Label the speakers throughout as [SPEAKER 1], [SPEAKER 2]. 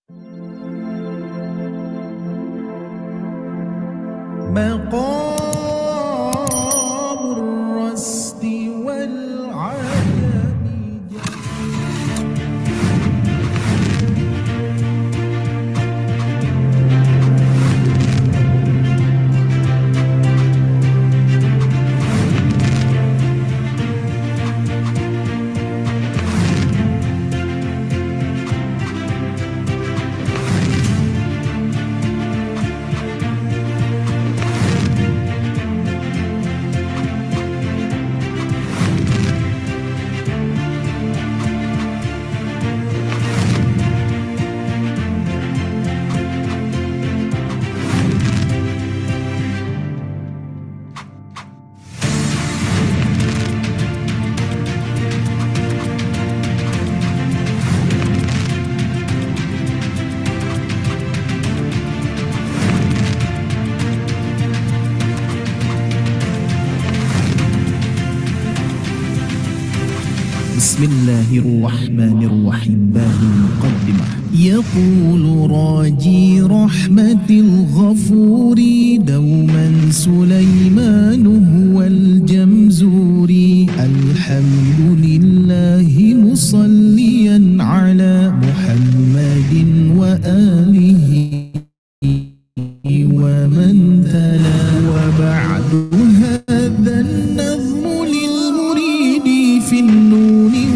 [SPEAKER 1] مقام الرصد والعجب. Bismillahirrahmanirrahim. Muqaddimah. Yaqulu raji rahmatil ghafuri dauman Sulaiman huwal jamzuri. Alhamdulillahi musalliyan ala Muhammadin wa alihi wa man tala. Wa ba'du hadha an-nazmu lil muridi fin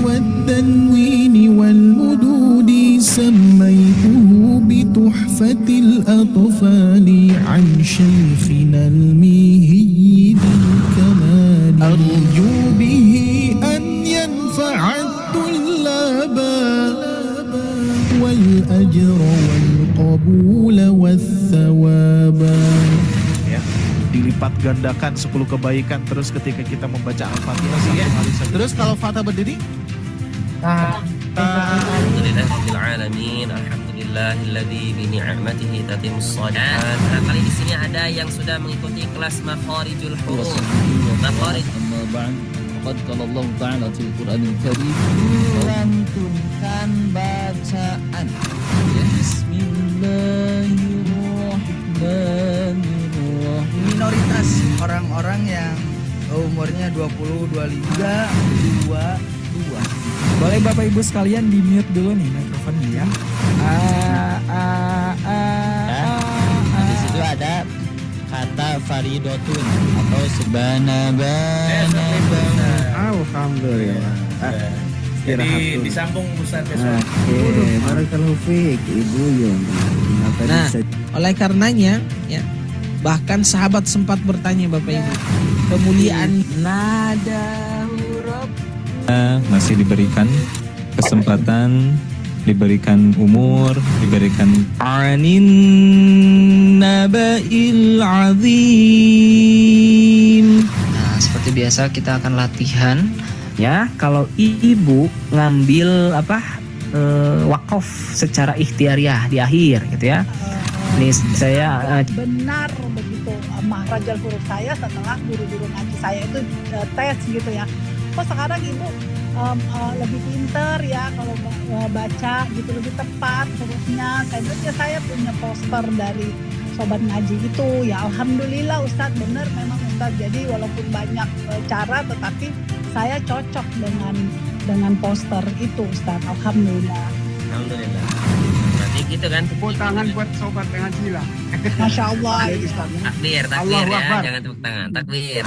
[SPEAKER 1] والتنوين والمدود سميته بتحفة الأطفال عن شيخنا الميهي بالكمال. أرجو به أن ينفع الطلاب والأجر والقبول والثواب.
[SPEAKER 2] Dilipat gandakan 10 kebaikan terus ketika kita membaca Al-Fatihah ya. Terus kalau Fatah berdiri
[SPEAKER 3] Alhamdulillahirabbil alamin, alhamdulillahilladzi bi ni'matihi tatimmus shalihat. Kali di sini ada yang sudah mengikuti kelas makharijul huruf. Makharij
[SPEAKER 4] amma ba'd. Qad qala Allah Ta'ala fil Qur'anil Karim, lantunkan bacaan. Bismillahirrahmanirrahim.
[SPEAKER 5] Minoritas orang-orang yang umurnya 20, 25, 22.
[SPEAKER 6] Boleh Bapak Ibu sekalian di mute dulu nih mikrofonnya ya.
[SPEAKER 4] Di situ ada kata faridotun atau subhanallah.
[SPEAKER 5] Alhamdulillah.
[SPEAKER 2] Jadi disambung Ustaz besok.
[SPEAKER 5] Barakallahu fiik Ibu Yun.
[SPEAKER 7] Nah, oleh karenanya ya, bahkan sahabat sempat bertanya Bapak Ibu, kemuliaan nada huruf
[SPEAKER 8] masih diberikan kesempatan, diberikan umur, diberikan anin nabail azim.
[SPEAKER 9] Nah, seperti biasa kita akan latihan ya. Kalau ibu ngambil wakaf secara ikhtiariah di akhir gitu ya. Ini saya
[SPEAKER 10] benar begitu mahrajal huruf saya setelah guru-guru ngaji saya itu tes gitu ya. Kok sekarang ibu lebih pinter ya kalau baca gitu, lebih tepat hurufnya. Saya punya poster dari sobat ngaji itu ya. Alhamdulillah Ustadz, benar memang Ustadz. Jadi walaupun banyak cara tetapi saya cocok dengan poster itu Ustadz. Alhamdulillah.
[SPEAKER 3] Alhamdulillah. Berarti gitu kan.
[SPEAKER 6] Tepuk tangan buat sobat ngaji lah.
[SPEAKER 10] Masya Allah.
[SPEAKER 3] Takbir ya, jangan tepuk tangan. Takbir.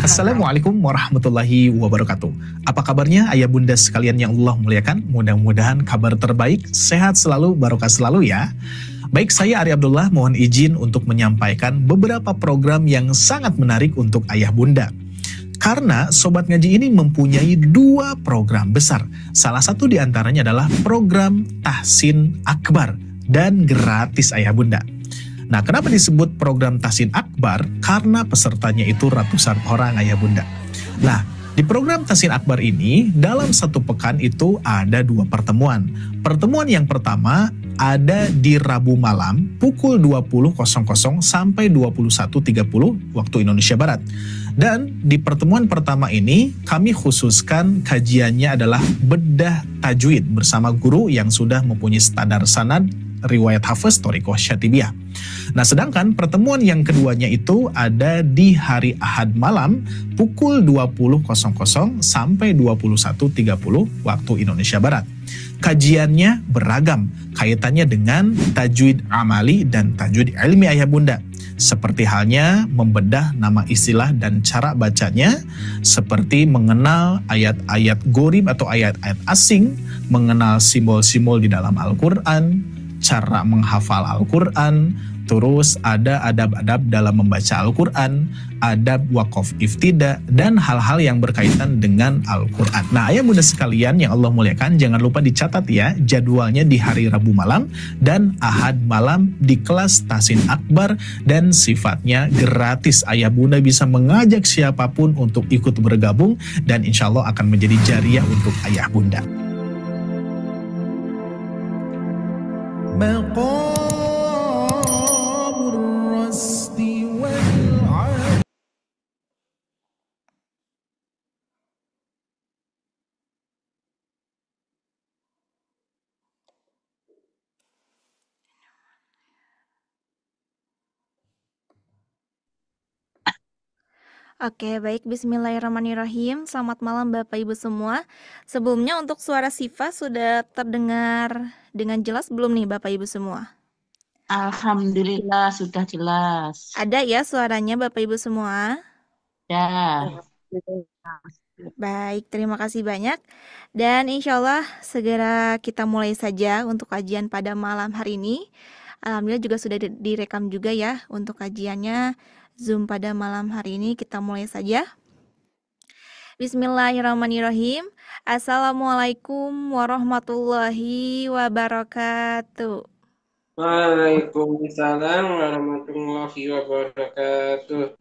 [SPEAKER 2] Assalamualaikum warahmatullahi wabarakatuh. Apa kabarnya ayah bunda sekalian yang Allah muliakan? Mudah-mudahan kabar terbaik, sehat selalu, barokah selalu ya. Baik, saya Ari Abdullah mohon izin untuk menyampaikan beberapa program yang sangat menarik untuk ayah bunda. Karena Sobat Ngaji ini mempunyai 2 program besar. Salah satu diantaranya adalah program Tahsin Akbar dan gratis ayah bunda. Nah, kenapa disebut program Tahsin Akbar? Karena pesertanya itu ratusan orang ayah bunda. Nah, di program Tahsin Akbar ini dalam 1 pekan itu ada 2 pertemuan. Pertemuan yang pertama ada di Rabu malam pukul 20.00 sampai 21.30 waktu Indonesia Barat. Dan di pertemuan pertama ini kami khususkan kajiannya adalah bedah tajwid bersama guru yang sudah mempunyai standar sanad riwayat Hafiz Thoriqoh Syatibiyah. Nah, sedangkan pertemuan yang keduanya itu ada di hari Ahad malam pukul 20.00 sampai 21.30 waktu Indonesia Barat. Kajiannya beragam, kaitannya dengan tajwid amali dan tajwid ilmi ayah bunda. Seperti halnya membedah nama istilah dan cara bacanya, seperti mengenal ayat-ayat gharib atau ayat-ayat asing, mengenal simbol-simbol di dalam Al-Quran, cara menghafal Al-Quran, terus ada adab-adab dalam membaca Al-Quran, adab wakaf iftida, dan hal-hal yang berkaitan dengan Al-Quran. Nah, ayah bunda sekalian yang Allah muliakan, jangan lupa dicatat ya, jadwalnya di hari Rabu malam dan Ahad malam di kelas Tahsin Akbar, dan sifatnya gratis. Ayah bunda bisa mengajak siapapun untuk ikut bergabung, dan insya Allah akan menjadi jariah untuk ayah bunda.
[SPEAKER 11] Oke, baik. Bismillahirrahmanirrahim. Selamat malam Bapak Ibu semua. Sebelumnya untuk suara Sifa sudah terdengar dengan jelas belum nih Bapak Ibu semua?
[SPEAKER 12] Alhamdulillah sudah jelas.
[SPEAKER 11] Ada ya suaranya Bapak Ibu semua?
[SPEAKER 12] Ya.
[SPEAKER 11] Baik, terima kasih banyak. Dan insya Allah segera kita mulai saja untuk kajian pada malam hari ini. Alhamdulillah juga sudah direkam juga ya untuk kajiannya. Zoom pada malam hari ini, kita mulai saja. Bismillahirrahmanirrahim. Assalamualaikum warahmatullahi wabarakatuh.
[SPEAKER 13] Waalaikumsalam warahmatullahi wabarakatuh.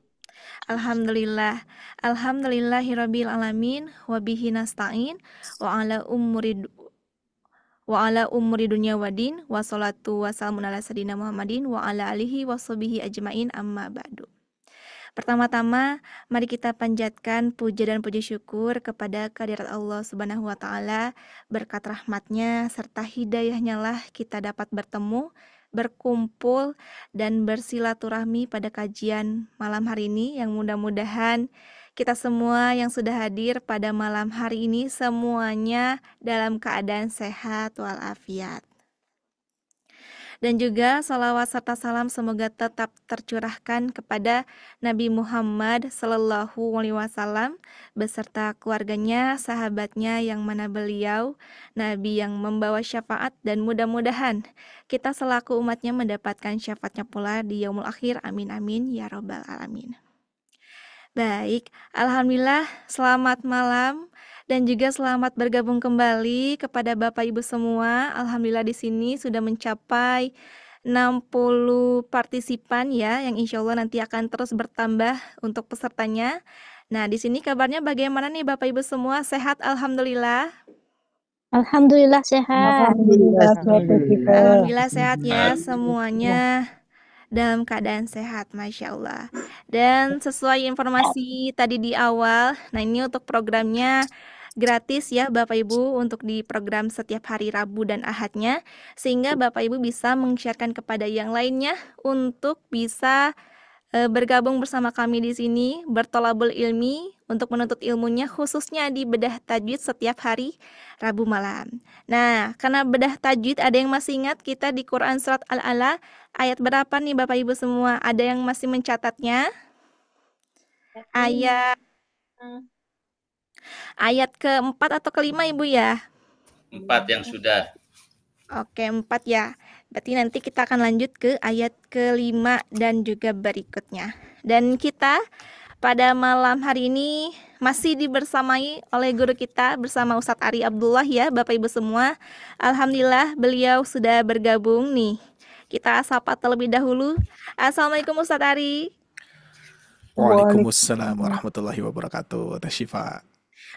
[SPEAKER 11] Alhamdulillah. Alhamdulillahirabbil alamin wa bihi nasta'in wa ala umuri dunya wadin wa salatu wa salamun ala sayyidina Muhammadin wa ala alihi wa sahbihi ajmain amma ba'du. Pertama-tama, mari kita panjatkan puja dan puji syukur kepada kehadirat Allah Subhanahu wa Ta'ala. Berkat rahmatnya serta hidayahnya lah kita dapat bertemu, berkumpul, dan bersilaturahmi pada kajian malam hari ini, yang mudah-mudahan kita semua yang sudah hadir pada malam hari ini semuanya dalam keadaan sehat walafiat. Dan juga salawat serta salam semoga tetap tercurahkan kepada Nabi Muhammad Sallallahu Alaihi Wasallam beserta keluarganya, sahabatnya, yang mana beliau Nabi yang membawa syafaat, dan mudah-mudahan kita selaku umatnya mendapatkan syafaatnya pula di yaumul akhir. Amin amin ya robbal alamin. Baik, alhamdulillah, selamat malam. Dan juga selamat bergabung kembali kepada Bapak Ibu semua. Alhamdulillah di sini sudah mencapai 60 partisipan ya, yang insya Allah nanti akan terus bertambah untuk pesertanya. Nah, di sini kabarnya bagaimana nih Bapak Ibu semua? Sehat alhamdulillah.
[SPEAKER 14] Alhamdulillah sehat.
[SPEAKER 11] Alhamdulillah sehat ya semuanya. Dalam keadaan sehat, Masya Allah. Dan sesuai informasi tadi di awal, nah ini untuk programnya gratis ya Bapak Ibu, untuk di program setiap hari Rabu dan Ahadnya, sehingga Bapak Ibu bisa meng-sharekan kepada yang lainnya untuk bisa bergabung bersama kami di sini, bertolabul ilmi, untuk menuntut ilmunya khususnya di bedah tajwid setiap hari Rabu malam. Nah, karena bedah tajwid, ada yang masih ingat kita di Quran Surat Al-A'la ayat berapa nih Bapak Ibu semua? Ada yang masih mencatatnya? Ayat keempat atau kelima Ibu ya?
[SPEAKER 15] 4 yang sudah.
[SPEAKER 11] Oke, 4 ya. Berarti nanti kita akan lanjut ke ayat kelima dan juga berikutnya. Dan kita pada malam hari ini masih dibersamai oleh guru kita bersama Ustadz Ari Abdullah ya Bapak Ibu semua. Alhamdulillah beliau sudah bergabung nih. Kita sapa terlebih dahulu. Assalamualaikum Ustadz Ari.
[SPEAKER 2] Waalaikumsalam warahmatullahi wabarakatuh. Teh Syifa.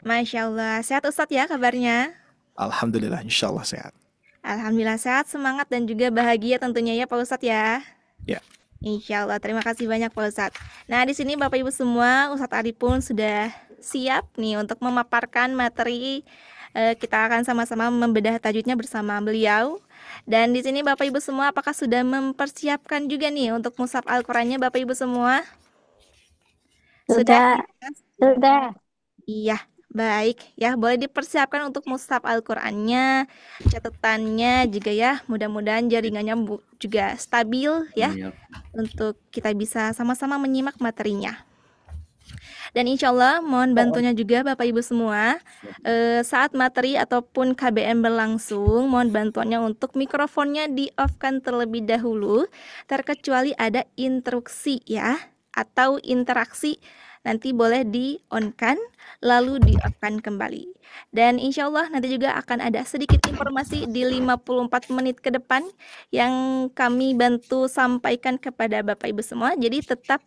[SPEAKER 11] Masya Allah. Sehat Ustadz ya kabarnya?
[SPEAKER 2] Alhamdulillah, insya Allah sehat.
[SPEAKER 11] Alhamdulillah sehat, semangat dan juga bahagia tentunya ya Pak Ustadz ya.
[SPEAKER 2] Ya.
[SPEAKER 11] Insya Allah, terima kasih banyak Pak Ustadz. Nah, di sini Bapak Ibu semua, Ustadz Ari pun sudah siap nih untuk memaparkan materi. Kita akan sama-sama membedah tajwidnya bersama beliau. Dan di sini Bapak Ibu semua, apakah sudah mempersiapkan juga nih untuk mushaf Al-Qurannya Bapak Ibu semua?
[SPEAKER 14] Sudah. Sudah.
[SPEAKER 11] Iya, baik ya, boleh dipersiapkan untuk mushaf Al-Qur'annya, catatannya juga ya. Mudah-mudahan jaringannya juga stabil ya, untuk kita bisa sama-sama menyimak materinya. Dan insya Allah mohon bantunya juga Bapak Ibu semua, saat materi ataupun KBM berlangsung, mohon bantuannya untuk mikrofonnya di-off-kan terlebih dahulu, terkecuali ada instruksi ya, atau interaksi, nanti boleh di-on-kan, lalu di-off-kan kembali. Dan insya Allah nanti juga akan ada sedikit informasi di 54 menit ke depan yang kami bantu sampaikan kepada Bapak Ibu semua. Jadi tetap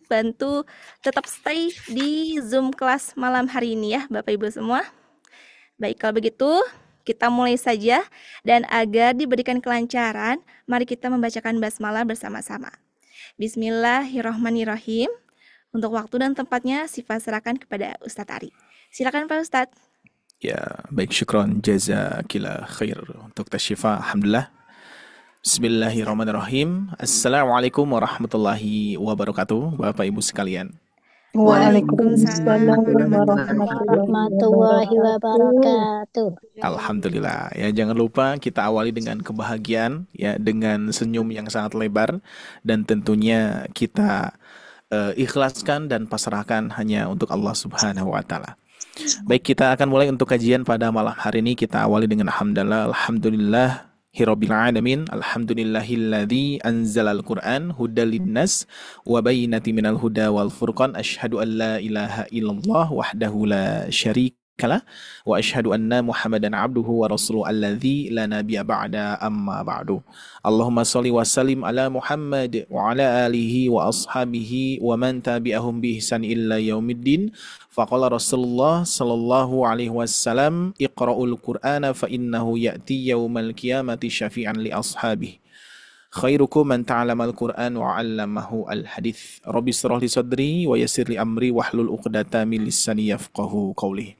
[SPEAKER 11] stay di Zoom kelas malam hari ini ya Bapak Ibu semua. Baik, kalau begitu kita mulai saja. Dan agar diberikan kelancaran, mari kita membacakan basmalah bersama-sama. Bismillahirrahmanirrahim. Untuk waktu dan tempatnya Sifa serahkan kepada Ustadz Ari. Silakan Pak Ustadz.
[SPEAKER 2] Ya, baik, syukron jazakillah khair untuk Tasyifa. Alhamdulillah. Bismillahirrahmanirrahim. Assalamualaikum warahmatullahi wabarakatuh, Bapak Ibu sekalian.
[SPEAKER 14] Waalaikumsalam warahmatullahi wabarakatuh.
[SPEAKER 2] Alhamdulillah. Ya, jangan lupa kita awali dengan kebahagiaan ya, dengan senyum yang sangat lebar, dan tentunya kita ikhlaskan dan pasrahkan hanya untuk Allah Subhanahu wa taala. Baik, kita akan mulai untuk kajian pada malam hari ini. Kita awali dengan alhamdulillah Rabbil alamin. Alhamdulillahilladzi anzalal Qur'an hudal linnas wa bayyinatin minal huda wal furqan. Asyhadu an la ilaha illallah wahdahu la syarikalah wa asyhadu anna Muhammadan abduhu wa rasuluhu alladzi la nabiyya ba'da amma ba'du. Allahumma shalli wa sallim ala Muhammad wa ala alihi wa ashabihi wa man tabi'ahum bi ihsan illa yaumiddin. Faqala Rasulullah sallallahu alaihi wasallam, iqra'ul Qur'ana fa innahu ya'ti yaumal qiyamati syafi'an li ashabihi. Khairukum man ta'alamal Qur'an wa 'allamahu al-hadits. Rabbi shrah li sadri wa yassir li amri wahlul 'uqdatam min lisani yafqahu qawli.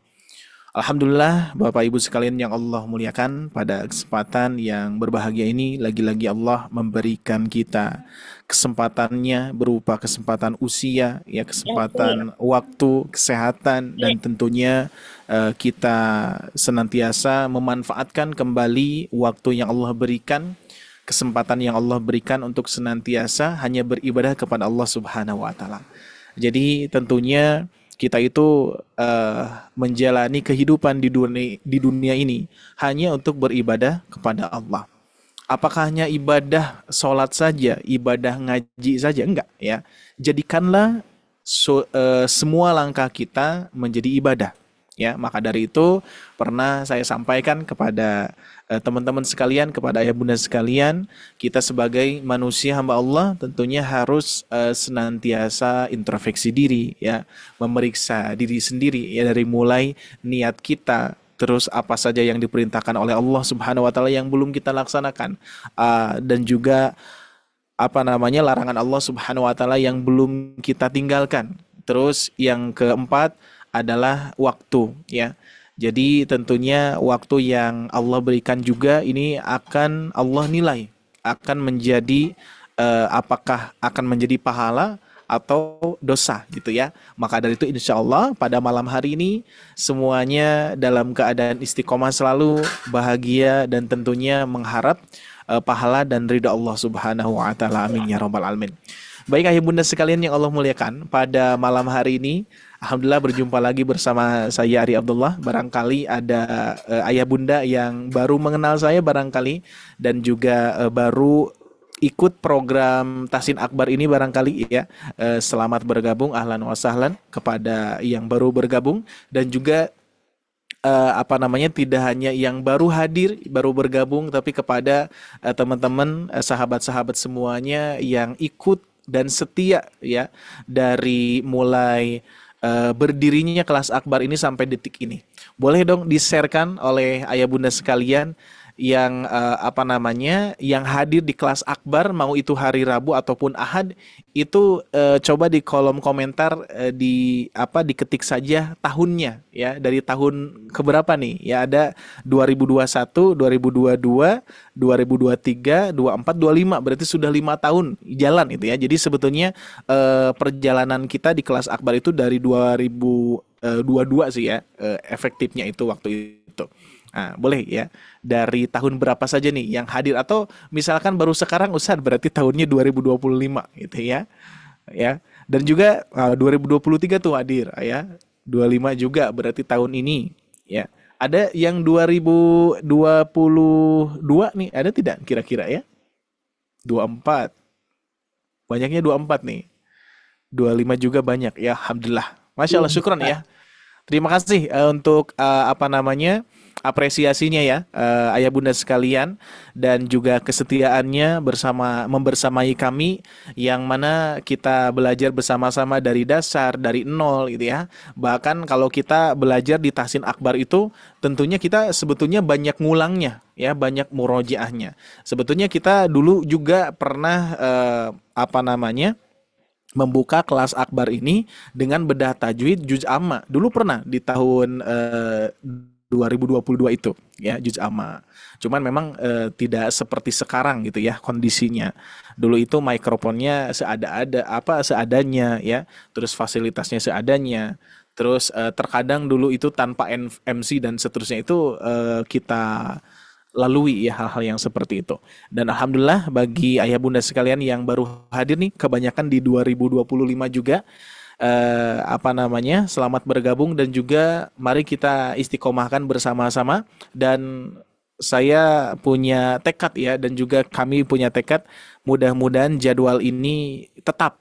[SPEAKER 2] Alhamdulillah, Bapak Ibu sekalian yang Allah muliakan, pada kesempatan yang berbahagia ini lagi-lagi Allah memberikan kita kesempatannya berupa kesempatan usia, ya, kesempatan waktu, kesehatan, dan tentunya kita senantiasa memanfaatkan kembali waktu yang Allah berikan, kesempatan yang Allah berikan untuk senantiasa hanya beribadah kepada Allah Subhanahu wa taala. Jadi tentunya kita itu menjalani kehidupan di dunia ini hanya untuk beribadah kepada Allah. Apakah hanya ibadah sholat saja, ibadah ngaji saja? Enggak ya. Jadikanlah semua langkah kita menjadi ibadah. Ya, maka dari itu pernah saya sampaikan kepada teman-teman sekalian, kepada ayah bunda sekalian, kita sebagai manusia hamba Allah tentunya harus senantiasa introspeksi diri, ya, memeriksa diri sendiri, ya, dari mulai niat kita, terus apa saja yang diperintahkan oleh Allah Subhanahu wa taala yang belum kita laksanakan, dan juga larangan Allah Subhanahu wa taala yang belum kita tinggalkan. Terus yang keempat adalah waktu, ya. Jadi tentunya waktu yang Allah berikan juga ini akan Allah nilai, akan menjadi apakah akan menjadi pahala atau dosa, gitu ya. Maka dari itu insya Allah pada malam hari ini semuanya dalam keadaan istiqomah selalu, bahagia, dan tentunya mengharap pahala dan ridha Allah Subhanahu wa taala. Amin ya rabbal alamin. Baik ayah bunda sekalian yang Allah muliakan, pada malam hari ini alhamdulillah berjumpa lagi bersama saya Ari Abdullah. Barangkali ada ayah bunda yang baru mengenal saya barangkali, dan juga baru ikut program Tahsin Akbar ini barangkali, ya. Selamat bergabung, ahlan wa sahlan kepada yang baru bergabung, dan juga tidak hanya yang baru hadir, baru bergabung, tapi kepada teman-teman, sahabat-sahabat semuanya yang ikut dan setia, ya, dari mulai berdirinya kelas akbar ini sampai detik ini. Boleh dong di-sharekan oleh ayah bunda sekalian yang hadir di kelas akbar, mau itu hari Rabu ataupun Ahad, itu coba di kolom komentar diketik saja tahunnya ya, dari tahun keberapa nih ya, ada 2021, 2022, 2023, 24, 25, berarti sudah 5 tahun jalan itu ya. Jadi sebetulnya perjalanan kita di kelas akbar itu dari 2022 sih ya, efektifnya itu waktu itu. Nah, boleh ya, dari tahun berapa saja nih yang hadir, atau misalkan baru sekarang Ustaz, berarti tahunnya 2025 gitu ya. Ya. Dan juga 2023 tuh hadir ya. 25 juga berarti tahun ini ya. Ada yang 2022 nih, ada tidak kira-kira ya? 24. Banyaknya 24 nih. 25 juga banyak ya, alhamdulillah. Masya Allah, syukron ya. Terima kasih untuk apresiasinya ya, ayah bunda sekalian, dan juga kesetiaannya membersamai kami, yang mana kita belajar bersama-sama dari dasar, dari nol gitu ya. Bahkan kalau kita belajar di tahsin akbar itu, tentunya kita sebetulnya banyak ngulangnya ya, banyak murojaahnya. Sebetulnya kita dulu juga pernah membuka kelas akbar ini dengan bedah tajwid juz amma. Dulu pernah di tahun 2022 itu ya, juz amma. Cuman memang tidak seperti sekarang gitu ya kondisinya. Dulu itu mikrofonnya seadanya ya, terus fasilitasnya seadanya. Terus terkadang dulu itu tanpa MC dan seterusnya, itu kita lalui ya hal-hal yang seperti itu. Dan alhamdulillah bagi ayah bunda sekalian yang baru hadir nih, kebanyakan di 2025 juga, selamat bergabung, dan juga mari kita istiqomahkan bersama-sama. Dan saya punya tekad ya, dan juga kami punya tekad, mudah-mudahan jadwal ini tetap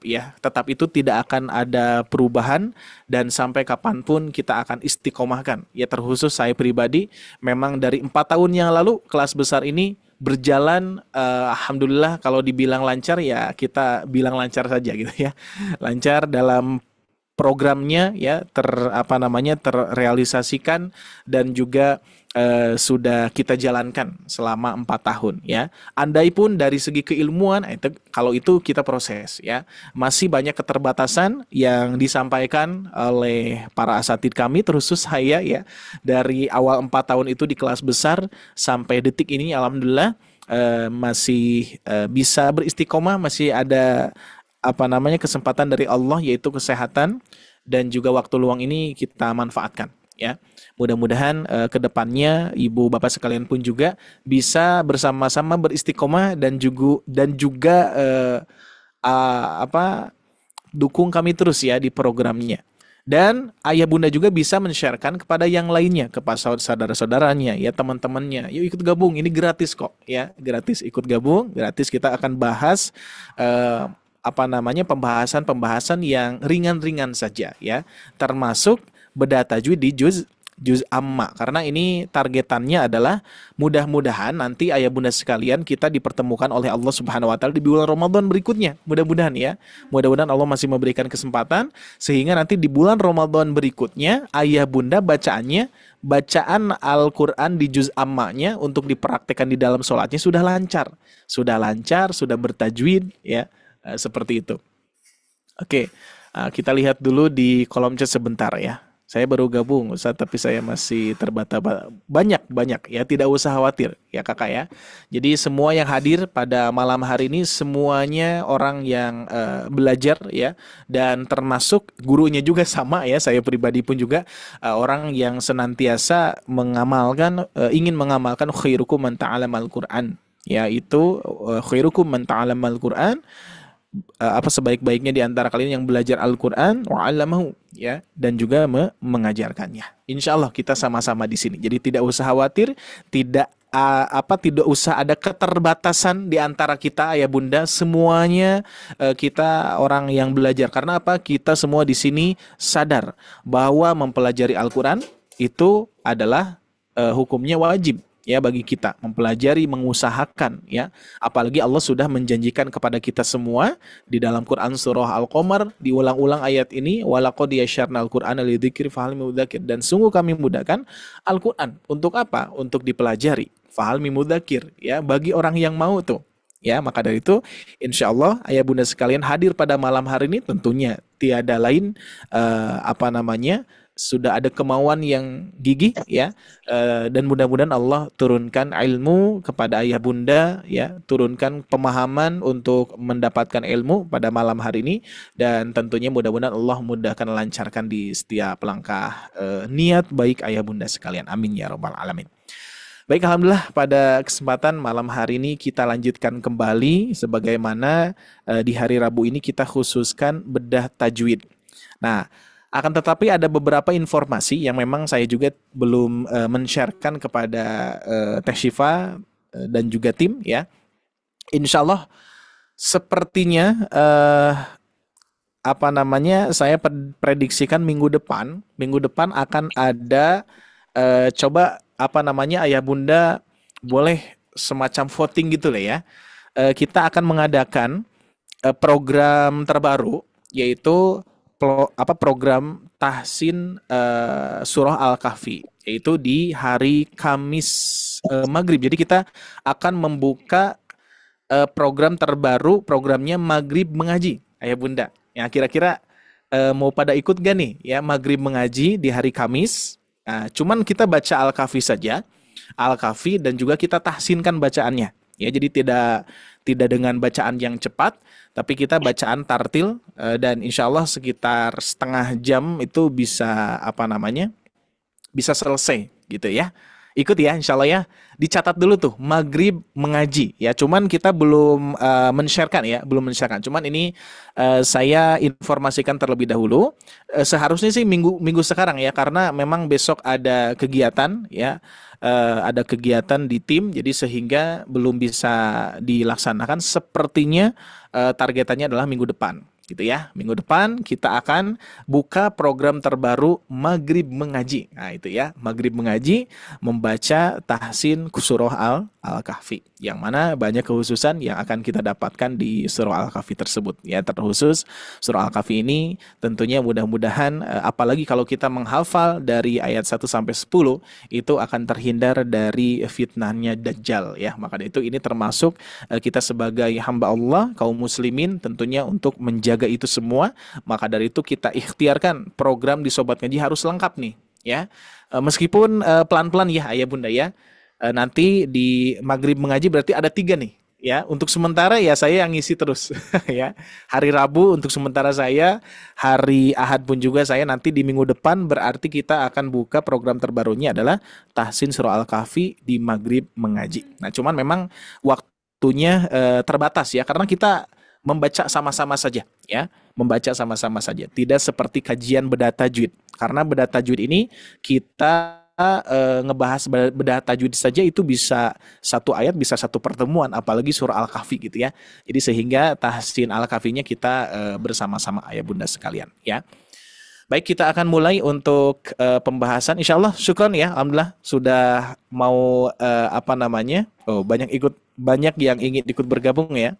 [SPEAKER 2] itu tidak akan ada perubahan, dan sampai kapanpun kita akan istiqomahkan ya. Terkhusus saya pribadi, memang dari 4 tahun yang lalu kelas besar ini berjalan, alhamdulillah, kalau dibilang lancar ya kita bilang lancar saja gitu ya. Lancar dalam programnya ya, terrealisasikan, dan juga sudah kita jalankan selama 4 tahun ya. Andai pun dari segi keilmuan, kalau itu kita proses ya, masih banyak keterbatasan yang disampaikan oleh para asatid kami, terkhusus saya ya, dari awal 4 tahun itu di kelas besar sampai detik ini alhamdulillah masih bisa beristiqomah, masih ada kesempatan dari Allah, yaitu kesehatan dan juga waktu luang ini kita manfaatkan ya. Mudah-mudahan kedepannya ibu bapak sekalian pun juga bisa bersama-sama beristiqomah, dan juga dukung kami terus ya di programnya. Dan ayah bunda juga bisa men-sharekan kepada yang lainnya, kepada saudara-saudaranya ya, teman-temannya. Yuk ikut gabung, ini gratis kok ya, gratis, ikut gabung, gratis. Kita akan bahas pembahasan yang ringan-ringan saja ya, termasuk bedah tajwid di juz amma, karena ini targetannya adalah mudah-mudahan nanti ayah bunda sekalian kita dipertemukan oleh Allah Subhanahu wa taala di bulan Ramadan berikutnya. Mudah-mudahan ya. Mudah-mudahan Allah masih memberikan kesempatan sehingga nanti di bulan Ramadan berikutnya ayah bunda bacaan Al-Qur'an di juz ammanya untuk dipraktekkan di dalam sholatnya sudah lancar, sudah bertajwid ya, seperti itu. Oke, kita lihat dulu di kolom chat sebentar ya. Saya baru gabung Ustaz, tapi saya masih terbata-bata. Banyak ya, tidak usah khawatir ya kakak ya. Jadi semua yang hadir pada malam hari ini semuanya orang yang belajar ya, dan termasuk gurunya juga sama ya. Saya pribadi pun juga orang yang senantiasa ingin mengamalkan khairukum man ta'alamal Qur'an, yaitu khairukum man ta'alamal Qur'an, sebaik-baiknya di antara kalian yang belajar Al-Qur'an wa 'allamahu ya, dan juga mengajarkannya. Insya Allah kita sama-sama di sini. Jadi tidak usah khawatir, tidak usah ada keterbatasan di antara kita ayah bunda, semuanya kita orang yang belajar. Karena apa? Kita semua di sini sadar bahwa mempelajari Al-Qur'an itu adalah hukumnya wajib ya bagi kita mempelajari, mengusahakan ya. Apalagi Allah sudah menjanjikan kepada kita semua di dalam Quran surah Al-Qamar, diulang-ulang ayat ini, walaqad yasyarnal Qur'ana lidzikri fahal mudzakir, dan sungguh kami mudahkan Al-Qur'an untuk apa? Untuk dipelajari. Fahal mudzakir ya, bagi orang yang mau tuh. Ya, maka dari itu insya Allah ayah bunda sekalian hadir pada malam hari ini tentunya tiada lain sudah ada kemauan yang gigih ya, dan mudah-mudahan Allah turunkan ilmu kepada ayah bunda ya, turunkan pemahaman untuk mendapatkan ilmu pada malam hari ini, dan tentunya mudah-mudahan Allah mudahkan, lancarkan di setiap langkah niat baik ayah bunda sekalian. Amin ya rabbal alamin. Baik, alhamdulillah pada kesempatan malam hari ini kita lanjutkan kembali sebagaimana di hari Rabu ini kita khususkan bedah tajwid. Nah, akan tetapi ada beberapa informasi yang memang saya juga belum men-sharekan kepada Teh Syifa dan juga tim ya. Insya Allah sepertinya saya prediksikan minggu depan akan ada ayah bunda boleh semacam voting gitu lah ya. Kita akan mengadakan program terbaru, yaitu program tahsin surah Al-Kahfi, yaitu di hari Kamis maghrib. Jadi kita akan membuka program terbaru, programnya maghrib mengaji ayah bunda. Ya, kira-kira mau pada ikut gak nih ya maghrib mengaji di hari Kamis? Nah, cuman kita baca Al-Kahfi saja, Al-Kahfi, dan juga kita tahsinkan bacaannya. Ya, jadi tidak dengan bacaan yang cepat, tapi kita bacaan tartil, dan insya Allah sekitar setengah jam itu bisa bisa selesai gitu ya. Ikut ya insya Allah ya. Dicatat dulu tuh maghrib mengaji ya. Cuman kita belum men-sharekan ya, belum men-sharekan. Cuman ini saya informasikan terlebih dahulu. Seharusnya sih minggu sekarang ya, karena memang besok ada kegiatan ya. Ada kegiatan di tim, jadi sehingga belum bisa dilaksanakan. Sepertinya targetannya adalah minggu depan gitu ya. Minggu depan kita akan buka program terbaru maghrib mengaji. Nah itu ya, maghrib mengaji membaca tahsin surah Al-Kahfi, yang mana banyak kekhususan yang akan kita dapatkan di surah Al-Kahfi tersebut ya. Terkhusus surah Al-Kahfi ini tentunya mudah-mudahan apalagi kalau kita menghafal dari ayat 1 sampai 10 itu akan terhindar dari fitnahnya Dajjal ya. Maka itu ini termasuk kita sebagai hamba Allah kaum muslimin tentunya untuk menjaga itu semua. Maka dari itu kita ikhtiarkan program di Sobat Ngaji harus lengkap nih ya. Meskipun pelan-pelan ya ayah bunda ya. Nanti di maghrib mengaji berarti ada 3 nih ya. Untuk sementara ya saya yang ngisi terus ya. Hari Rabu untuk sementara saya, hari Ahad pun juga saya, nanti di minggu depan berarti kita akan buka program terbarunya adalah tahsin surah Al-Kahfi di maghrib mengaji. Nah cuman memang waktunya terbatas ya, karena kita membaca sama-sama saja ya, membaca sama-sama saja, tidak seperti kajian bedah tajwid. Karena bedah tajwid ini kita ngebahas bedah tajwid saja itu bisa satu ayat, bisa satu pertemuan, apalagi surah Al-Kahfi gitu ya. Jadi sehingga tahsin Al-Kahfinya kita bersama-sama ayah bunda sekalian ya. Baik, kita akan mulai untuk pembahasan. Insya Allah syukron ya, alhamdulillah sudah mau banyak yang ingin ikut bergabung ya.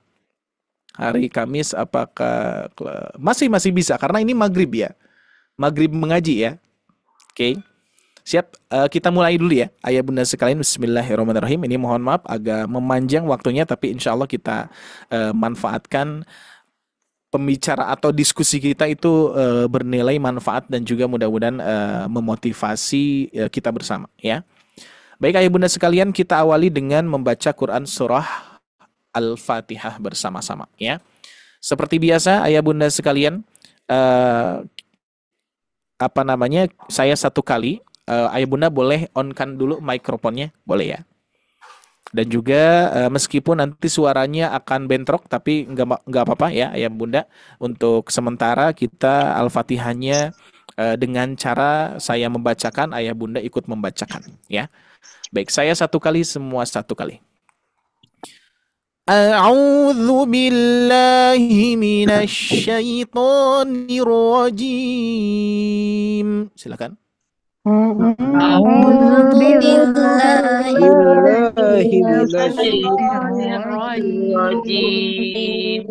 [SPEAKER 2] Hari Kamis apakah masih bisa, karena ini maghrib ya, maghrib mengaji ya. Oke. Siap, kita mulai dulu ya ayah bunda sekalian. Bismillahirrahmanirrahim. Ini mohon maaf agak memanjang waktunya, tapi insya Allah kita manfaatkan pembicara atau diskusi kita itu bernilai manfaat dan juga mudah-mudahan memotivasi kita bersama ya. Baik ayah bunda sekalian, kita awali dengan membaca Quran surah Al-Fatihah bersama-sama ya. Seperti biasa ayah bunda sekalian, saya satu kali, ayah bunda boleh on-kan dulu mikrofonnya, boleh ya. Dan juga meskipun nanti suaranya akan bentrok, tapi nggak apa-apa ya ayah bunda. Untuk sementara kita Al-Fatihahnya dengan cara saya membacakan, ayah bunda ikut membacakan ya. Baik, saya satu kali, semua satu kali. A'udzu billahi minasy syaithanir rajim. Silakan.
[SPEAKER 14] أعوذ بالله من
[SPEAKER 12] الشيطان
[SPEAKER 14] الرجيم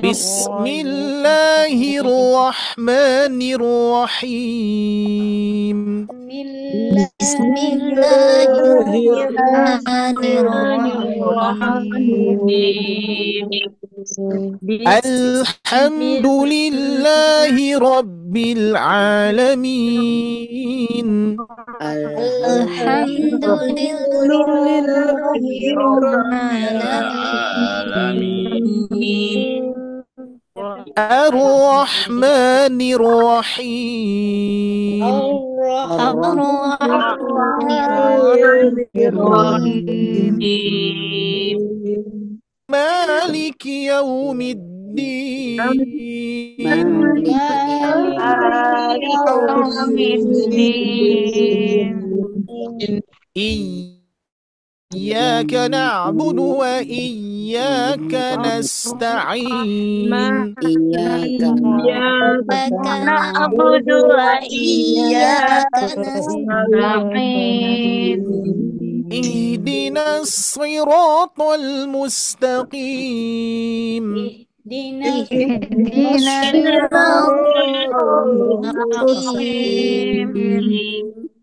[SPEAKER 1] بسم الله الرحمن الرحيم
[SPEAKER 14] بسم الله الرحمن الرحيم
[SPEAKER 1] الحمد لله رب العالمين
[SPEAKER 14] الحمد لله رب العالمين
[SPEAKER 1] الرحمن الرحيم
[SPEAKER 14] الرحمن الرحيم
[SPEAKER 1] مالك يوم الدين إياك نعبد وإياك نستعين
[SPEAKER 14] إياك نعبد وإياك نستعين
[SPEAKER 1] اهدنا الصراط المستقيم
[SPEAKER 14] اهدنا الصراط المستقيم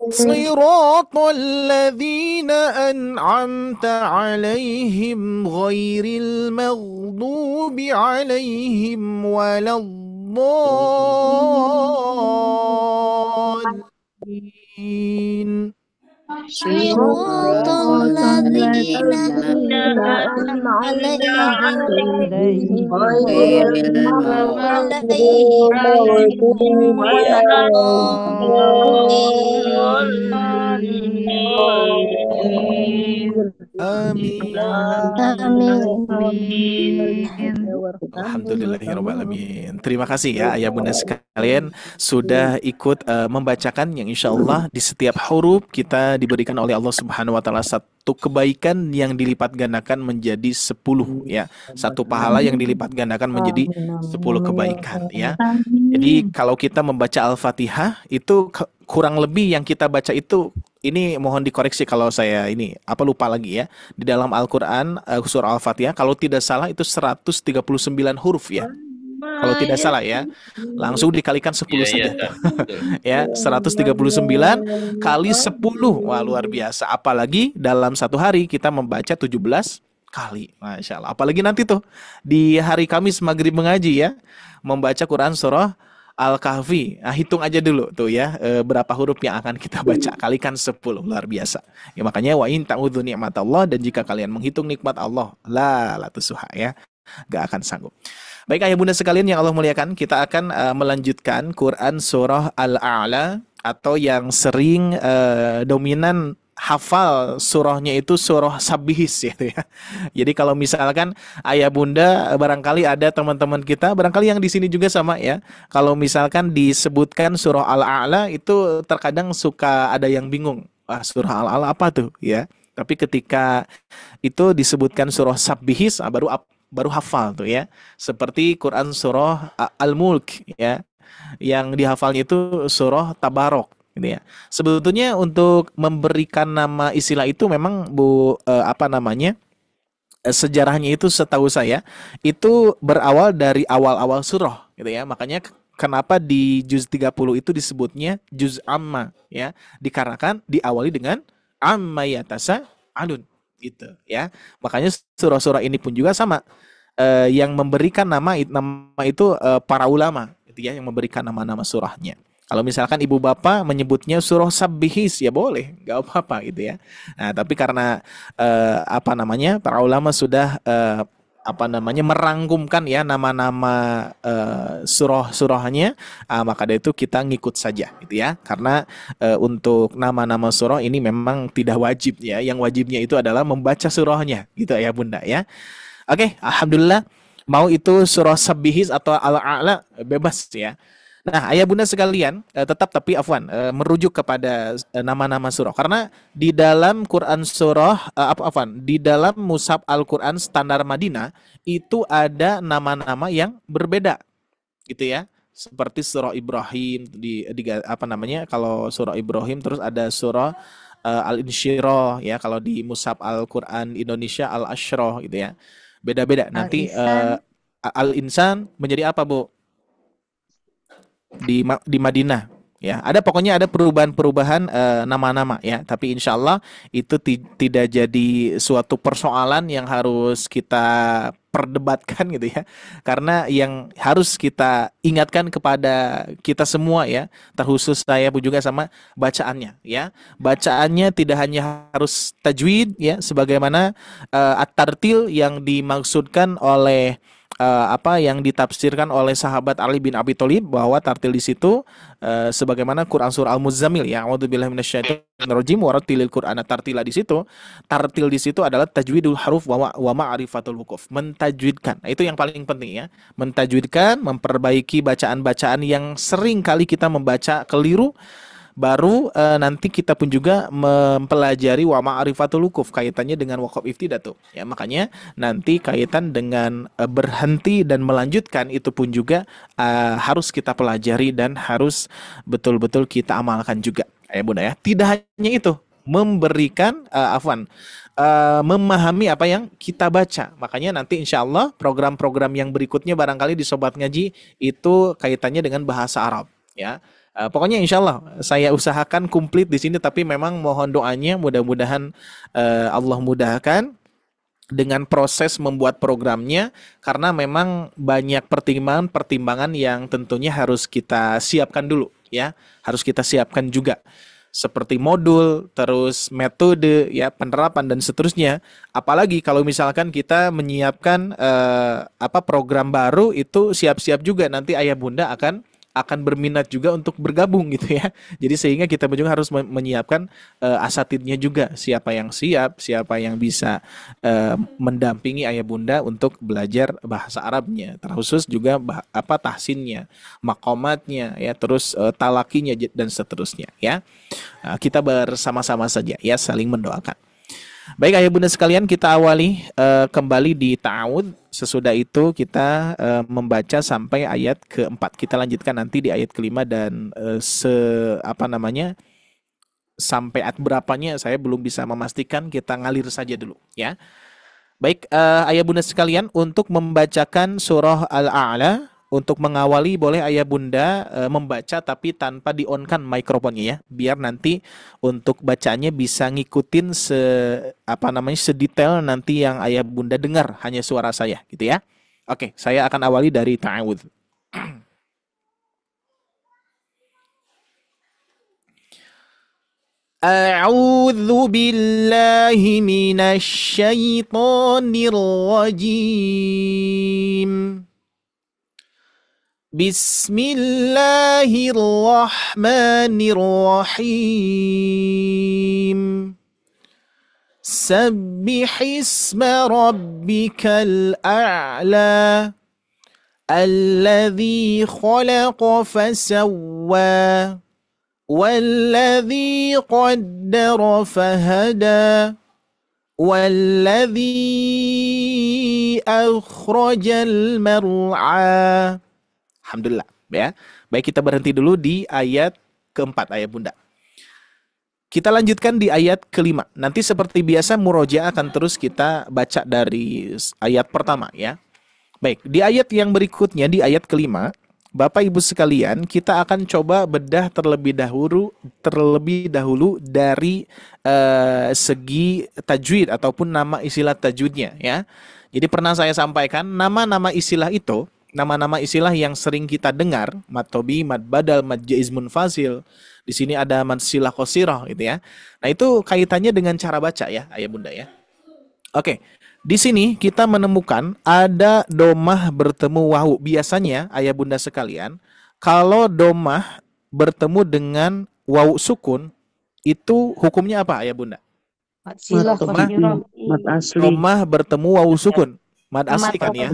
[SPEAKER 1] صراط الذين أنعمت عليهم غير المغضوب عليهم ولا الضالين
[SPEAKER 14] صراط الذين أنعمت عليهم غير المغضوب عليهم ولا الضالين
[SPEAKER 1] آمين
[SPEAKER 14] آمين.
[SPEAKER 2] Alhamdulillahirrahmanirrahim. Terima kasih ya ayah bunda sekalian sudah ikut membacakan yang insya Allah di setiap huruf kita diberikan oleh Allah Subhanahu Wa Taala satu kebaikan yang dilipat gandakan menjadi 10 ya, satu pahala yang dilipat gandakan menjadi 10 kebaikan ya. Jadi kalau kita membaca Al-Fatihah itu kurang lebih yang kita baca itu, ini mohon dikoreksi kalau saya ini lupa lagi ya. Di dalam Al-Qur'an surah Al-Fatihah kalau tidak salah itu 139 huruf ya. Kalau tidak salah ya. Langsung dikalikan 10 saja. Ya, 139 kali 10. Wah, luar biasa. Apalagi dalam satu hari kita membaca 17 kali. Masya Allah. Apalagi nanti tuh di hari Kamis maghrib mengaji ya, membaca Quran surah Al-Kahfi. Nah, hitung aja dulu tuh ya, berapa huruf yang akan kita baca, kalikan 10, luar biasa. Ya, makanya wa in ta'udzu ni'matallah, dan jika kalian menghitung nikmat Allah, la tusuha ya, gak akan sanggup. Baik ayah bunda sekalian yang Allah muliakan, kita akan melanjutkan Quran surah Al-A'la, atau yang sering dominan hafal surahnya itu surah Sabbihis gitu ya. Jadi kalau misalkan ayah bunda barangkali ada teman-teman kita, barangkali yang di sini juga sama ya. Kalau misalkan disebutkan surah Al-A'la itu terkadang suka ada yang bingung. Wah, surah Al-A'la apa tuh ya? Tapi ketika itu disebutkan surah Sabbihis baru hafal tuh ya. Seperti Quran surah Al-Mulk ya. Yang dihafalnya itu surah Tabarok. Gitu ya. Sebetulnya untuk memberikan nama istilah itu memang sejarahnya itu setahu saya itu berawal dari awal-awal surah gitu ya. Makanya kenapa di juz 30 itu disebutnya juz amma ya, dikarenakan diawali dengan amma yatasa alun gitu ya. Makanya surah-surah ini pun juga sama, yang memberikan nama itu para ulama gitu ya, yang memberikan nama-nama surahnya. Kalau misalkan ibu bapak menyebutnya surah Sabbihis ya boleh, nggak apa-apa gitu ya. Nah, tapi karena para ulama sudah merangkumkan ya nama-nama surah-surahnya, maka dari itu kita ngikut saja gitu ya. Karena untuk nama-nama surah ini memang tidak wajib ya. Yang wajibnya itu adalah membaca surahnya gitu ya bunda ya. Oke, alhamdulillah. Mau itu surah Sabbihis atau Al-A'la bebas ya. Nah, ayah bunda sekalian, merujuk kepada nama-nama surah, karena di dalam Quran surah di dalam mushaf Al-Quran standar Madinah itu ada nama-nama yang berbeda gitu ya.
[SPEAKER 1] seperti surah Ibrahim di apa namanya, kalau surah Ibrahim, terus ada surah Al-Insyirah ya, kalau di Mushaf Al-Quran Indonesia Al-Asyrah gitu ya. Beda-beda. Nanti Al-Insan menjadi apa, Bu? Di Madinah ya. Ada pokoknya ada perubahan-perubahan nama-nama ya, tapi insya Allah itu tidak jadi suatu persoalan yang harus kita perdebatkan gitu ya, karena yang harus kita ingatkan kepada kita semua ya, terkhusus saya juga sama bacaannya ya. Bacaannya tidak hanya harus tajwid ya, sebagaimana at-tartil yang dimaksudkan oleh apa yang ditafsirkan oleh sahabat Ali bin Abi Thalib, bahwa tartil di situ sebagaimana Quran surah Al-Muzammil ya, a'udzubillahi minasyaitonirrajim warattilil Qur'ana tartila, di situ tartil di situ adalah tajwidul huruf wa ma'rifatul wuquf, mentajwidkan. Nah, itu yang paling penting ya, mentajwidkan, memperbaiki bacaan-bacaan yang sering kali kita membaca keliru. Baru nanti kita pun juga mempelajari wa ma'rifatul wuquf, kaitannya dengan waqaf iftidah tuh ya. Makanya nanti kaitan dengan berhenti dan melanjutkan itu pun juga harus kita pelajari dan harus betul-betul kita amalkan juga ya Bunda ya. Tidak hanya itu, memberikan memahami apa yang kita baca. Makanya nanti insya Allah program-program yang berikutnya barangkali di Sobat Ngaji itu kaitannya dengan bahasa Arab ya. Pokoknya insya Allah saya usahakan komplit di sini, tapi memang mohon doanya mudah-mudahan Allah mudahkan dengan proses membuat programnya, karena memang banyak pertimbangan yang tentunya harus kita siapkan dulu ya, harus kita siapkan juga, seperti modul, terus metode ya, penerapan dan seterusnya. Apalagi kalau misalkan kita menyiapkan program baru, itu siap-siap juga nanti ayah bunda akan berminat juga untuk bergabung gitu ya. Jadi sehingga kita juga harus menyiapkan asatidnya juga, siapa yang siap, siapa yang bisa mendampingi ayah bunda untuk belajar bahasa Arabnya, terkhusus juga tahsinnya, makomatnya ya, terus talakinya dan seterusnya ya. Kita bersama-sama saja ya, saling mendoakan. Baik ayah bunda sekalian, kita awali kembali di ta'awudz. Sesudah itu kita membaca sampai ayat keempat. Kita lanjutkan nanti di ayat kelima, dan sampai ayat berapanya saya belum bisa memastikan, kita ngalir saja dulu ya. Baik ayah bunda sekalian, untuk membacakan surah Al-A'la, untuk mengawali boleh ayah bunda membaca tapi tanpa di-on-kan mikrofonnya ya, biar nanti untuk bacaannya bisa ngikutin sedetail nanti yang ayah bunda dengar, hanya suara saya gitu ya. Oke, saya akan awali dari ta'awudz. A'udzu billahi minasy syaithanir rajim. Bismillahirrahmanirrahim. Sabbihisma rabbikal a'la alladzi khalaqa fasawwa walladzi qaddara fahada walladzi akhrajal mar'a. Alhamdulillah ya. Baik, kita berhenti dulu di ayat keempat ayat bunda. Kita lanjutkan di ayat kelima. Nanti seperti biasa murojaah akan terus kita baca dari ayat pertama ya. Baik, di ayat yang berikutnya, di ayat kelima, Bapak Ibu sekalian, kita akan coba bedah terlebih dahulu dari segi tajwid ataupun nama istilah tajwidnya ya. Jadi pernah saya sampaikan nama-nama istilah itu, nama-nama istilah yang sering kita dengar, mad tobi, mad badal, mad jaiz munfasil. Di sini ada mad silah qasirah gitu ya. Nah, itu kaitannya dengan cara baca ya, ayah bunda ya. Oke. Di sini kita menemukan ada domah bertemu wawu. Biasanya ayah bunda sekalian, kalau domah bertemu dengan wawu sukun, itu hukumnya apa ayah bunda? Domah bertemu wawu sukun. Mad asli kan ya,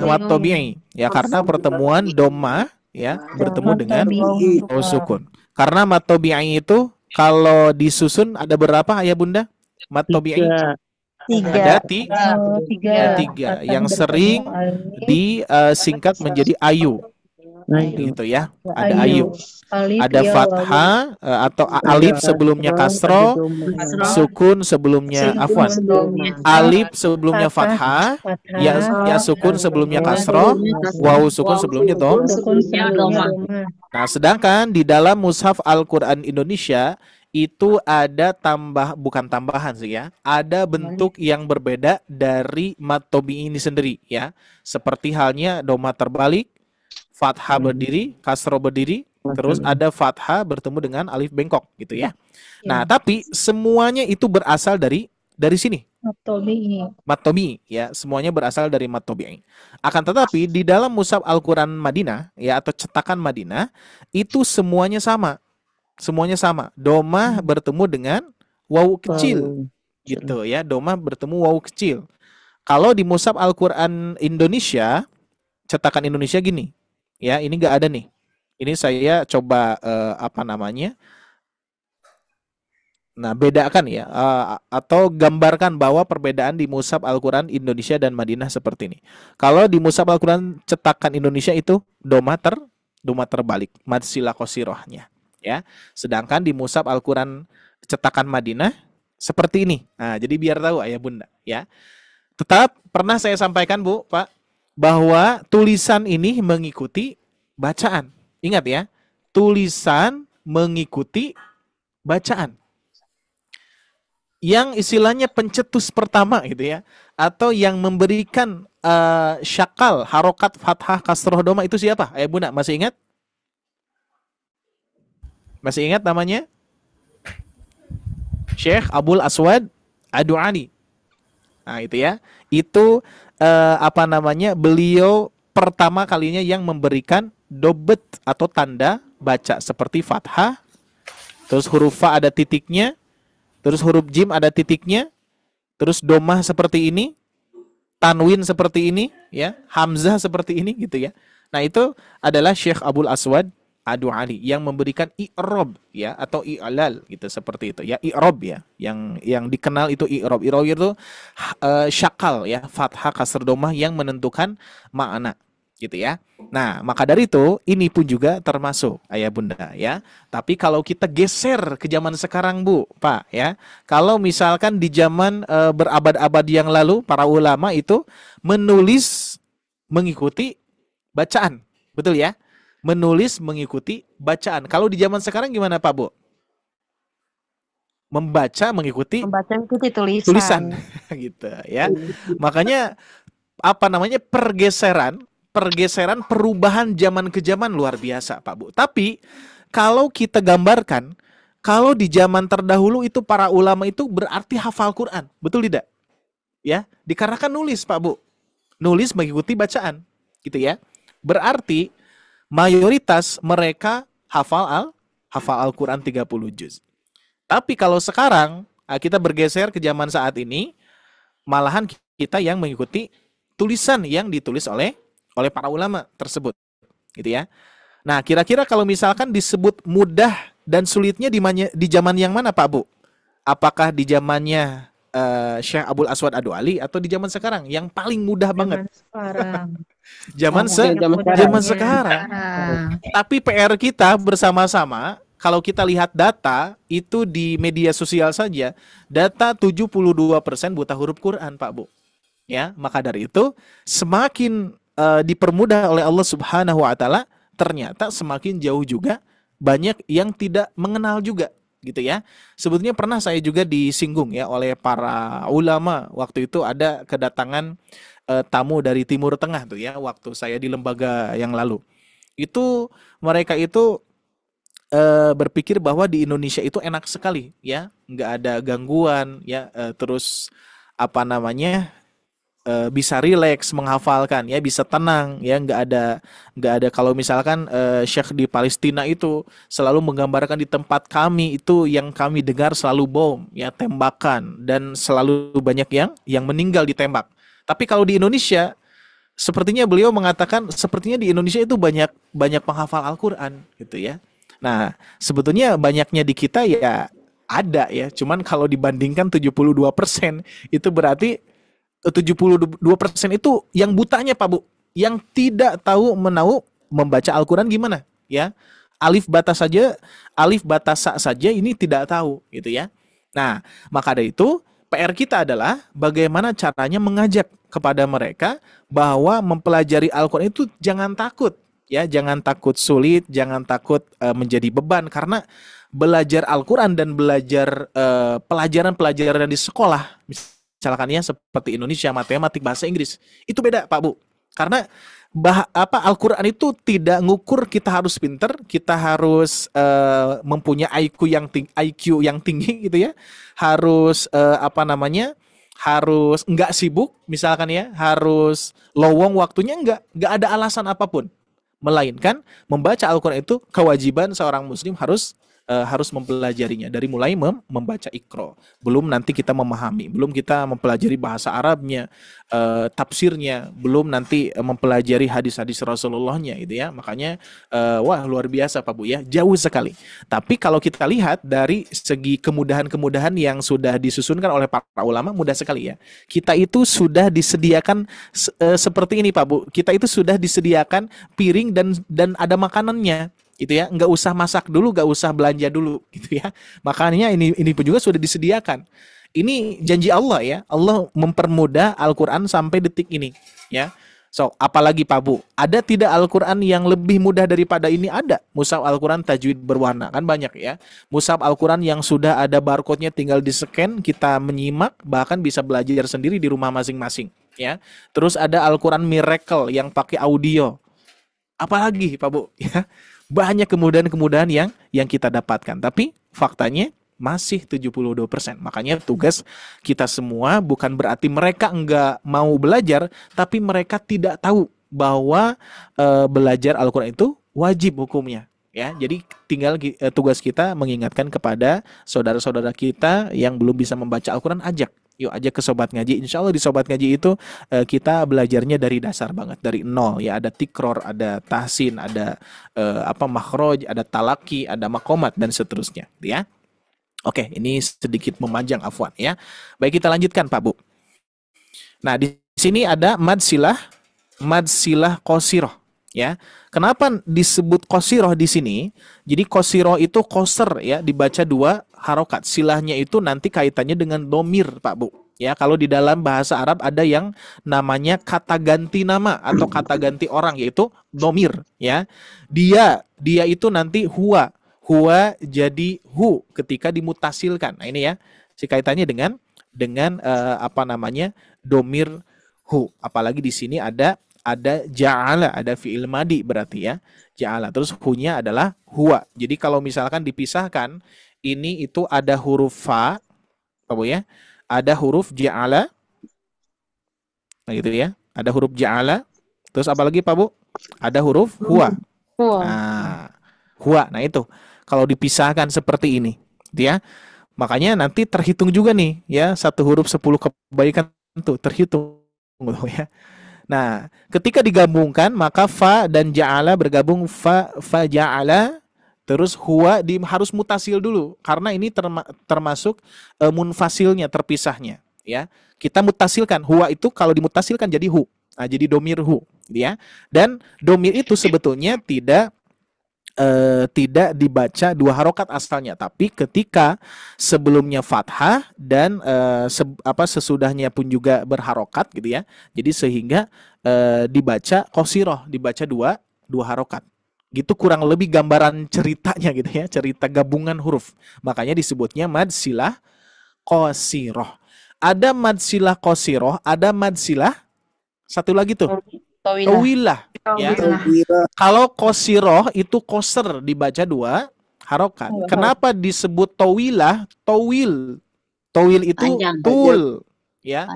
[SPEAKER 1] mad tabi'i ya, karena pertemuan doma ya bertemu dengan wawu sukun. Karena mad tabi'i itu kalau disusun ada berapa ayah bunda? Mad tabi'i ada tiga yang sering disingkat menjadi ayu gitu ya.
[SPEAKER 14] Ya,
[SPEAKER 1] Ada
[SPEAKER 14] ayu.
[SPEAKER 1] ayu.
[SPEAKER 14] Alif
[SPEAKER 1] Ada
[SPEAKER 14] ya
[SPEAKER 1] fathah atau alif sebelumnya kasro, sukun sebelumnya afwan. Alif sebelumnya fathah, ya sukun sebelumnya kasro, waw sukun sebelumnya dom. Nah, sedangkan di dalam mushaf Al-Qur'an Indonesia itu ada bukan tambahan sih ya. Ada bentuk yang berbeda dari mat tobi ini sendiri ya. Seperti halnya doma terbalik, fathah berdiri, kasro berdiri, terus ada fathah bertemu dengan alif bengkok gitu ya. Nah, tapi semuanya itu berasal dari sini. Mat tobi ya, semuanya berasal dari mat tobi. Akan tetapi di dalam mushaf Al-Qur'an Madinah ya atau cetakan Madinah itu semuanya sama. Semuanya sama. Domah bertemu dengan waw kecil gitu ya. Domah bertemu waw kecil. Kalau di mushaf Al-Qur'an Indonesia, cetakan Indonesia gini. Ya, ini nggak ada nih. Ini saya coba Nah, bedakan ya atau gambarkan bahwa perbedaan di mushaf Al-Qur'an Indonesia dan Madinah seperti ini. Kalau di mushaf Al-Qur'an cetakan Indonesia itu doma terbalik, mad silah qasirahnya ya. Sedangkan di mushaf Al-Qur'an cetakan Madinah seperti ini. Nah, jadi biar tahu ayah bunda ya. Tetap pernah saya sampaikan Bu, Pak, bahwa tulisan ini mengikuti bacaan. Ingat ya, tulisan mengikuti bacaan. Yang istilahnya pencetus pertama gitu ya, atau yang memberikan syakal, harokat, fathah, kasroh, doma itu siapa? Ayah bunda masih ingat? Masih ingat namanya? Syekh Abul Aswad Ad-Du'ali. Nah itu ya, itu beliau pertama kalinya yang memberikan dobet atau tanda baca seperti fathah, terus huruf fa ada titiknya, terus huruf jim ada titiknya, terus domah seperti ini, tanwin seperti ini, ya, hamzah seperti ini gitu ya. Nah itu adalah Syekh Abul Aswad Ad-Du'ali yang memberikan i'rob ya atau i'lal gitu seperti itu ya, i'rob ya, yang dikenal itu i'rob. I'rob itu syakal ya, fathah kasr domah yang menentukan makna gitu ya. Nah, maka dari itu ini pun juga termasuk ayah bunda ya. Tapi kalau kita geser ke zaman sekarang Bu, Pak ya. Kalau misalkan di zaman berabad-abad yang lalu para ulama itu menulis mengikuti bacaan. Betul ya? Menulis mengikuti bacaan. Kalau di zaman sekarang gimana Pak Bu? Membaca mengikuti tulisan gitu ya. Makanya pergeseran perubahan zaman ke zaman luar biasa Pak Bu. Tapi kalau kita gambarkan, kalau di zaman terdahulu itu para ulama itu berarti hafal Quran, betul tidak? Ya, dikarenakan nulis Pak Bu, nulis mengikuti bacaan, gitu ya. Berarti mayoritas mereka hafal Al-Quran 30 juz. Tapi kalau sekarang kita bergeser ke zaman saat ini, malahan kita yang mengikuti tulisan yang ditulis oleh para ulama tersebut, gitu ya. Nah, kira-kira kalau misalkan disebut mudah dan sulitnya di zaman yang mana Pak Bu? Apakah di zamannya Syekh Abul Aswad Ad-Du'ali atau di zaman sekarang yang paling mudah banget? Zaman sekarang. Tapi PR kita bersama-sama, kalau kita lihat data itu di media sosial saja, data 72% buta huruf Quran Pak Bu. Ya, maka dari itu semakin dipermudah oleh Allah Subhanahu wa taala, ternyata semakin jauh juga banyak yang tidak mengenal juga gitu ya. Sebetulnya pernah saya juga disinggung ya oleh para ulama. Waktu itu ada kedatangan tamu dari Timur Tengah tuh ya, waktu saya di lembaga yang lalu. Itu mereka itu berpikir bahwa di Indonesia itu enak sekali ya, nggak ada gangguan ya, terus bisa rileks menghafalkan ya, bisa tenang ya, nggak ada kalau misalkan Syekh di Palestina itu selalu menggambarkan di tempat kami itu yang kami dengar selalu bom ya, tembakan, dan selalu banyak yang meninggal ditembak. Tapi kalau di Indonesia sepertinya beliau mengatakan sepertinya di Indonesia itu banyak penghafal Al-Qur'an gitu ya. Nah, sebetulnya banyaknya di kita ya ada ya, cuman kalau dibandingkan 72% itu berarti 72% itu yang butanya Pak Bu, yang tidak tahu menahu membaca Al-Qur'an gimana, ya? Alif bata sa saja ini tidak tahu, gitu ya. Nah, maka dari itu PR kita adalah bagaimana caranya mengajak kepada mereka bahwa mempelajari Al-Qur'an itu jangan takut, ya, jangan takut sulit, jangan takut menjadi beban, karena belajar Al-Qur'an dan belajar pelajaran-pelajaran di sekolah, misalkan ya seperti Indonesia, matematik, bahasa Inggris, itu beda, Pak Bu. Karena Al-Qur'an itu tidak ngukur kita harus pinter, kita harus mempunyai IQ yang tinggi gitu ya. Harus harus enggak sibuk misalkan ya, harus lowong waktunya, enggak ada alasan apapun. Melainkan membaca Al-Qur'an itu kewajiban seorang muslim harus mempelajarinya dari mulai membaca Iqra. Belum nanti kita memahami, belum kita mempelajari bahasa Arabnya, tafsirnya, belum nanti mempelajari hadis-hadis Rasulullahnya gitu ya. Makanya wah luar biasa Pak Bu ya, jauh sekali. Tapi kalau kita lihat dari segi kemudahan-kemudahan yang sudah disusunkan oleh para ulama, mudah sekali ya. Kita itu sudah disediakan seperti ini Pak Bu. Kita itu sudah disediakan piring dan ada makanannya. Gitu ya, nggak usah masak dulu, nggak usah belanja dulu, gitu ya. Makanya ini pun juga sudah disediakan. Ini janji Allah ya, Allah mempermudah Al-Qur'an sampai detik ini, ya. So, apalagi Pak Bu, ada tidak Al-Qur'an yang lebih mudah daripada ini? Ada. Mushaf Al-Qur'an tajwid berwarna, kan banyak ya. Mushaf Al-Qur'an yang sudah ada barcode-nya, tinggal di-scan, kita menyimak, bahkan bisa belajar sendiri di rumah masing-masing, ya. Terus ada Al-Qur'an Miracle yang pakai audio. Apalagi Pak Bu, ya. Banyak kemudahan-kemudahan yang kita dapatkan, tapi faktanya masih 72%. Makanya tugas kita semua bukan berarti mereka enggak mau belajar, tapi mereka tidak tahu bahwa belajar Al-Qur'an itu wajib hukumnya. Ya, jadi tinggal tugas kita mengingatkan kepada saudara-saudara kita yang belum bisa membaca Al-Qur'an, ajak ke Sobat Ngaji. Insya Allah di Sobat Ngaji itu kita belajarnya dari dasar banget, dari nol ya. Ada tikror, ada tahsin, ada makhraj, ada talaki, ada makomat dan seterusnya, ya. Oke, ini sedikit memanjang, afwan ya. Baik, kita lanjutkan Pak Bu. Nah, di sini ada mad silah qasiroh ya. Kenapa disebut qasiroh di sini? Jadi qasiroh itu qasr ya, dibaca 2 harokat. Silahnya itu nanti kaitannya dengan domir Pak Bu. Ya, kalau di dalam bahasa Arab ada yang namanya kata ganti nama atau kata ganti orang, yaitu domir ya. Dia itu nanti huwa jadi hu ketika dimutasilkan. Nah, ini ya, si kaitannya dengan domir hu. Apalagi di sini ada ja'ala, ada fi'il madi berarti ya. Ja'ala. Terus hu-nya adalah huwa. Jadi kalau misalkan dipisahkan, ini itu ada huruf fa, Pak Bu ya. Ada huruf ja'ala. Nah, gitu ya. Ada huruf ja'ala. Terus apa lagi Pak Bu? Ada huruf huwa. Nah, huwa. Nah, itu. Kalau dipisahkan seperti ini, gitu ya. Makanya nanti terhitung juga nih ya, 1 huruf 10 kebaikan tuh terhitung ya. Nah, ketika digabungkan maka fa dan ja'ala bergabung, fa ja'ala. Terus huwa harus mutasil dulu karena ini termasuk munfasilnya, terpisahnya ya. Kita mutasilkan, huwa itu kalau dimutasilkan jadi hu. Nah, jadi domir hu ya. Dan domir itu sebetulnya tidak dibaca 2 harokat asalnya, tapi ketika sebelumnya fathah dan sesudahnya pun juga berharokat gitu ya. Jadi sehingga dibaca qasiroh, dibaca 2 harokat. Gitu kurang lebih gambaran ceritanya gitu ya, cerita gabungan huruf. Makanya disebutnya mad silah qasiroh. Ada mad silah qasiroh, ada mad silah satu lagi tuh tawilah ya. Kalau qasiroh itu qasr, dibaca 2 harokat. Kenapa disebut tawilah? Tawil itu tul ya.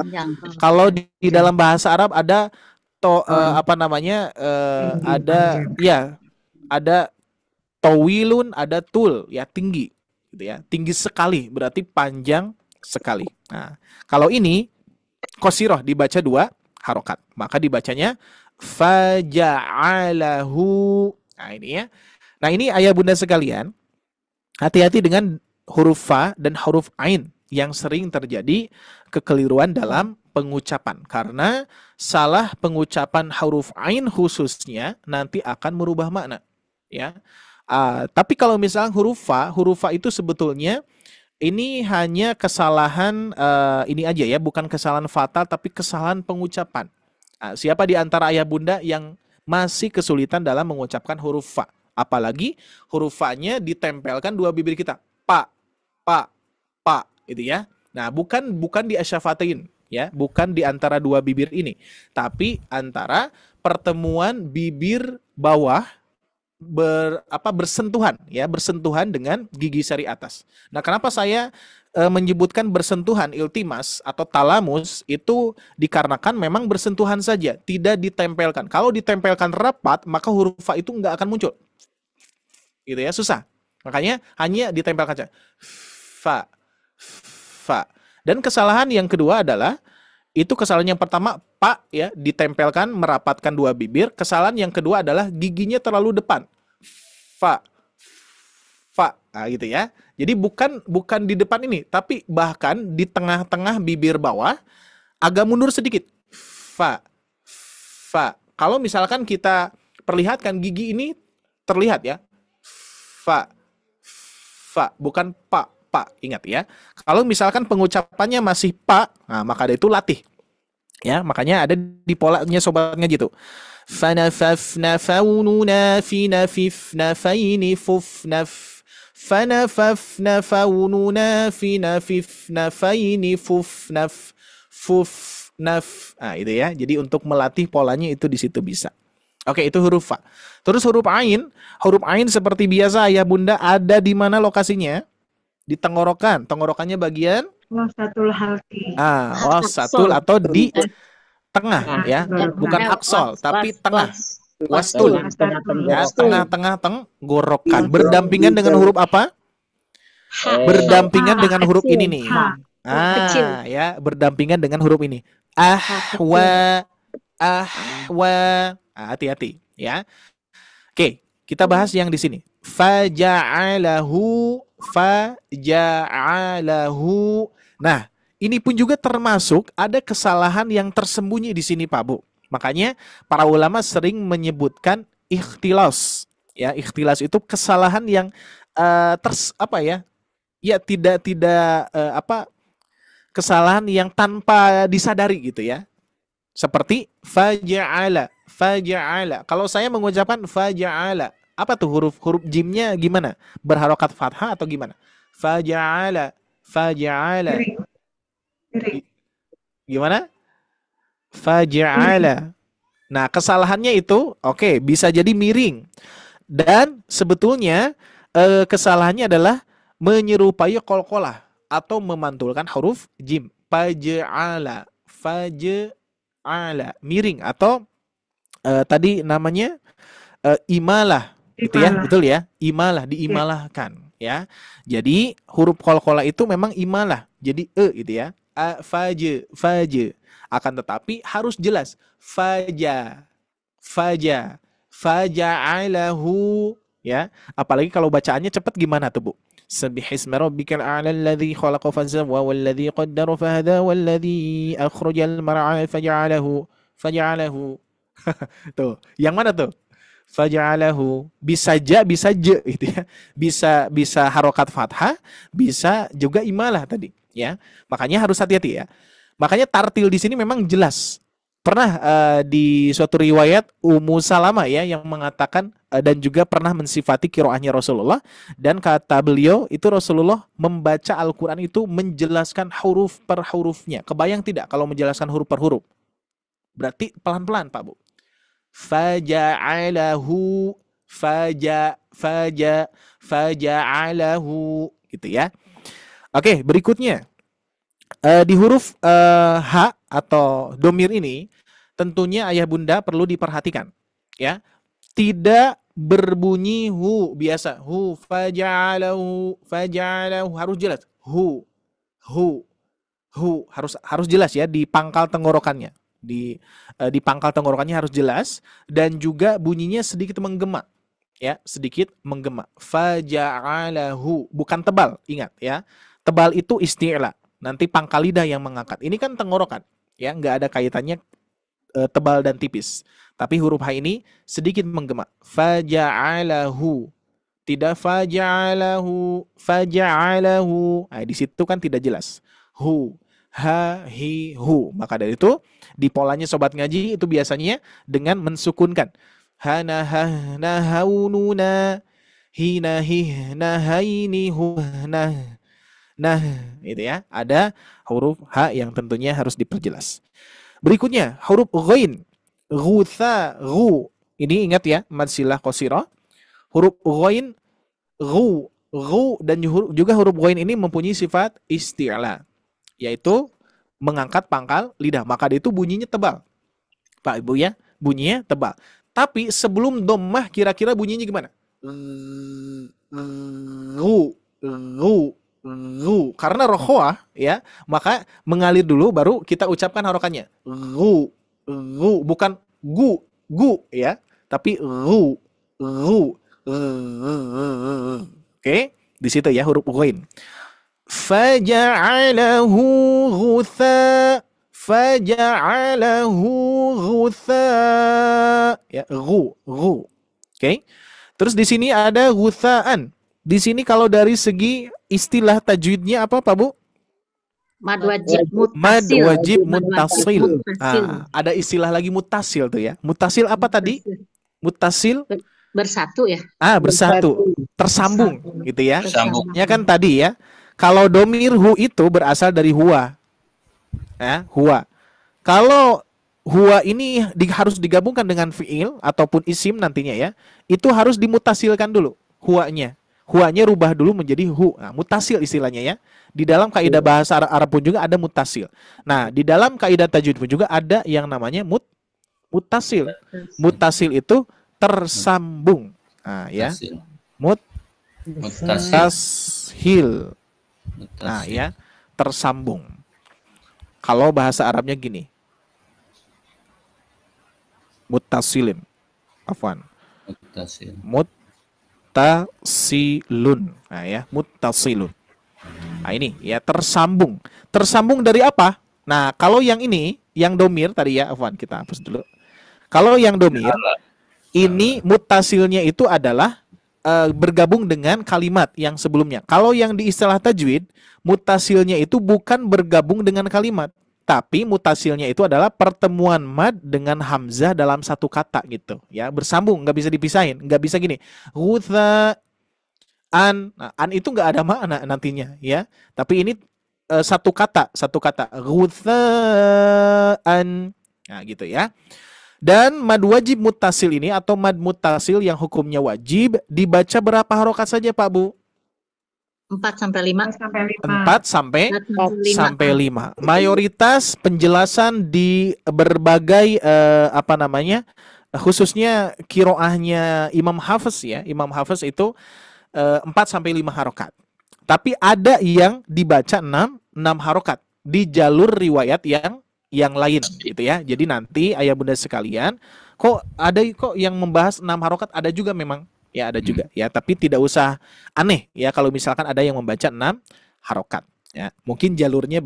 [SPEAKER 1] Kalau di dalam bahasa Arab ada ada tawilun, ada tul ya, tinggi gitu ya. Tinggi sekali berarti panjang sekali. Nah, kalau ini qasiroh dibaca 2 harokat, maka dibacanya faja'alahu. Nah, ini ya. Nah, ini ayah bunda sekalian, hati-hati dengan huruf fa dan huruf ain yang sering terjadi kekeliruan dalam pengucapan. Karena salah pengucapan huruf ain khususnya nanti akan merubah makna. Ya. Tapi kalau misalnya huruf fa itu sebetulnya ini hanya kesalahan ini aja ya, bukan kesalahan fatal tapi kesalahan pengucapan. Siapa di antara ayah bunda yang masih kesulitan dalam mengucapkan huruf fa? Apalagi huruf fa-nya ditempelkan dua bibir kita. Pa, gitu ya. Nah, bukan di asyafatain ya, bukan di antara dua bibir ini, tapi antara pertemuan bibir bawah bersentuhan ya, bersentuhan dengan gigi sari atas. Nah, kenapa saya menyebutkan bersentuhan iltimas atau talamus itu dikarenakan memang bersentuhan saja, tidak ditempelkan. Kalau ditempelkan rapat, maka huruf fa itu nggak akan muncul. Gitu ya, susah. Makanya hanya ditempelkan saja. Fa. Dan kesalahan yang kedua adalah itu kesalahan yang pertama pa ya, ditempelkan merapatkan dua bibir. Kesalahan yang kedua adalah giginya terlalu depan. Fa. Nah, gitu ya. Jadi bukan di depan ini, tapi bahkan di tengah-tengah bibir bawah agak mundur sedikit. Fa. Kalau misalkan kita perlihatkan gigi ini terlihat ya. Fa, bukan pa, ingat ya. Kalau misalkan pengucapannya masih pa, nah maka itu latih. Ya, makanya ada di polanya sobatnya gitu. Fanafafna faununa finafifna faini fufnaf. Fanafafna faununa finafifna faini fufnaf. Nah, itu ya. Jadi untuk melatih polanya itu di situ bisa. Oke, itu huruf fa. Terus huruf ain seperti biasa ayah bunda ada di mana lokasinya? Di tenggorokan. Tenggorokannya bagian
[SPEAKER 16] wasatul halqi.
[SPEAKER 1] Wasatul atau di tengah ya, bukan aksol tapi tengah. Wastul. Ya, tengah-tengah tenggorokan. Berdampingan dengan huruf apa? Berdampingan dengan huruf ini nih. Ya, berdampingan dengan huruf ini. Ahwa. Hati-hati ya. Oke, kita bahas yang di sini. Faja'alahu. Nah, ini pun juga termasuk ada kesalahan yang tersembunyi di sini Pak Bu. Makanya para ulama sering menyebutkan ikhtilas. Ya, ikhtilas itu kesalahan yang kesalahan yang tanpa disadari gitu ya. Seperti faja'ala. Kalau saya mengucapkan faja'ala, apa tuh huruf jimnya gimana? Berharokat fathah atau gimana? Faja'ala. Gimana? Faja'ala. Nah, kesalahannya itu bisa jadi miring. Dan sebetulnya kesalahannya adalah menyerupai qalqalah atau memantulkan huruf jim. Faja'ala. Miring atau tadi namanya imalah gitu ya, betul ya, imalah, diimalahkan ya. Jadi huruf qalqalah itu memang imalah, jadi gitu ya, faje. Akan tetapi harus jelas faja'alahu ya. Apalagi kalau bacaannya cepat gimana tuh Bu? Subbihisma rabbikal a'la alladzi khalaqa fasawwa walladzi qaddara fahada walladzi akhrajal mar'a faja'alahu. Tuh, yang mana tuh? Faja'alahu. Bisa ja gitu ya. Bisa harokat fathah, bisa juga imalah tadi ya. Makanya harus hati-hati ya. Makanya tartil di sini memang jelas. Pernah di suatu riwayat Ummu Salamah ya yang mengatakan dan juga pernah mensifati qiraahnya Rasulullah, dan kata beliau itu Rasulullah membaca Al-Qur'an itu menjelaskan huruf per hurufnya. Kebayang tidak kalau menjelaskan huruf per huruf? Berarti pelan-pelan Pak Bu. Faja'alahu faja'alahu gitu ya. Oke, berikutnya. Di huruf H atau domir ini tentunya ayah bunda perlu diperhatikan ya. Tidak berbunyi hu biasa. Hu faja'alahu harus jelas. Hu harus jelas ya di pangkal tenggorokannya. Di pangkal tenggorokannya harus jelas, dan juga bunyinya sedikit menggema ya, sedikit menggema. Faja'alahu bukan tebal, ingat ya. Tebal itu isti'la. Nanti pangkal lidah yang mengangkat. Ini kan tenggorokan Ya, nggak ada kaitannya tebal dan tipis. Tapi huruf H ini sedikit menggema. Faja'alahu. Tidak faja'alahu. Faja'alahu. Nah, di situ kan tidak jelas. Hu. Ha, hi, hu. Maka dari itu, di polanya Sobat Ngaji itu biasanya dengan mensukunkan. Ha, na, ha, na, haununa. Hi, na, hi, na, haini, hu, na. Nah, itu ya. Ada huruf H yang tentunya harus diperjelas. Berikutnya, huruf ghain. Ghutha, ghu. Ini ingat ya, mad silah qasirah. Huruf ghain, ghu. Ghu dan juga huruf ghain ini mempunyai sifat isti'la, yaitu mengangkat pangkal lidah. Maka dia itu bunyinya tebal. Pak Ibu ya, bunyinya tebal. Tapi sebelum dhammah kira-kira bunyinya gimana? Ghu, ghu, ghu. Karena rokhwah ya, maka mengalir dulu baru kita ucapkan harokannya. Ghu, ghu, bukan gu, gu ya, tapi ghu, ghu. Oke, di situ ya huruf ghain. Faja'alahu ghutha, faja'alahu ghutha. Ya, ghu, ghu. Oke. Terus di sini ada ghutha'an. Di sini kalau dari segi istilah tajwidnya apa Pak Bu?
[SPEAKER 12] Mad wajib muttasil.
[SPEAKER 1] Mad wajib muttasil. Ada istilah lagi muttasil tuh ya. Muttasil apa tadi? Muttasil
[SPEAKER 12] bersatu ya.
[SPEAKER 1] Bersatu. Tersambung gitu ya.
[SPEAKER 15] Tersambung.
[SPEAKER 1] Ya kan tadi ya. Kalau domir hu itu berasal dari huwa. Ya, huwa. Kalau huwa ini harus digabungkan dengan fiil ataupun isim nantinya ya. Itu harus dimutasilkan dulu huwanya. Huwanya rubah dulu menjadi hu. Nah, mutasil istilahnya ya. Di dalam kaidah bahasa Arab pun juga ada mutasil. Nah, di dalam kaidah tajwid pun juga ada yang namanya mutasil. Mutasil itu tersambung. Nah, ya. Mutasil. Nah, ya, tersambung. Kalau bahasa Arabnya gini. Mutasilin. Afwan. Muttasilun. Nah ya, muttasilun. Nah ini ya tersambung. Tersambung dari apa? Nah, kalau yang ini, yang domir tadi ya, Afwan, kita hapus dulu. Kalau yang domir, ini muttasilnya itu adalah bergabung dengan kalimat yang sebelumnya. Kalau yang di istilah tajwid, muttasilnya itu bukan bergabung dengan kalimat, tapi mutasilnya itu adalah pertemuan mad dengan hamzah dalam satu kata gitu ya, bersambung, nggak bisa dipisahin, nggak bisa gini ghutha an. Nah, an itu nggak ada makna nantinya ya, tapi ini satu kata ghutha an. Nah gitu ya. Dan mad wajib mutasil ini atau mad mutasil yang hukumnya wajib dibaca berapa harokat saja Pak Bu?
[SPEAKER 12] 4 sampai 5.
[SPEAKER 1] 4 sampai 5. Mayoritas penjelasan di berbagai khususnya kiroahnya Imam Hafiz ya. Imam Hafiz itu 4 sampai 5 harokat. Tapi ada yang dibaca 6 harokat di jalur riwayat yang lain gitu ya. Jadi nanti ayah bunda sekalian, kok yang membahas 6 harokat, ada juga memang. Ya ada juga ya, tapi tidak usah aneh ya kalau misalkan ada yang membaca 6 harokat ya. Mungkin jalurnya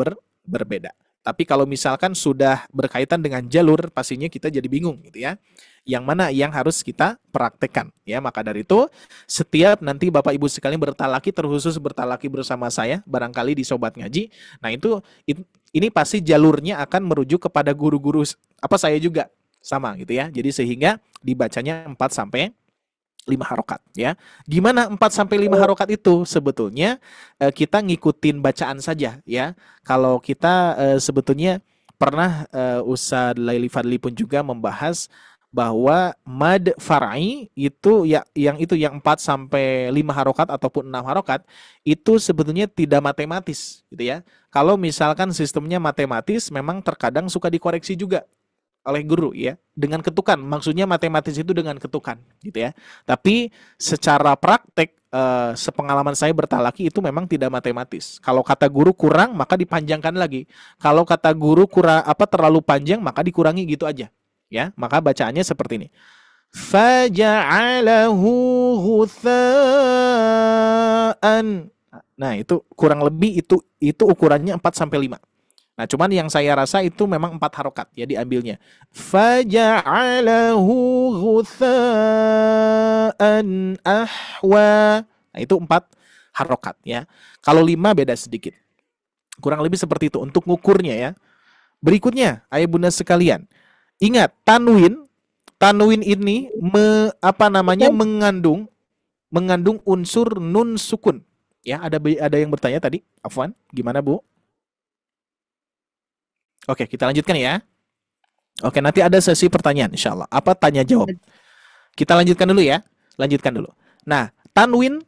[SPEAKER 1] berbeda. Tapi kalau misalkan sudah berkaitan dengan jalur, pastinya kita jadi bingung gitu ya. Yang mana yang harus kita praktekkan ya. Maka dari itu, setiap nanti Bapak Ibu sekalian bertalaki, terkhusus bertalaki bersama saya barangkali di Sobat Ngaji. Nah, ini pasti jalurnya akan merujuk kepada guru-guru saya juga sama gitu ya. Jadi sehingga dibacanya 4 sampai 5 harokat ya. Gimana 4 sampai 5 harokat itu? Sebetulnya kita ngikutin bacaan saja ya. Kalau kita sebetulnya pernah Ustadz Laili Fadli pun juga membahas bahwa mad far'i itu yang 4 sampai 5 harokat ataupun 6 harokat itu sebetulnya tidak matematis gitu ya. Kalau misalkan sistemnya matematis, memang terkadang suka dikoreksi juga oleh guru ya, dengan ketukan. Maksudnya matematis itu dengan ketukan gitu ya. Tapi secara praktek sepengalaman saya bertalaki itu memang tidak matematis. Kalau kata guru kurang, maka dipanjangkan lagi. Kalau kata guru terlalu panjang, maka dikurangi gitu aja ya. Maka bacaannya seperti ini. Faja'alahu ghutha'an. Nah, itu kurang lebih itu ukurannya 4 sampai 5. Nah, cuman yang saya rasa itu memang 4 harokat ya diambilnya. Faja'alahu ghutha'an ahwa. Nah, itu 4 harokat ya. Kalau 5 beda sedikit. Kurang lebih seperti itu untuk ngukurnya ya. Berikutnya, ayah bunda sekalian, ingat tanwin ini mengandung unsur nun sukun. Ya, ada yang bertanya tadi, Afwan, gimana Bu? Oke, kita lanjutkan ya. Oke, nanti ada sesi pertanyaan insyaallah. Apa tanya jawab? Kita lanjutkan dulu ya. Lanjutkan dulu. Nah, tanwin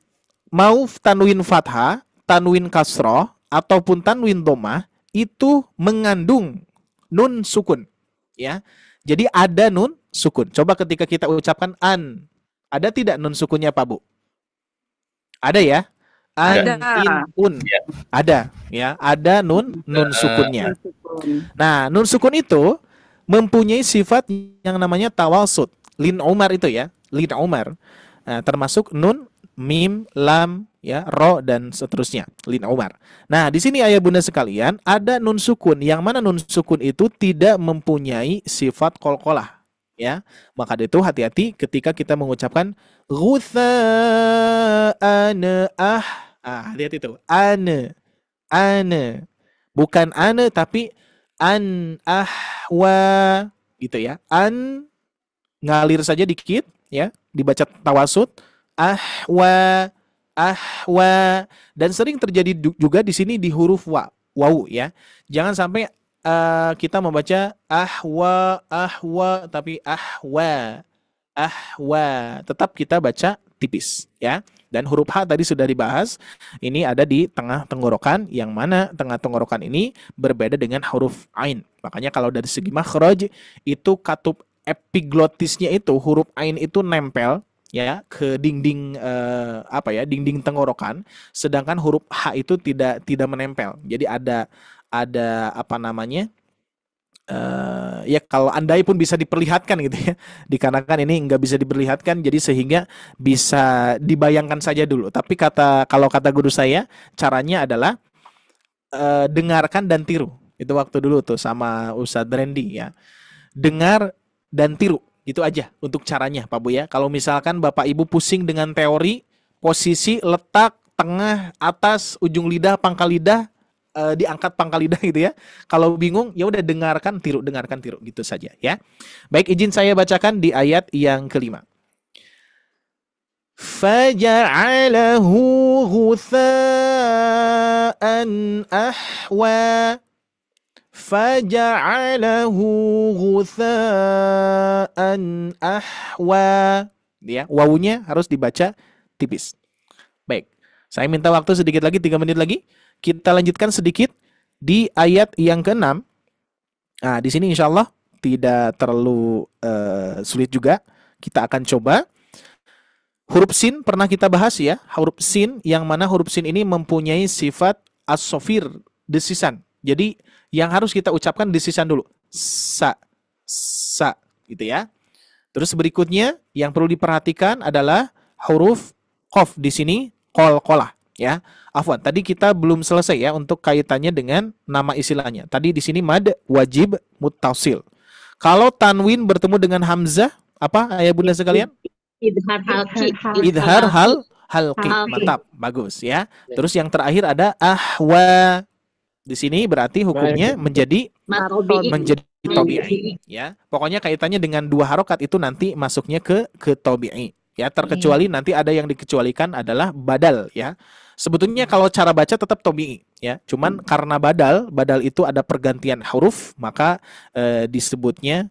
[SPEAKER 1] mau tanwin fathah, tanwin kasroh ataupun tanwin dhammah itu mengandung nun sukun ya. Jadi ada nun sukun. Coba ketika kita ucapkan an, ada tidak nun sukunnya Pak Bu? Ada ya? An, in, un. Ada ya, ada nun sukunnya. Nah, nun sukun itu mempunyai sifat yang namanya tawasud. Lin Umar itu ya, lin Umar. Nah, termasuk nun, mim, lam, ya, ro dan seterusnya. Lin Umar. Nah, di sini ayah bunda sekalian ada nun sukun yang mana nun sukun itu tidak mempunyai sifat qalqalah. Ya, maka itu hati-hati ketika kita mengucapkan ghutha'ana lihat itu ane bukan ane tapi an ahwa gitu ya. An ngalir saja dikit ya, dibaca tawasud ahwa dan sering terjadi juga di sini di huruf wawu ya. Jangan sampai kita membaca ahwa tapi ahwa, tetap kita baca tipis ya. Dan huruf H tadi sudah dibahas, ini ada di tengah tenggorokan, yang mana tengah tenggorokan ini berbeda dengan huruf ain. Makanya kalau dari segi makhraj itu katup epiglotisnya itu huruf ain itu nempel ya ke dinding dinding tenggorokan, sedangkan huruf H itu tidak menempel. Jadi ada ya kalau andai pun bisa diperlihatkan gitu ya, dikarenakan ini nggak bisa diperlihatkan, jadi sehingga bisa dibayangkan saja dulu. Tapi kalau kata guru saya, caranya adalah dengarkan dan tiru. Itu waktu dulu tuh sama Ustadz Randy ya, dengar dan tiru, itu aja untuk caranya Pak Bu ya. Kalau misalkan Bapak Ibu pusing dengan teori, posisi, letak, tengah, atas, ujung lidah, pangkal lidah, diangkat pangkal lidah gitu ya. Kalau bingung ya udah dengarkan tiru gitu saja ya. Baik, izin saya bacakan di ayat yang kelima. Faja'alahu ghutha'an ahwa. Faja'alahu ghutha'an ahwa. Ya, wawunya harus dibaca tipis. Baik. Saya minta waktu sedikit lagi, 3 menit lagi. Kita lanjutkan sedikit di ayat yang ke-6. Nah, di sini insya Allah tidak terlalu sulit juga. Kita akan coba. Huruf sin pernah kita bahas ya. Huruf sin yang mana huruf sin ini mempunyai sifat as-sofir, desisan. Jadi yang harus kita ucapkan desisan dulu. Sa gitu ya. Terus berikutnya yang perlu diperhatikan adalah huruf qaf di sini qalqalah ya. Afwan, tadi kita belum selesai ya untuk kaitannya dengan nama istilahnya. Tadi di sini mad wajib muttasil. Kalau tanwin bertemu dengan hamzah, apa ayah bunda sekalian?
[SPEAKER 12] Idhar halki.
[SPEAKER 1] Idhar halqi. Mantap, bagus ya. Terus yang terakhir ada ahwa. Di sini berarti hukumnya menjadi tabi'i ya. Pokoknya kaitannya dengan 2 harokat itu nanti masuknya ke tabi'i ya. Terkecuali nanti ada yang dikecualikan adalah badal ya. Sebetulnya kalau cara baca tetap tabi'i ya. Cuman karena badal itu ada pergantian huruf, maka disebutnya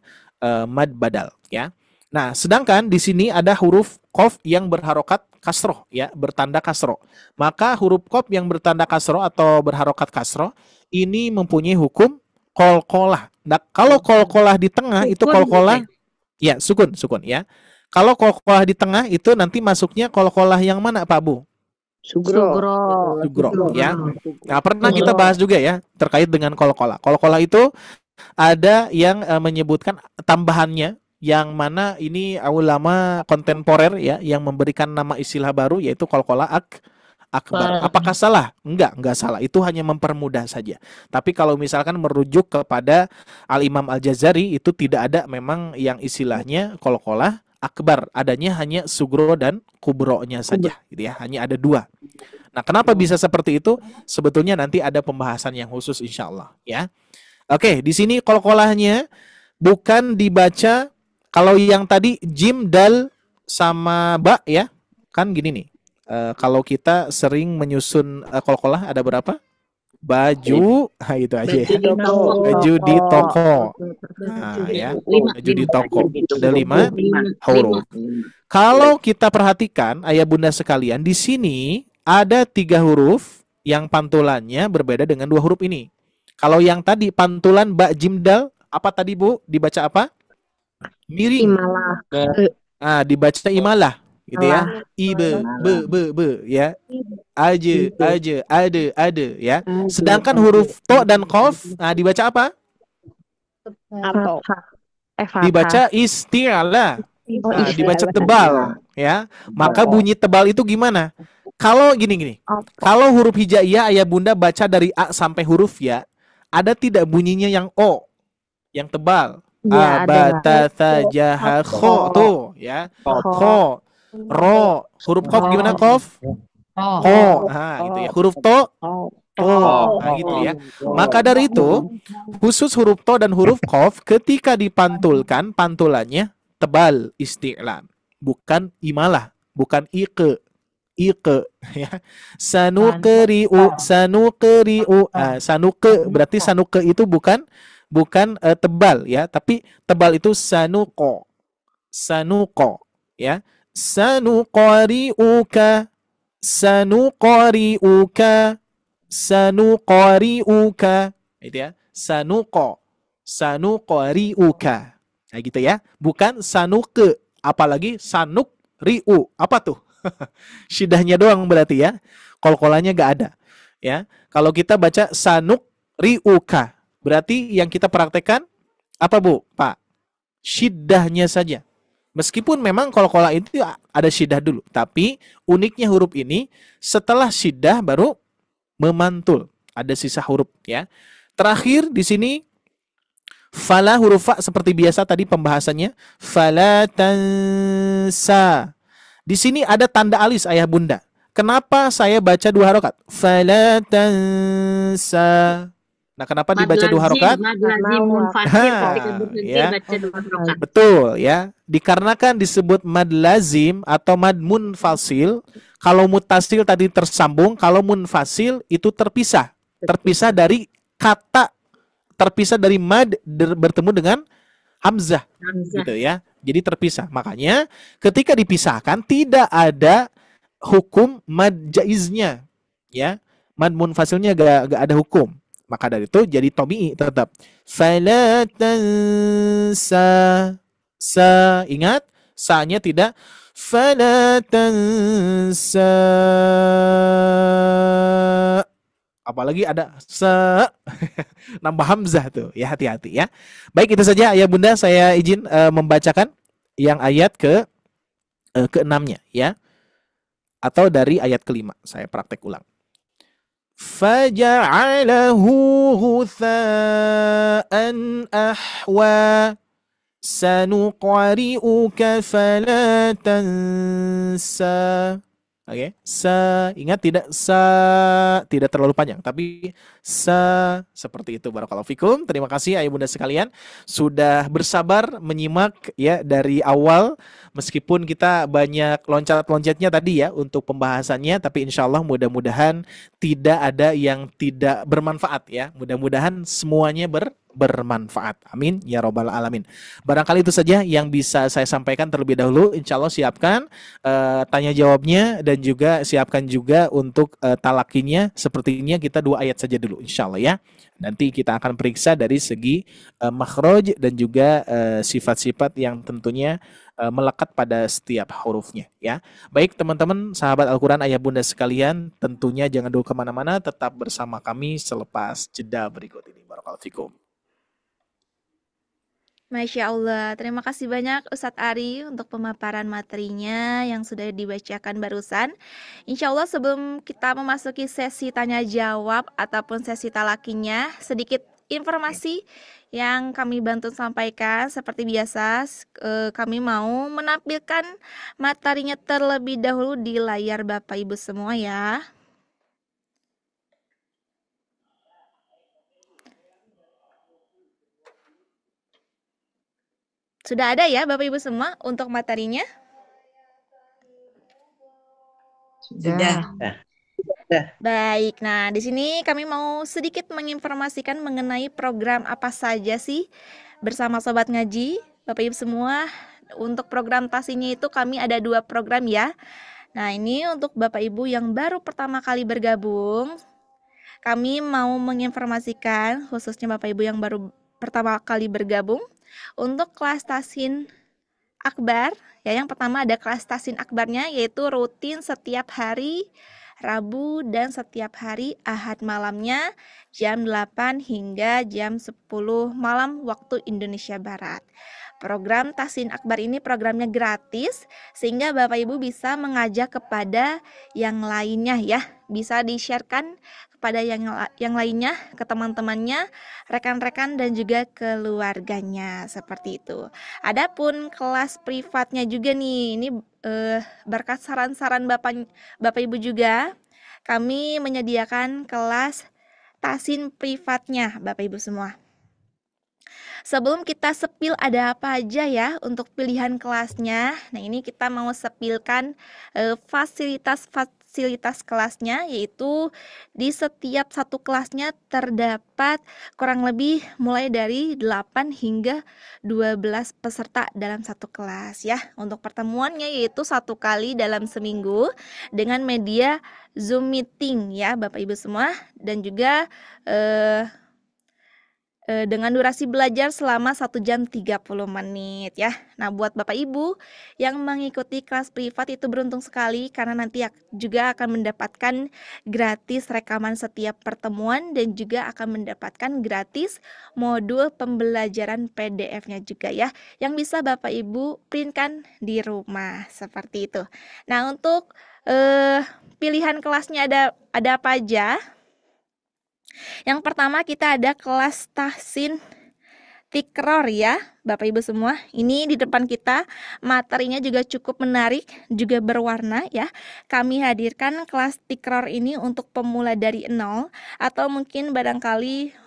[SPEAKER 1] mad badal ya. Nah, sedangkan di sini ada huruf qaf yang berharokat kasroh ya, bertanda kasroh. Maka huruf qaf yang bertanda kasroh atau berharokat kasroh ini mempunyai hukum qalqalah. Nah, kalau qalqalah di tengah itu qalqalah ya, sukun ya. Kalau qalqalah di tengah itu nanti masuknya qalqalah yang mana Pak Bu? Sugro ya. Nah, pernah kita bahas juga ya terkait dengan qalqalah. Qalqalah itu ada yang menyebutkan tambahannya, yang mana ini ulama kontemporer ya yang memberikan nama istilah baru yaitu qalqalah akbar. Apakah salah? Enggak salah. Itu hanya mempermudah saja. Tapi kalau misalkan merujuk kepada Al-Imam Al-Jazari, itu tidak ada memang yang istilahnya qalqalah akbar. Adanya hanya sugro dan kubronya saja, gitu ya. Hanya ada dua. Nah, kenapa bisa seperti itu? Sebetulnya nanti ada pembahasan yang khusus insya Allah, ya. Oke, di sini qalqalahnya bukan dibaca kalau yang tadi jim, dal, sama ba ya. Kan gini nih. Kalau kita sering menyusun qalqalah ada berapa? Baju, itu aja ya. Baju di toko. Nah, ya. Baju di toko. Ada 5 huruf. Kalau kita perhatikan ayah bunda sekalian, di sini ada 3 huruf yang pantulannya berbeda dengan 2 huruf ini. Kalau yang tadi pantulan ba jim dal, apa tadi Bu? Dibaca apa? Miring. Nah, dibaca imalah, gitu ya. Ibe, be, ya. Aje, ada, ya. Sedangkan huruf to dan qaf, nah dibaca apa? Dibaca isti'ala. Nah, dibaca tebal, ya. Maka bunyi tebal itu gimana? Kalau gini. Kalau huruf hijaiyah ayah bunda baca dari A sampai huruf ya, ada tidak bunyinya yang O, yang tebal?
[SPEAKER 14] Ya,
[SPEAKER 1] Abata sajaha kho tuh, ya. Kho, ro, huruf qaf gimana qaf? Ko, nah gitu ya. Huruf to, nah gitu ya. Maka dari itu, khusus huruf to dan huruf qaf ketika dipantulkan, pantulannya tebal isti'lan, bukan imalah, bukan iqe ya. Sanuqri'u, sanuqe berarti sanuqe itu bukan tebal ya, tapi tebal itu sanuqo ya. Sanuqri'uka itu ya. Sanuqri'uka, nah gitu ya, bukan sanuke, apalagi sanukri'u, apa tuh? Syidahnya doang berarti ya, qalqalahnya gak ada ya. Kalau kita baca sanukri'uka, berarti yang kita praktekkan apa Bu? Pak, syidahnya saja. Meskipun memang qalqalah itu ada syiddah dulu, tapi uniknya huruf ini setelah syiddah baru memantul, ada sisa huruf ya. Terakhir di sini fala, huruf fa seperti biasa tadi pembahasannya, fala tansa. Di sini ada tanda alis ayah bunda. Kenapa saya baca 2 harokat? Fala tansa. Nah, kenapa dibaca 2 harokat? Ya. Betul ya. Dikarenakan disebut mad lazim atau mad munfasil. Kalau mutasil tadi tersambung, kalau munfasil itu terpisah. Terpisah dari kata, terpisah dari mad bertemu dengan hamzah. Gitu ya. Jadi terpisah. Makanya ketika dipisahkan tidak ada hukum mad jaiznya, ya. Mad munfasilnya gak ada hukum. Maka dari itu jadi tobi'i tetap. Fala tansa. Sa, ingat, sa-nya tidak. Fala tansa. Apalagi ada sa. Nambah hamzah tuh. Ya, hati-hati ya. Baik, itu saja ayah bunda, saya izin membacakan yang ayat ke-6-nya ya. Atau dari ayat ke-5. Saya praktek ulang. Faja'alahu ghutha'an ahwa sanuqari'uka fala tansa. Oke, sa, ingat tidak tidak terlalu panjang, tapi seperti itu. Barakallahu fikum. Terima kasih ayah bunda sekalian sudah bersabar menyimak ya dari awal, meskipun kita banyak loncat-loncatnya tadi ya untuk pembahasannya, tapi insya Allah mudah-mudahan tidak ada yang tidak bermanfaat ya. Mudah-mudahan semuanya bermanfaat. Amin ya robbal alamin. Barangkali itu saja yang bisa saya sampaikan terlebih dahulu. Insya Allah siapkan tanya jawabnya dan juga siapkan juga untuk talakinya. Sepertinya kita 2 ayat saja dulu insya Allah ya. Nanti kita akan periksa dari segi makhraj dan juga sifat-sifat yang tentunya melekat pada setiap hurufnya ya. Baik teman-teman sahabat Al-Quran ayah bunda sekalian, tentunya jangan dulu kemana-mana, tetap bersama kami selepas jeda berikut ini. Barakallahu fikum.
[SPEAKER 11] Masya Allah, terima kasih banyak Ustadz Ari untuk pemaparan materinya yang sudah dibacakan barusan. Insya Allah sebelum kita memasuki sesi tanya jawab ataupun sesi talakinya, sedikit informasi yang kami bantu sampaikan. Seperti biasa, kami mau menampilkan materinya terlebih dahulu di layar Bapak Ibu semua ya. Sudah ada ya Bapak Ibu semua untuk materinya?
[SPEAKER 12] Sudah.
[SPEAKER 11] Baik, nah di sini kami mau sedikit menginformasikan mengenai program apa saja sih bersama Sobat Ngaji, Bapak Ibu semua. Untuk program tasinya itu kami ada 2 program ya. Nah ini untuk Bapak Ibu yang baru pertama kali bergabung, kami mau menginformasikan khususnya Bapak Ibu yang baru pertama kali bergabung untuk kelas Tasin Akbar ya. Yang pertama ada kelas Tasin Akbarnya, yaitu rutin setiap hari Rabu dan setiap hari Ahad malamnya jam 8 hingga jam 10 malam waktu Indonesia Barat. Program Tasin Akbar ini programnya gratis sehingga Bapak Ibu bisa mengajak kepada yang lainnya ya. Bisa di-sharekan kepada yang lainnya, ke teman-temannya, rekan-rekan dan juga keluarganya seperti itu. Adapun kelas privatnya juga nih, ini berkat saran-saran Bapak Ibu juga, kami menyediakan kelas Tasin privatnya Bapak Ibu semua. Sebelum kita sepil ada apa aja ya untuk pilihan kelasnya. Nah ini kita mau sepilkan fasilitas kelasnya, yaitu di setiap satu kelasnya terdapat kurang lebih mulai dari 8 hingga 12 peserta dalam satu kelas ya. Untuk pertemuannya yaitu 1 kali dalam seminggu dengan media Zoom meeting ya Bapak Ibu semua, dan juga dengan durasi belajar selama 1 jam 30 menit ya. Nah buat Bapak Ibu yang mengikuti kelas privat itu beruntung sekali karena nanti juga akan mendapatkan gratis rekaman setiap pertemuan dan juga akan mendapatkan gratis modul pembelajaran PDF-nya juga ya, yang bisa Bapak Ibu printkan di rumah seperti itu. Nah untuk pilihan kelasnya ada apa aja? Yang pertama kita ada kelas Tahsin Tikror ya Bapak Ibu semua. Ini di depan kita materinya juga cukup menarik, juga berwarna ya. Kami hadirkan kelas Tikror ini untuk pemula dari 0 atau mungkin barangkali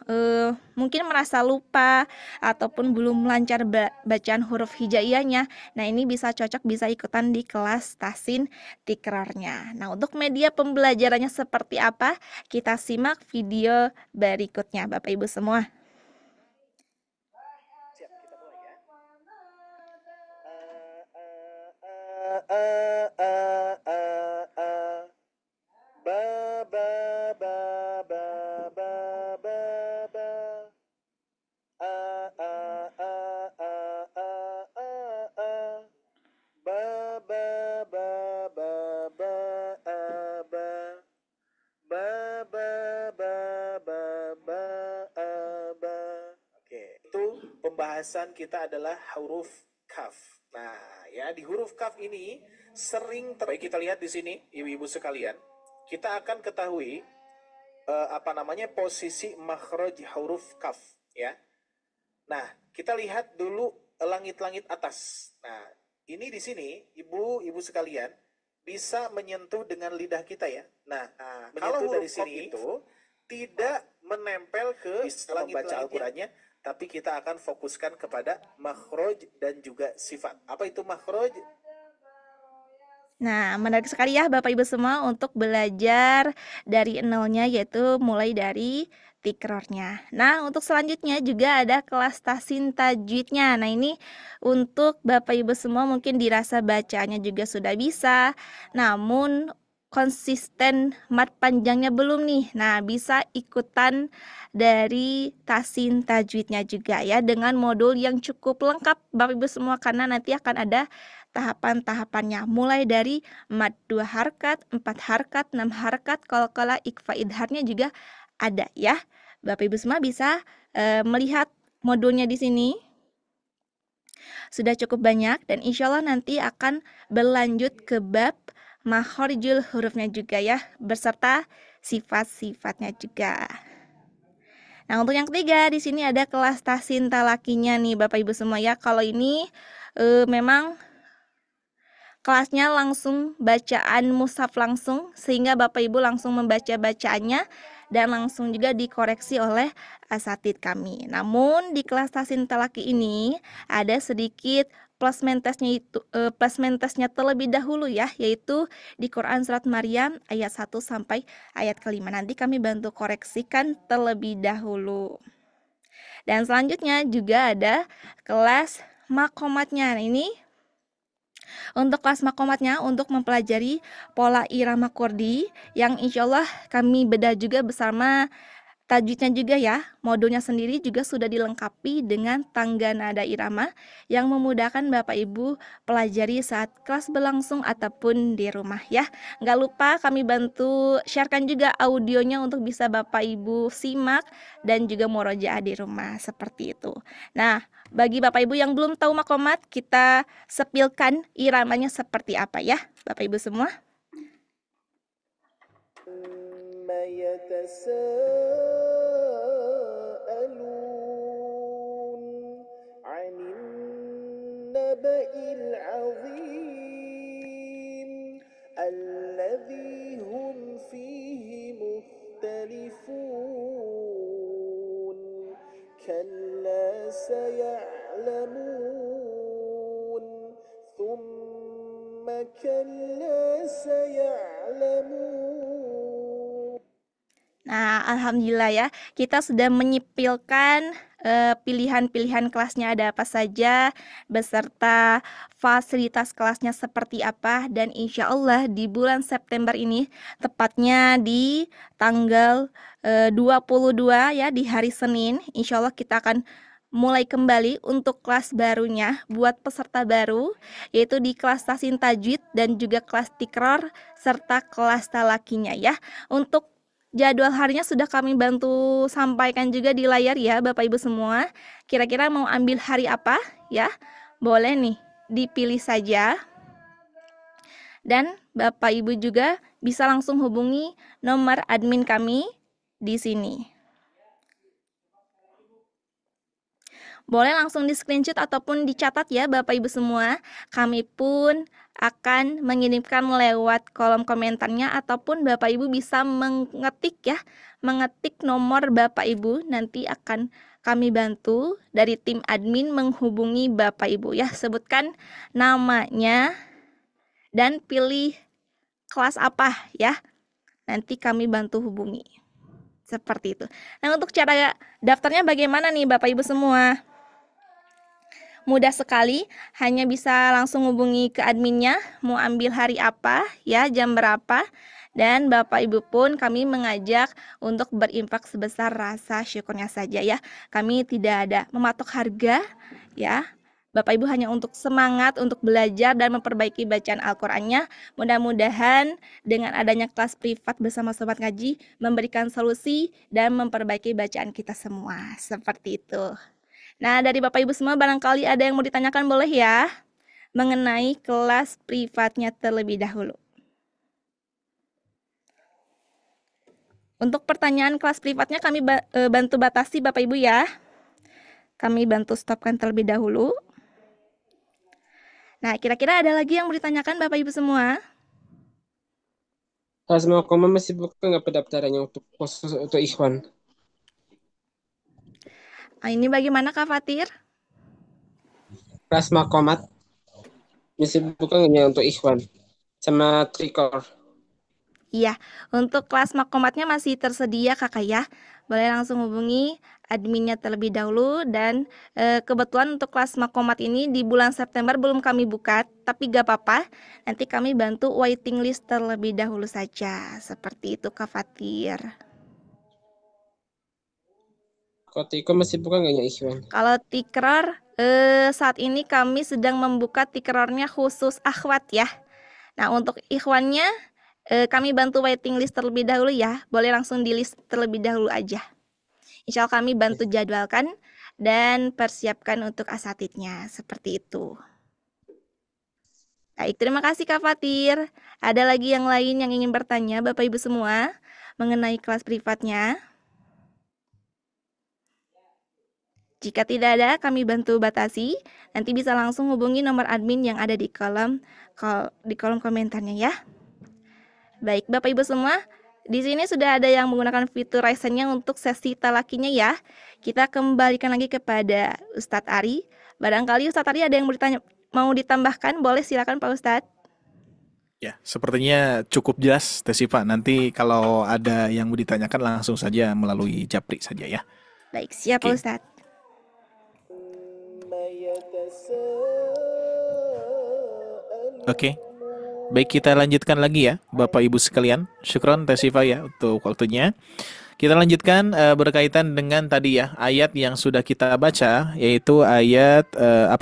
[SPEAKER 11] mungkin merasa lupa ataupun belum lancar bacaan huruf hijaiyahnya. Nah ini bisa cocok, bisa ikutan di kelas Tahsin Tikrornya. Nah untuk media pembelajarannya seperti apa? Kita simak video berikutnya Bapak Ibu semua.
[SPEAKER 1] Pembahasan kita adalah huruf kaf. Nah, ya di huruf kaf ini sering baik kita lihat di sini, ibu-ibu sekalian. Kita akan ketahui posisi makhraj huruf kaf, ya. Nah, kita lihat dulu langit-langit atas. Nah, ini di sini ibu-ibu sekalian bisa menyentuh dengan lidah kita ya. Nah, kalau dari sini itu tidak menempel ke langit baca Al-Qur'annya, tapi kita akan fokuskan kepada makhraj dan juga sifat. Apa itu makhraj?
[SPEAKER 11] Nah, menarik sekali ya Bapak Ibu semua untuk belajar dari nolnya, yaitu mulai dari tikrornya. Nah, untuk selanjutnya juga ada kelas Tahsin tajwidnya. Nah, ini untuk Bapak Ibu semua mungkin dirasa bacanya juga sudah bisa, namun konsisten mat panjangnya belum nih. Nah, bisa ikutan dari Tahsin tajwidnya juga ya, dengan modul yang cukup lengkap Bapak Ibu semua, karena nanti akan ada tahapan-tahapannya mulai dari mad 2 harkat, 4 harkat, 6 harkat, qalqalah, ikhfa, idharnya juga ada ya. Bapak Ibu semua bisa melihat modulnya di sini. sudah cukup banyak dan insya Allah nanti akan berlanjut ke bab makhorijul hurufnya juga ya, beserta sifat-sifatnya juga. Nah, untuk yang ketiga di sini ada kelas tahsin talakinya nih Bapak Ibu semua ya. Kalau ini memang kelasnya langsung bacaan mushaf langsung, sehingga Bapak Ibu langsung membaca bacaannya dan langsung juga dikoreksi oleh asatid kami. Namun di kelas tahsin talaki ini ada sedikit plasmen tesnya terlebih dahulu ya, yaitu di Quran surat Maryam ayat 1 sampai ayat kelima. Nanti kami bantu koreksikan terlebih dahulu. Dan selanjutnya juga ada kelas makomatnya. Nah, ini untuk kelas makomatnya untuk mempelajari pola irama kordi yang insya Allah kami bedah juga bersama tajwidnya juga ya. Modulnya sendiri juga sudah dilengkapi dengan tangga nada irama yang memudahkan Bapak Ibu pelajari saat kelas berlangsung ataupun di rumah ya. Nggak lupa kami bantu sharekan juga audionya untuk bisa Bapak Ibu simak dan juga murojaah di rumah seperti itu. Nah, bagi Bapak Ibu yang belum tahu makomat, kita sepilkan iramanya seperti apa ya, Bapak Ibu semua.
[SPEAKER 17] كلا سيعلمون ثم كلا سيعلمون.
[SPEAKER 11] Nah, alhamdulillah ya, kita sudah menyipilkan pilihan-pilihan kelasnya ada apa saja, beserta fasilitas kelasnya seperti apa, dan insya Allah di bulan September ini, tepatnya di tanggal 22 ya, di hari Senin, insya Allah kita akan mulai kembali untuk kelas barunya buat peserta baru, yaitu di kelas tahsin tajwid dan juga kelas tikror serta kelas talakinya ya. Untuk jadwal harinya sudah kami bantu sampaikan juga di layar ya Bapak Ibu semua. Kira-kira mau ambil hari apa ya? Boleh nih dipilih saja. Dan Bapak Ibu juga bisa langsung hubungi nomor admin kami di sini. Boleh langsung di screenshot ataupun dicatat ya Bapak Ibu semua. Kami pun akan mengirimkan lewat kolom komentarnya ataupun Bapak Ibu bisa mengetik nomor Bapak Ibu, nanti akan kami bantu dari tim admin menghubungi Bapak Ibu ya. Sebutkan namanya dan pilih kelas apa ya. Nanti kami bantu hubungi. Seperti itu. Nah, untuk cara daftarnya bagaimana nih Bapak Ibu semua? Mudah sekali, hanya bisa langsung hubungi ke adminnya, mau ambil hari apa, ya, jam berapa, dan Bapak Ibu pun kami mengajak untuk berinfak sebesar rasa syukurnya saja ya. Kami tidak ada mematok harga, ya. Bapak Ibu hanya untuk semangat untuk belajar dan memperbaiki bacaan Al-Qur'annya. Mudah-mudahan dengan adanya kelas privat bersama Sobat Ngaji memberikan solusi dan memperbaiki bacaan kita semua. Seperti itu. Nah, dari Bapak Ibu semua barangkali ada yang mau ditanyakan boleh ya mengenai kelas privatnya terlebih dahulu. Untuk pertanyaan kelas privatnya kami bantu batasi Bapak Ibu ya. Kami bantu stopkan terlebih dahulu. Nah, kira-kira ada lagi yang mau ditanyakan Bapak Ibu semua?
[SPEAKER 13] Kelas makomah masih buka nggak pendaftarannya untuk khusus untuk ikhwan?
[SPEAKER 11] Ini bagaimana Kak Fatir?
[SPEAKER 13] Kelas makomat masih buka nggak untuk ikhwan sama trikor?
[SPEAKER 11] Iya, untuk kelas makomatnya masih tersedia Kakak ya. Boleh langsung hubungi adminnya terlebih dahulu. Dan kebetulan untuk kelas makomat ini di bulan September belum kami buka, tapi gak apa-apa. Nanti kami bantu waiting list terlebih dahulu saja. Seperti itu Kak Fatir.
[SPEAKER 13] Kalau tikror masih buka nggak ya ikhwan?
[SPEAKER 11] Kalau tikror saat ini kami sedang membuka tikrornya khusus akhwat ya. Nah, untuk ikhwannya kami bantu waiting list terlebih dahulu ya. Boleh langsung di list terlebih dahulu aja. Insya Allah kami bantu jadwalkan dan persiapkan untuk asatidnya. Seperti itu. Baik, terima kasih Kak Fatir. Ada lagi yang lain yang ingin bertanya Bapak Ibu semua mengenai kelas privatnya? Jika tidak ada, kami bantu batasi. Nanti bisa langsung hubungi nomor admin yang ada di kolom komentarnya ya. Baik, Bapak Ibu semua, di sini sudah ada yang menggunakan fitur Raisennya untuk sesi talakinya ya. Kita kembalikan lagi kepada Ustadz Ari. Barangkali Ustadz Ari ada yang mau ditambahkan, boleh silakan Pak Ustadz.
[SPEAKER 1] Ya, sepertinya cukup jelas Teh Sifa. Nanti kalau ada yang mau ditanyakan langsung saja melalui Japri saja ya.
[SPEAKER 11] Baik, siap Pak Ustadz.
[SPEAKER 1] Oke. Baik, kita lanjutkan lagi ya Bapak Ibu sekalian. Syukron Teh Sifa ya untuk waktunya. Kita lanjutkan berkaitan dengan tadi ya ayat yang sudah kita baca, yaitu ayat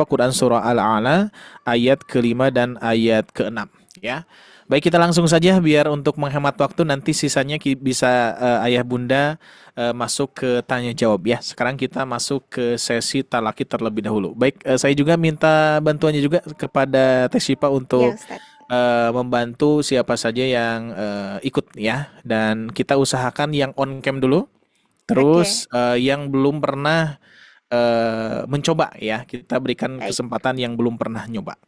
[SPEAKER 1] Quran surah Al-A'la ayat ke-5 dan ayat ke-6 ya. Baik, kita langsung saja biar untuk menghemat waktu, nanti sisanya bisa ayah bunda masuk ke tanya jawab ya. Sekarang kita masuk ke sesi talaki terlebih dahulu. Baik, saya juga minta bantuannya juga kepada Teh Sifa untuk membantu siapa saja yang ikut ya, dan kita usahakan yang on cam dulu, terus yang belum pernah mencoba ya, kita berikan kesempatan yang belum pernah nyoba.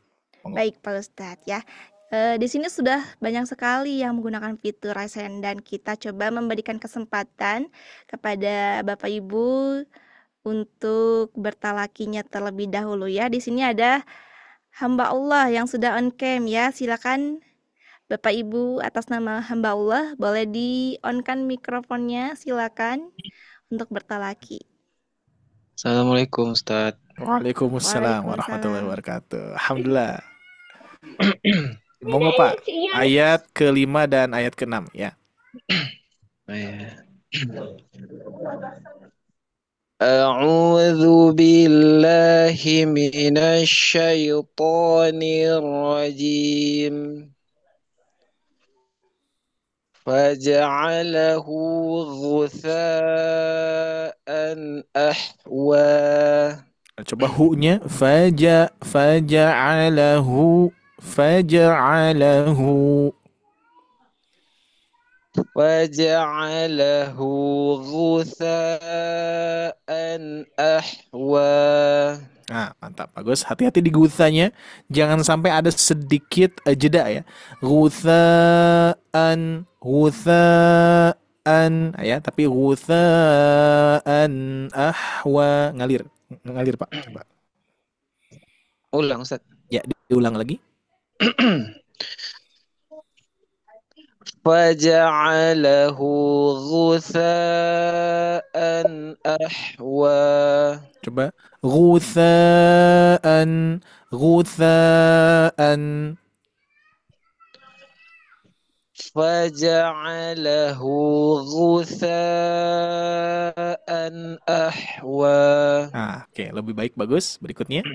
[SPEAKER 11] Baik Pak Ustadz ya. Di sini sudah banyak sekali yang menggunakan fitur Raisen, dan kita coba memberikan kesempatan kepada Bapak Ibu untuk bertalakinya terlebih dahulu ya. Di sini ada hamba Allah yang sudah on cam ya. Silakan Bapak Ibu atas nama hamba Allah boleh di-on-kan mikrofonnya, silakan untuk bertalaki.
[SPEAKER 18] Assalamualaikum Ustaz.
[SPEAKER 1] Waalaikumsalam warahmatullahi wabarakatuh. Alhamdulillah. Monggo Pak, ayat ke-5 dan ayat ke-6 ya.
[SPEAKER 18] A'udzu billahi minasy syaithanir rajim. Faja'alahu ghutha'an ahwa.
[SPEAKER 1] Coba hu-nya faja'alahu
[SPEAKER 18] gutha'an ahwa.
[SPEAKER 1] Nah, mantap, bagus. Hati-hati di guthanya, jangan sampai ada sedikit jeda ya. Gutha'an ya, tapi gutha'an ahwa, ngalir Pak. Coba.
[SPEAKER 18] Ulang Ustaz.
[SPEAKER 1] Ya, diulang lagi.
[SPEAKER 18] Faja'alahu ghutha'an ahwa.
[SPEAKER 1] Coba. Ghutha'an.
[SPEAKER 18] Faja'alahu ghutha'an ahwa.
[SPEAKER 1] Oke, lebih baik, bagus. Berikutnya.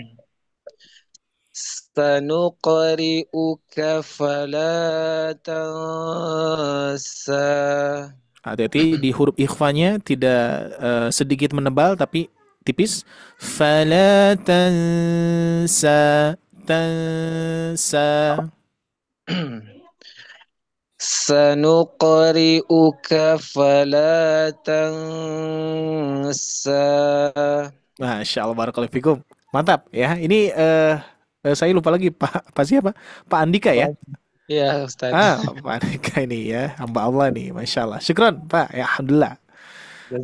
[SPEAKER 18] Sanuqri'uka fala tansa.
[SPEAKER 1] Hati-hati di huruf ikhfanya, tidak sedikit menebal tapi tipis. Fala tansa.
[SPEAKER 18] Sanuqri'uka fala tansa.
[SPEAKER 1] Masya Allah, barakallahu fikum. Mantap ya. Ini saya lupa lagi Pak siapa? Pak Andika ya?
[SPEAKER 18] Iya Ustaz.
[SPEAKER 1] Pak Andika ini ya, hamba Allah nih, Masya Allah. Syukron Pak, ya alhamdulillah.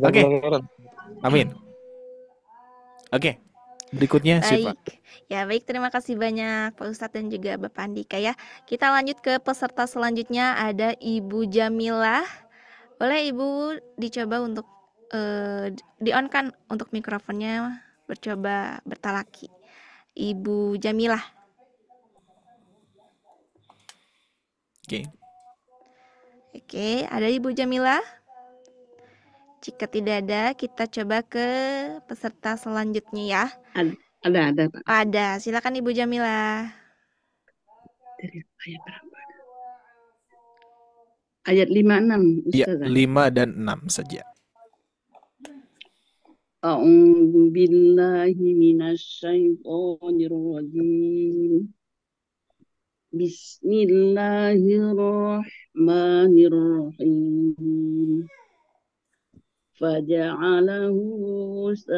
[SPEAKER 1] Oke. Amin. Oke. Berikutnya Siva.
[SPEAKER 11] Ya baik, terima kasih banyak Pak Ustadz dan juga Bapak Andika ya. Kita lanjut ke peserta selanjutnya, ada Ibu Jamilah. Boleh Ibu dicoba untuk di-on-kan untuk mikrofonnya, bercoba bertalaki. Ibu Jamilah. Oke, ada Ibu Jamilah? Jika tidak ada, kita coba ke peserta selanjutnya ya.
[SPEAKER 12] Ada Pak.
[SPEAKER 11] Ada, silakan Ibu Jamilah.
[SPEAKER 12] Ayat 5-6
[SPEAKER 1] Ya, 5 dan 6 saja.
[SPEAKER 14] أعوذ بالله من الشيطان الرجيم بسم الله الرحمن الرحيم فجعله غثاء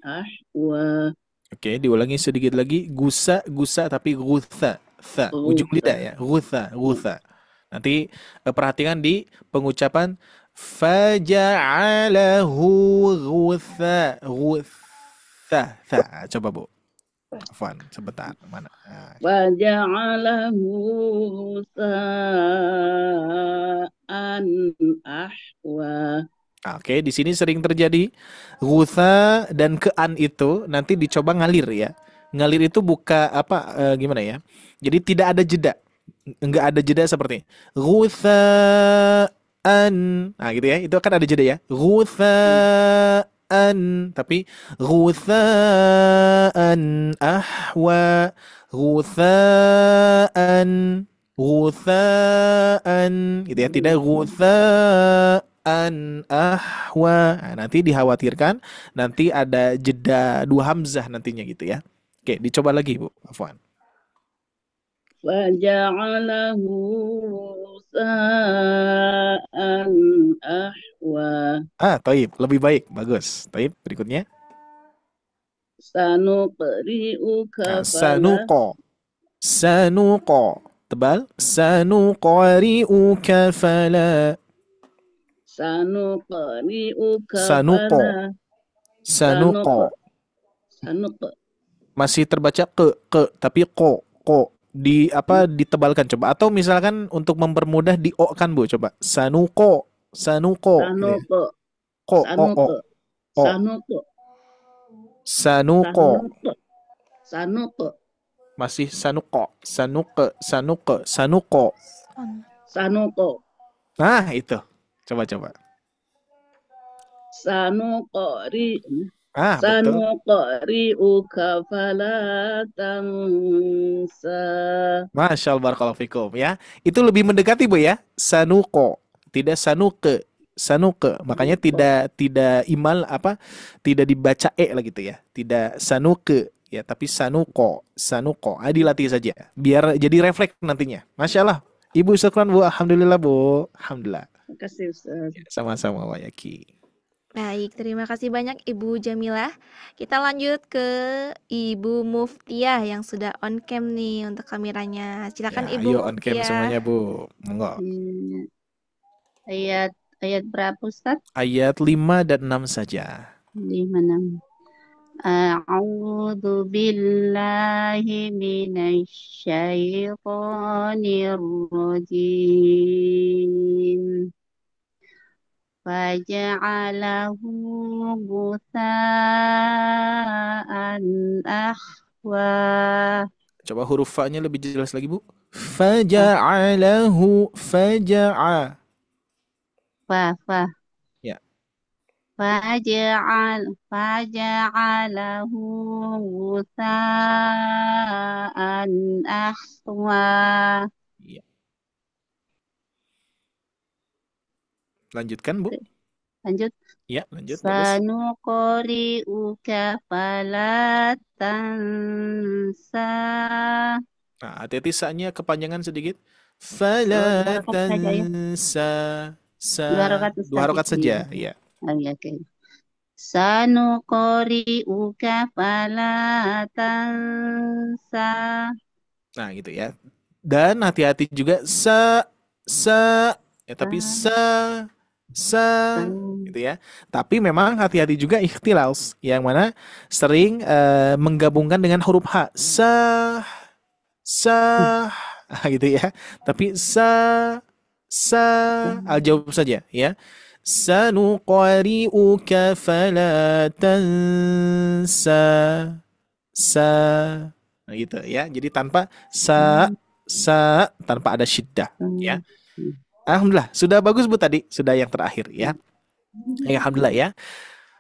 [SPEAKER 14] أحوى.
[SPEAKER 1] Oke, diulangi sedikit lagi. Gusa, gusa tapi gutha. Tha, ujung lidah ya. Gutha, gutha. Nanti perhatikan di pengucapan faja'alahu gutha, gutha. Tha. Coba Bu. Afwan, sebentar. Mana?
[SPEAKER 14] Faja'alahu ghutha'an ahwa.
[SPEAKER 1] Oke, di sini sering terjadi gutha dan kean itu nanti dicoba ngalir ya. Ngalir itu buka gimana ya? Jadi tidak ada jeda. Enggak ada jeda seperti ghutha'an. Nah, gitu ya. Itu kan ada jeda ya. Ghutha'an, tapi ghutha'an ahwa, ghutha'an, ghutha'an, gitu ya. Tidak ghutha'an ahwa. Nah, nanti dikhawatirkan nanti ada jeda dua hamzah nantinya gitu ya. Oke, dicoba lagi Bu. Afwan.
[SPEAKER 14] Faja'alahu sa'an ahwa.
[SPEAKER 1] Taib, lebih baik, bagus. Taib, berikutnya.
[SPEAKER 14] Sanuqri'uka
[SPEAKER 1] Sanuqo. Tebal. Sanuqri'uka fala. Sanuqo. Masih terbaca ke tapi ko ditebalkan coba, atau misalkan untuk mempermudah di o kan Bu, coba sanuko masih sanuko. Nah itu coba
[SPEAKER 14] Sanuqri'uka fala tansa.
[SPEAKER 1] Masya Allah, barakallahu fikum ya. Itu lebih mendekati Bu ya. Sanuko, tidak sanuke. Makanya tidak imal tidak dibaca lah gitu ya. Tidak sanuke ya, tapi sanuko. Dilatih saja biar jadi refleks nantinya. Masya Allah. Ibu syukran Bu. Alhamdulillah Bu. Alhamdulillah.
[SPEAKER 14] Terima kasih Ustaz.
[SPEAKER 1] Sama-sama Wa Yaki.
[SPEAKER 11] Baik, terima kasih banyak Ibu Jamilah. Kita lanjut ke Ibu Muftiah yang sudah on cam nih untuk kameranya. Silakan Ibu
[SPEAKER 1] Ayo on cam
[SPEAKER 11] Muftiah.
[SPEAKER 1] semuanya Bu. Monggo.
[SPEAKER 14] Ayat berapa Ustaz?
[SPEAKER 1] Ayat 5 dan 6 saja.
[SPEAKER 14] 5, 6. A'udzu billahi minasyaitonir rajim. Faja'alahu ghutha'an ahwa.
[SPEAKER 1] Coba huruf fa-nya lebih jelas lagi Bu. Faja'alahu faja'a.
[SPEAKER 14] Fa.
[SPEAKER 1] Ya.
[SPEAKER 14] Faja'alahu ghutha'an ahwa.
[SPEAKER 1] Lanjutkan Bu.
[SPEAKER 14] Lanjut.
[SPEAKER 1] Ya, lanjut.
[SPEAKER 14] Sanuqri'uka fala tansa.
[SPEAKER 1] Nah, hati-hati sa-nya kepanjangan sedikit. Fala tansa. Dua harokat saja. Iya.
[SPEAKER 14] Oke. Sanuqri'uka fala tansa.
[SPEAKER 1] Nah, gitu ya. Dan hati-hati juga tapi gitu ya. Tapi memang hati-hati juga ikhtilaus, yang mana sering menggabungkan dengan huruf H. Gitu ya. Tapi al-jawab saja ya. Sanuqri'uka fala tansa. Nah, gitu ya. Jadi tanpa tanpa ada syiddah ya. Alhamdulillah, sudah bagus Bu tadi, sudah yang terakhir ya. Alhamdulillah ya.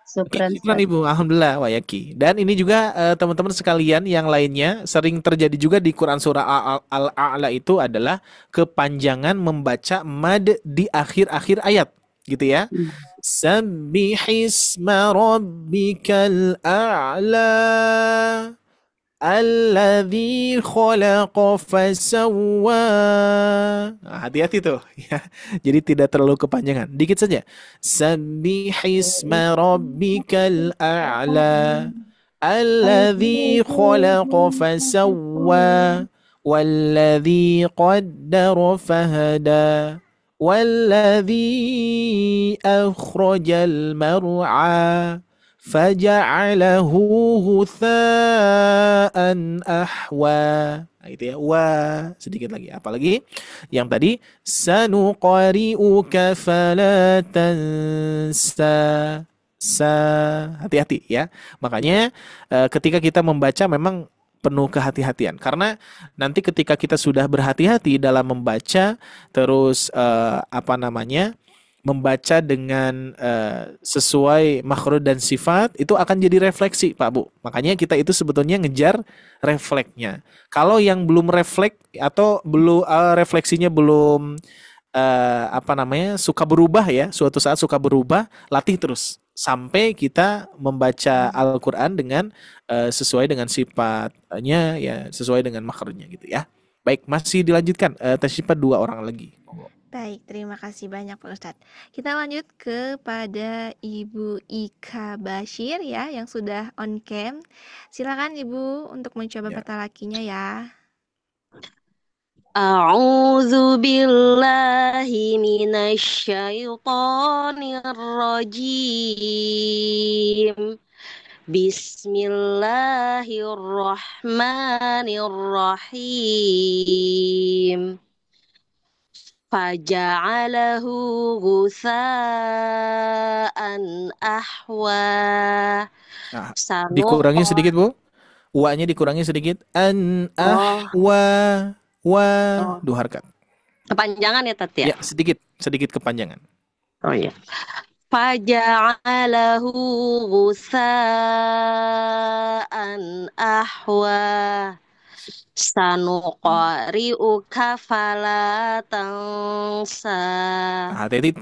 [SPEAKER 1] Syukran Ibu, alhamdulillah Wa Yaki. Dan ini juga teman-teman sekalian yang lainnya sering terjadi juga di Quran surah Al-A'la itu adalah kepanjangan membaca mad di akhir-akhir ayat gitu ya. Sabbihisma rabbikal a'la alladzi khalaqa fasawwa. Nah, hati-hati tuh ya. Jadi tidak terlalu kepanjangan. Dikit saja. Sabbihisma rabbikal a'la alladzi khalaqa fasawwa walladzi qaddara fahada والذي أخرج المرعى فجعله غثاء أحوى. Nah, itu ya. Wa sedikit lagi. Apalagi yang tadi sanuqari'uka fala tansa. Hati-hati ya. Makanya ketika kita membaca memang penuh kehati-hatian karena nanti ketika kita sudah berhati-hati dalam membaca terus membaca dengan sesuai makhraj dan sifat itu akan jadi refleksi Pak Bu. Makanya kita itu sebetulnya ngejar refleksnya. Kalau yang belum refleks atau belum refleksinya belum suka berubah ya, suatu saat suka berubah, latih terus sampai kita membaca Al-Qur'an dengan sesuai dengan sifatnya ya, sesuai dengan makhrajnya gitu ya. Baik, masih dilanjutkan Tasyifa 2 orang lagi.
[SPEAKER 11] Baik, terima kasih banyak Pak Ustadz. Kita lanjut kepada Ibu Ika Bashir ya yang sudah on cam. Silakan Ibu untuk mencoba bertalakinya ya.
[SPEAKER 19] A'udzu billahi minasyaitonir rajim. Bismillahirrahmanirrahim. Faja'alahu ghusaan ahwa.
[SPEAKER 1] Nah, dikurangi sedikit Bu. Wa-nya dikurangi sedikit. Ahwa. Dua harkat.
[SPEAKER 19] Kepanjangan ya Tat ya?
[SPEAKER 1] Ya, sedikit kepanjangan.
[SPEAKER 19] Oh iya. Faja'alahu ghusaan ahwa. Sanuqari'uka fala tansa.
[SPEAKER 1] Hati-hati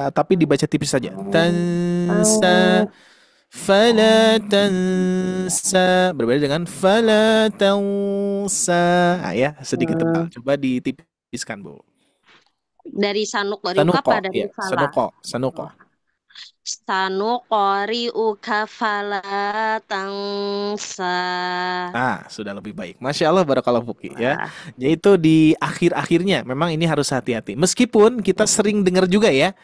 [SPEAKER 1] tapi dibaca tipis saja. Tansa fala tansa berbeda dengan fala tansa. Ya, sedikit tebal. Coba ditipiskan, Bu.
[SPEAKER 19] Dari sanuqari'uka apa dari fala?
[SPEAKER 1] Sanuqo.
[SPEAKER 19] Sanuqari'uka fala tansa.
[SPEAKER 1] Sudah lebih baik. Masya Allah, barakallahu fuki ya. Yaitu di akhir-akhirnya memang ini harus hati-hati. Meskipun kita sering dengar juga ya,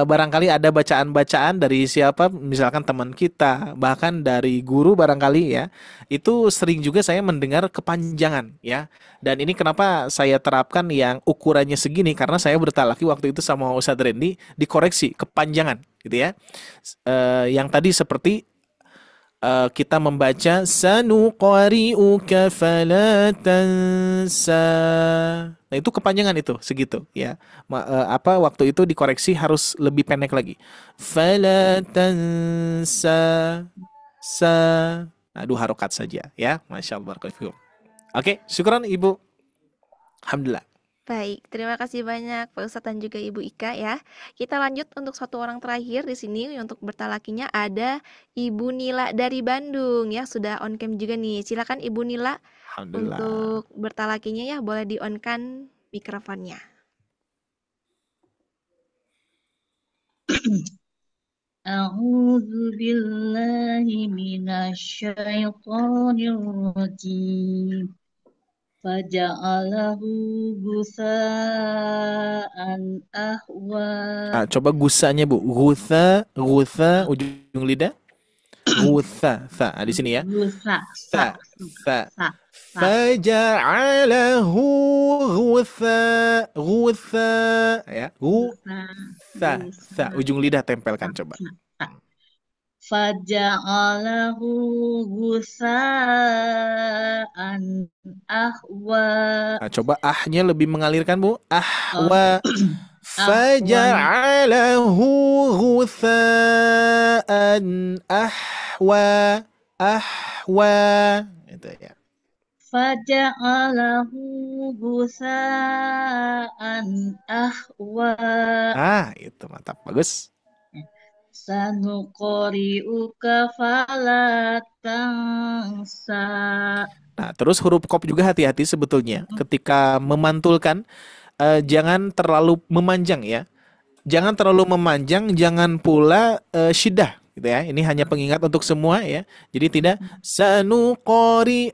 [SPEAKER 1] barangkali ada bacaan-bacaan dari siapa, misalkan teman kita, bahkan dari guru barangkali ya, itu sering juga saya mendengar kepanjangan ya. Dan ini kenapa saya terapkan yang ukurannya segini, karena saya bertalaki waktu itu sama Ustadz Randy, dikoreksi kepanjangan gitu ya. Yang tadi seperti kita membaca sanuqari'uka fala tansa. Nah, itu kepanjangan itu segitu ya. Waktu itu dikoreksi harus lebih pendek lagi. Fala tansa dua harokat saja ya. Masya Allah. Oke, syukran Ibu. Alhamdulillah.
[SPEAKER 11] Baik, terima kasih banyak Pak Ustadz dan juga Ibu Ika ya. Kita lanjut untuk satu orang terakhir di sini untuk bertalakinya ada Ibu Nila dari Bandung ya, sudah on cam juga nih. Silakan Ibu Nila untuk bertalakinya ya, boleh di on kan mikrofonnya.
[SPEAKER 16] A'udzu billahi minasyaitonir rajim. Faja'alahu gusaan ahwa.
[SPEAKER 1] Coba gusanya Bu. Gutha ujung lidah. Gutha, di sini ya.
[SPEAKER 16] Gusa.
[SPEAKER 1] Faja'alahu gutha ya. Gutha ujung lidah tempelkan coba.
[SPEAKER 16] Faja'alahu gusaan ahwa.
[SPEAKER 1] Coba ahnya lebih mengalirkan Bu. Ahwa. Faja'alahu gusaan ahwa. Itu ya.
[SPEAKER 16] faja'alahu gusaan ahwa.
[SPEAKER 1] Itu mantap, bagus.
[SPEAKER 16] Sanuqri'uka fala tansa.
[SPEAKER 1] Nah, terus huruf qaf juga hati-hati sebetulnya ketika memantulkan, jangan terlalu memanjang ya. Jangan terlalu memanjang, jangan pula syiddah gitu ya. Ini hanya pengingat untuk semua ya. Jadi tidak sanuqri'uka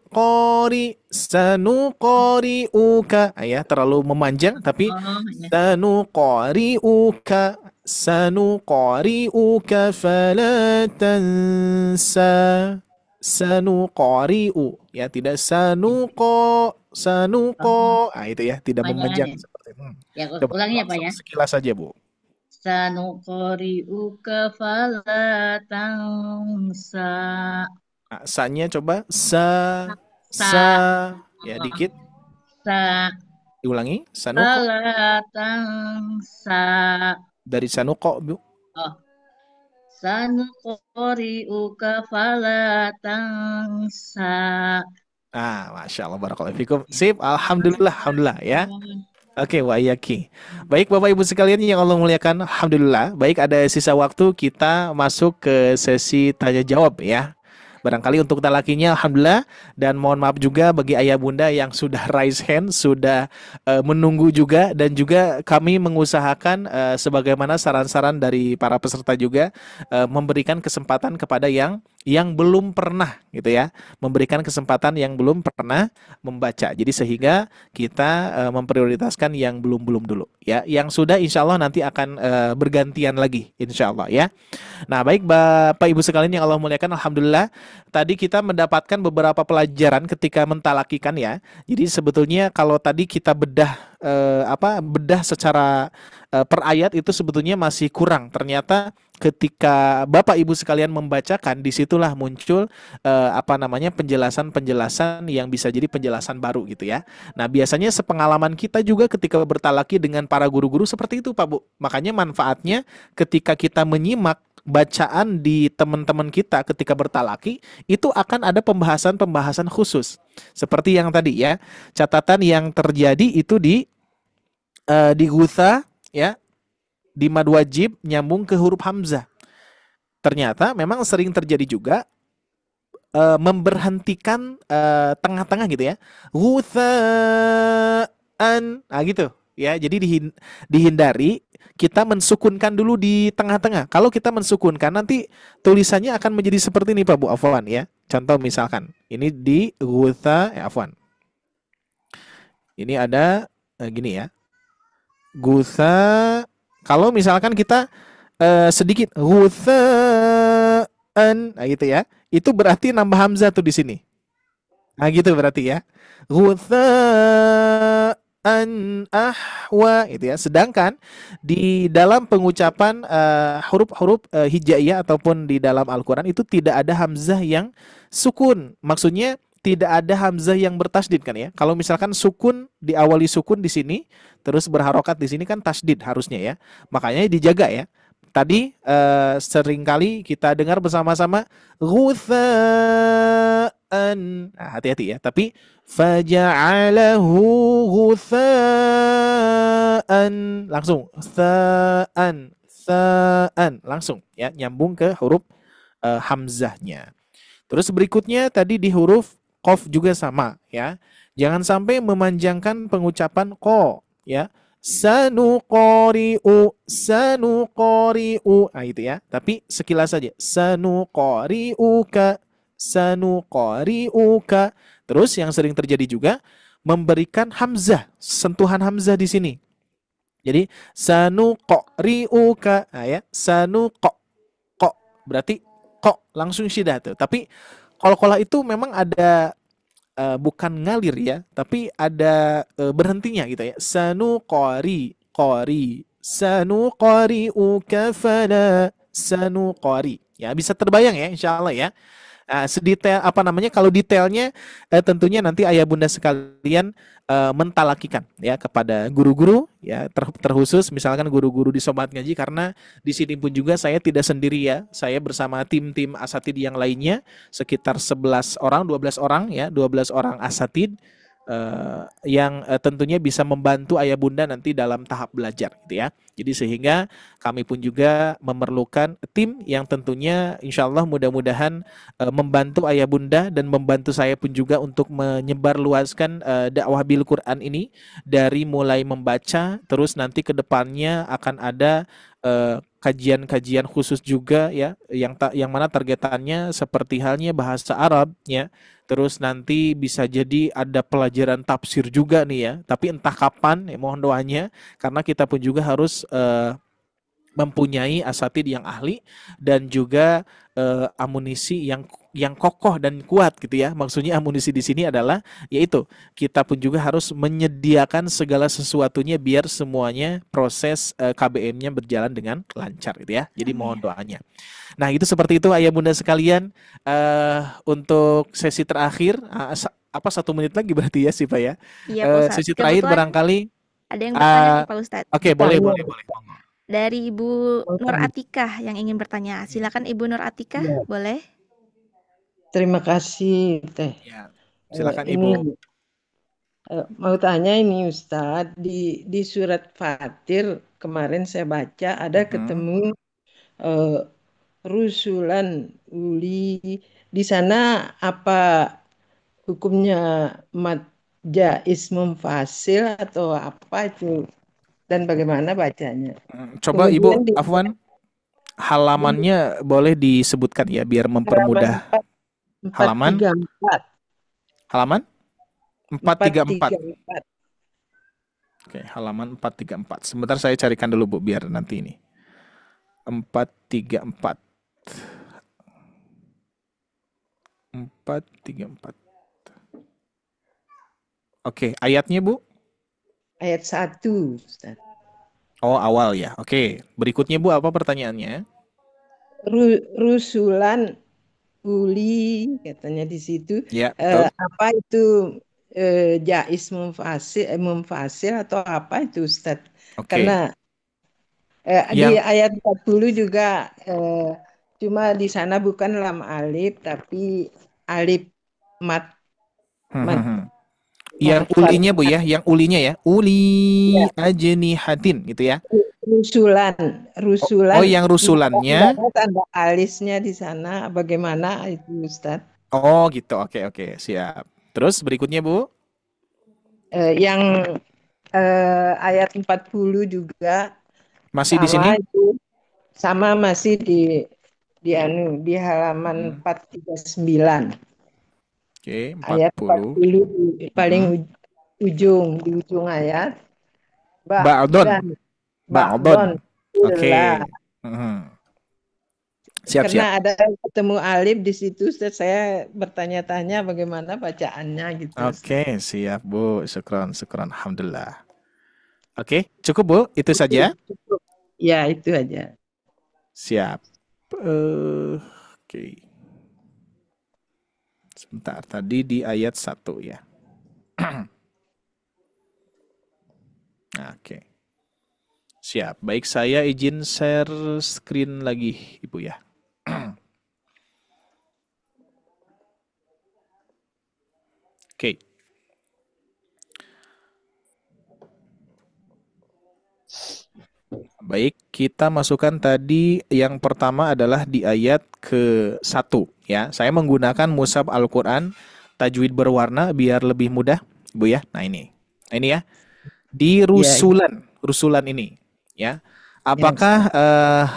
[SPEAKER 1] ya, terlalu memanjang, tapi sanuqri'uka fala tansa. Sanuqri'u ya, tidak sanuqo. Itu ya, tidak memanjang seperti itu.
[SPEAKER 16] Ya,
[SPEAKER 1] Coba
[SPEAKER 16] ulangi ya Pak ya.
[SPEAKER 1] sekilas saja Bu.
[SPEAKER 16] Sanuqri'uka fala tansa.
[SPEAKER 1] Sa-nya coba ya, dikit.
[SPEAKER 16] Sa.
[SPEAKER 1] Diulangi. Sanuqo.
[SPEAKER 16] Fala tansa.
[SPEAKER 1] Dari sanuqo Bu.
[SPEAKER 16] Sanuqri'uka fala tansa.
[SPEAKER 1] Masya Allah, barakallahu fikum. Sip, alhamdulillah ya. Oke, wa iyyaki. Baik Bapak Ibu sekalian yang Allah muliakan, alhamdulillah. Baik, ada sisa waktu kita masuk ke sesi tanya jawab ya. Barangkali untuk talakinya alhamdulillah, dan mohon maaf juga bagi ayah bunda yang sudah raise hand, sudah menunggu juga, dan juga kami mengusahakan sebagaimana saran-saran dari para peserta juga memberikan kesempatan kepada yang belum pernah gitu ya, memberikan kesempatan yang belum pernah membaca. Jadi sehingga kita memprioritaskan yang belum dulu ya. Yang sudah insya Allah nanti akan bergantian lagi insya Allah ya. Nah baik Bapak Ibu sekalian yang Allah muliakan, alhamdulillah tadi kita mendapatkan beberapa pelajaran ketika mentalakikan ya. Jadi sebetulnya kalau tadi kita bedah secara per ayat itu sebetulnya masih kurang. Ternyata ketika Bapak Ibu sekalian membacakan, disitulah muncul penjelasan-penjelasan yang bisa jadi penjelasan baru gitu ya. Nah biasanya sepengalaman kita juga ketika bertalaki dengan para guru-guru seperti itu Pak Bu. Makanya manfaatnya ketika kita menyimak bacaan di teman-teman kita ketika bertalaki, itu akan ada pembahasan-pembahasan khusus. Seperti yang tadi ya, catatan yang terjadi itu di gutha ya, di mad wajib nyambung ke huruf hamzah. Ternyata memang sering terjadi juga memberhentikan tengah-tengah gitu ya. Gutha'an. Gitu ya. Jadi dihindari kita mensukunkan dulu di tengah-tengah. Kalau kita mensukunkan nanti tulisannya akan menjadi seperti ini Pak Bu, afwan ya. Contoh misalkan ini di gutha afwan. Ini ada gini ya. Gutha, kalau misalkan kita sedikit gutha'an gitu ya. Itu berarti nambah hamzah tuh di sini. Gitu berarti ya. Gutha'an ahwa itu ya. Sedangkan di dalam pengucapan huruf-huruf hijaiyah ataupun di dalam Al-Qur'an itu tidak ada hamzah yang sukun. Maksudnya tidak ada hamzah yang bertasdid kan ya. Kalau misalkan sukun diawali sukun di sini terus berharokat di sini kan tasdid harusnya ya. Makanya dijaga ya. Tadi seringkali kita dengar bersama-sama gutha'an. Hati-hati ya. Tapi faja'alahu gutha'an. Langsung tha'an langsung ya, nyambung ke huruf hamzahnya. Terus berikutnya tadi di huruf qaf juga sama ya. Jangan sampai memanjangkan pengucapan ko ya. Sanuqri'u itu ya. Tapi sekilas saja. Sanuqri'uka. Terus yang sering terjadi juga memberikan hamzah, sentuhan hamzah di sini. Jadi sanuqri'uka ya. Sanuqo berarti kok langsung syiddah tuh. Tapi qalqalah itu memang ada bukan ngalir ya, tapi ada berhentinya gitu ya. Sanuqri'uka fala sanuqri. Ya, bisa terbayang ya insyaallah ya. Sedetail apa namanya, kalau detailnya tentunya nanti ayah bunda sekalian mentalakikan ya kepada guru-guru ya, terkhusus misalkan guru-guru di Sobat Ngaji, karena di sini pun juga saya tidak sendiri ya, saya bersama tim-tim asatid yang lainnya sekitar 11 orang 12 orang ya, 12 orang asatid yang tentunya bisa membantu ayah bunda nanti dalam tahap belajar gitu ya. Jadi sehingga kami pun juga memerlukan tim yang tentunya insya Allah mudah-mudahan membantu ayah bunda dan membantu saya pun juga untuk menyebarluaskan dakwah bil Quran ini, dari mulai membaca terus nanti ke depannya akan ada kajian-kajian khusus juga ya, yang mana targetannya seperti halnya bahasa Arab ya. Terus nanti bisa jadi ada pelajaran tafsir juga nih ya. Tapi entah kapan, ya mohon doanya, karena kita pun juga harus mempunyai asatid yang ahli dan juga amunisi yang kokoh dan kuat gitu ya. Maksudnya amunisi di sini adalah yaitu kita pun juga harus menyediakan segala sesuatunya biar semuanya proses KBM-nya berjalan dengan lancar gitu ya. Jadi mohon doanya. Nah, itu seperti itu ayah bunda sekalian, untuk sesi terakhir apa 1 menit lagi berarti ya sih Pak ya.
[SPEAKER 11] Iya Pak Ustadz.
[SPEAKER 1] Sesi terakhir barangkali
[SPEAKER 11] ada yang bertanya nih Pak Ustadz.
[SPEAKER 1] Oke, boleh.
[SPEAKER 11] Dari Ibu Nur Atikah yang ingin bertanya. Silakan Ibu Nur Atikah, boleh?
[SPEAKER 20] Terima kasih Teh.
[SPEAKER 1] Ya, silakan
[SPEAKER 20] Ini
[SPEAKER 1] Ibu.
[SPEAKER 20] mau tanya ini Ustadz, di surat Fatir kemarin saya baca ada ketemu rusulan uli, di sana apa hukumnya mad jaiz munfasil atau apa itu, dan bagaimana bacanya?
[SPEAKER 1] Coba
[SPEAKER 20] Kemudian
[SPEAKER 1] Ibu Afwan, halamannya boleh disebutkan ya biar mempermudah. Halaman
[SPEAKER 20] 434.
[SPEAKER 1] Halaman 434.
[SPEAKER 20] 434.
[SPEAKER 1] Oke, halaman 434. Sebentar saya carikan dulu Bu biar nanti ini. 434. 434. Oke, ayatnya Bu?
[SPEAKER 20] Ayat 1, Ustaz.
[SPEAKER 1] Oh, awal ya. Oke, berikutnya Bu apa pertanyaannya?
[SPEAKER 20] Rusulan uli katanya di situ.
[SPEAKER 1] Ya, betul.
[SPEAKER 20] Apa itu jaiz munfasil atau apa itu Ustaz?
[SPEAKER 1] Oke.
[SPEAKER 20] Karena di ayat 40 juga cuma di sana bukan lam alif tapi alif mat.
[SPEAKER 1] Yang ulinya Bu ya, yang ulinya ya. Uli ajnihatin gitu ya.
[SPEAKER 20] Rusulan.
[SPEAKER 1] Oh, yang rusulannya.
[SPEAKER 20] Tanda alisnya di sana bagaimana itu Ustaz?
[SPEAKER 1] Oh, gitu. Oke, siap. Terus berikutnya Bu?
[SPEAKER 20] Yang ayat 40 juga
[SPEAKER 1] masih di sini?
[SPEAKER 20] Sama masih di halaman 439.
[SPEAKER 1] Oke, 40.
[SPEAKER 20] Ayat 40 paling ujung, di ujung ayat.
[SPEAKER 1] Ba'don. Oke. Siap.
[SPEAKER 20] Karena ada ketemu alif di situ, saya bertanya-tanya bagaimana bacaannya gitu.
[SPEAKER 1] Oke, siap Bu. Syukron. Alhamdulillah. Oke, cukup Bu. Itu saja.
[SPEAKER 20] Cukup. Ya, itu aja.
[SPEAKER 1] Siap. Oke. Sebentar, tadi di ayat 1 ya. Oke. Siap. Baik, saya izin share screen lagi Ibu ya. Oke. Baik, kita masukkan tadi yang pertama adalah di ayat ke-1 ya. Saya menggunakan mushaf Al-Qur'an tajwid berwarna biar lebih mudah, Bu ya. Nah, ini. Ini ya. Di rusulan ini ya. Apakah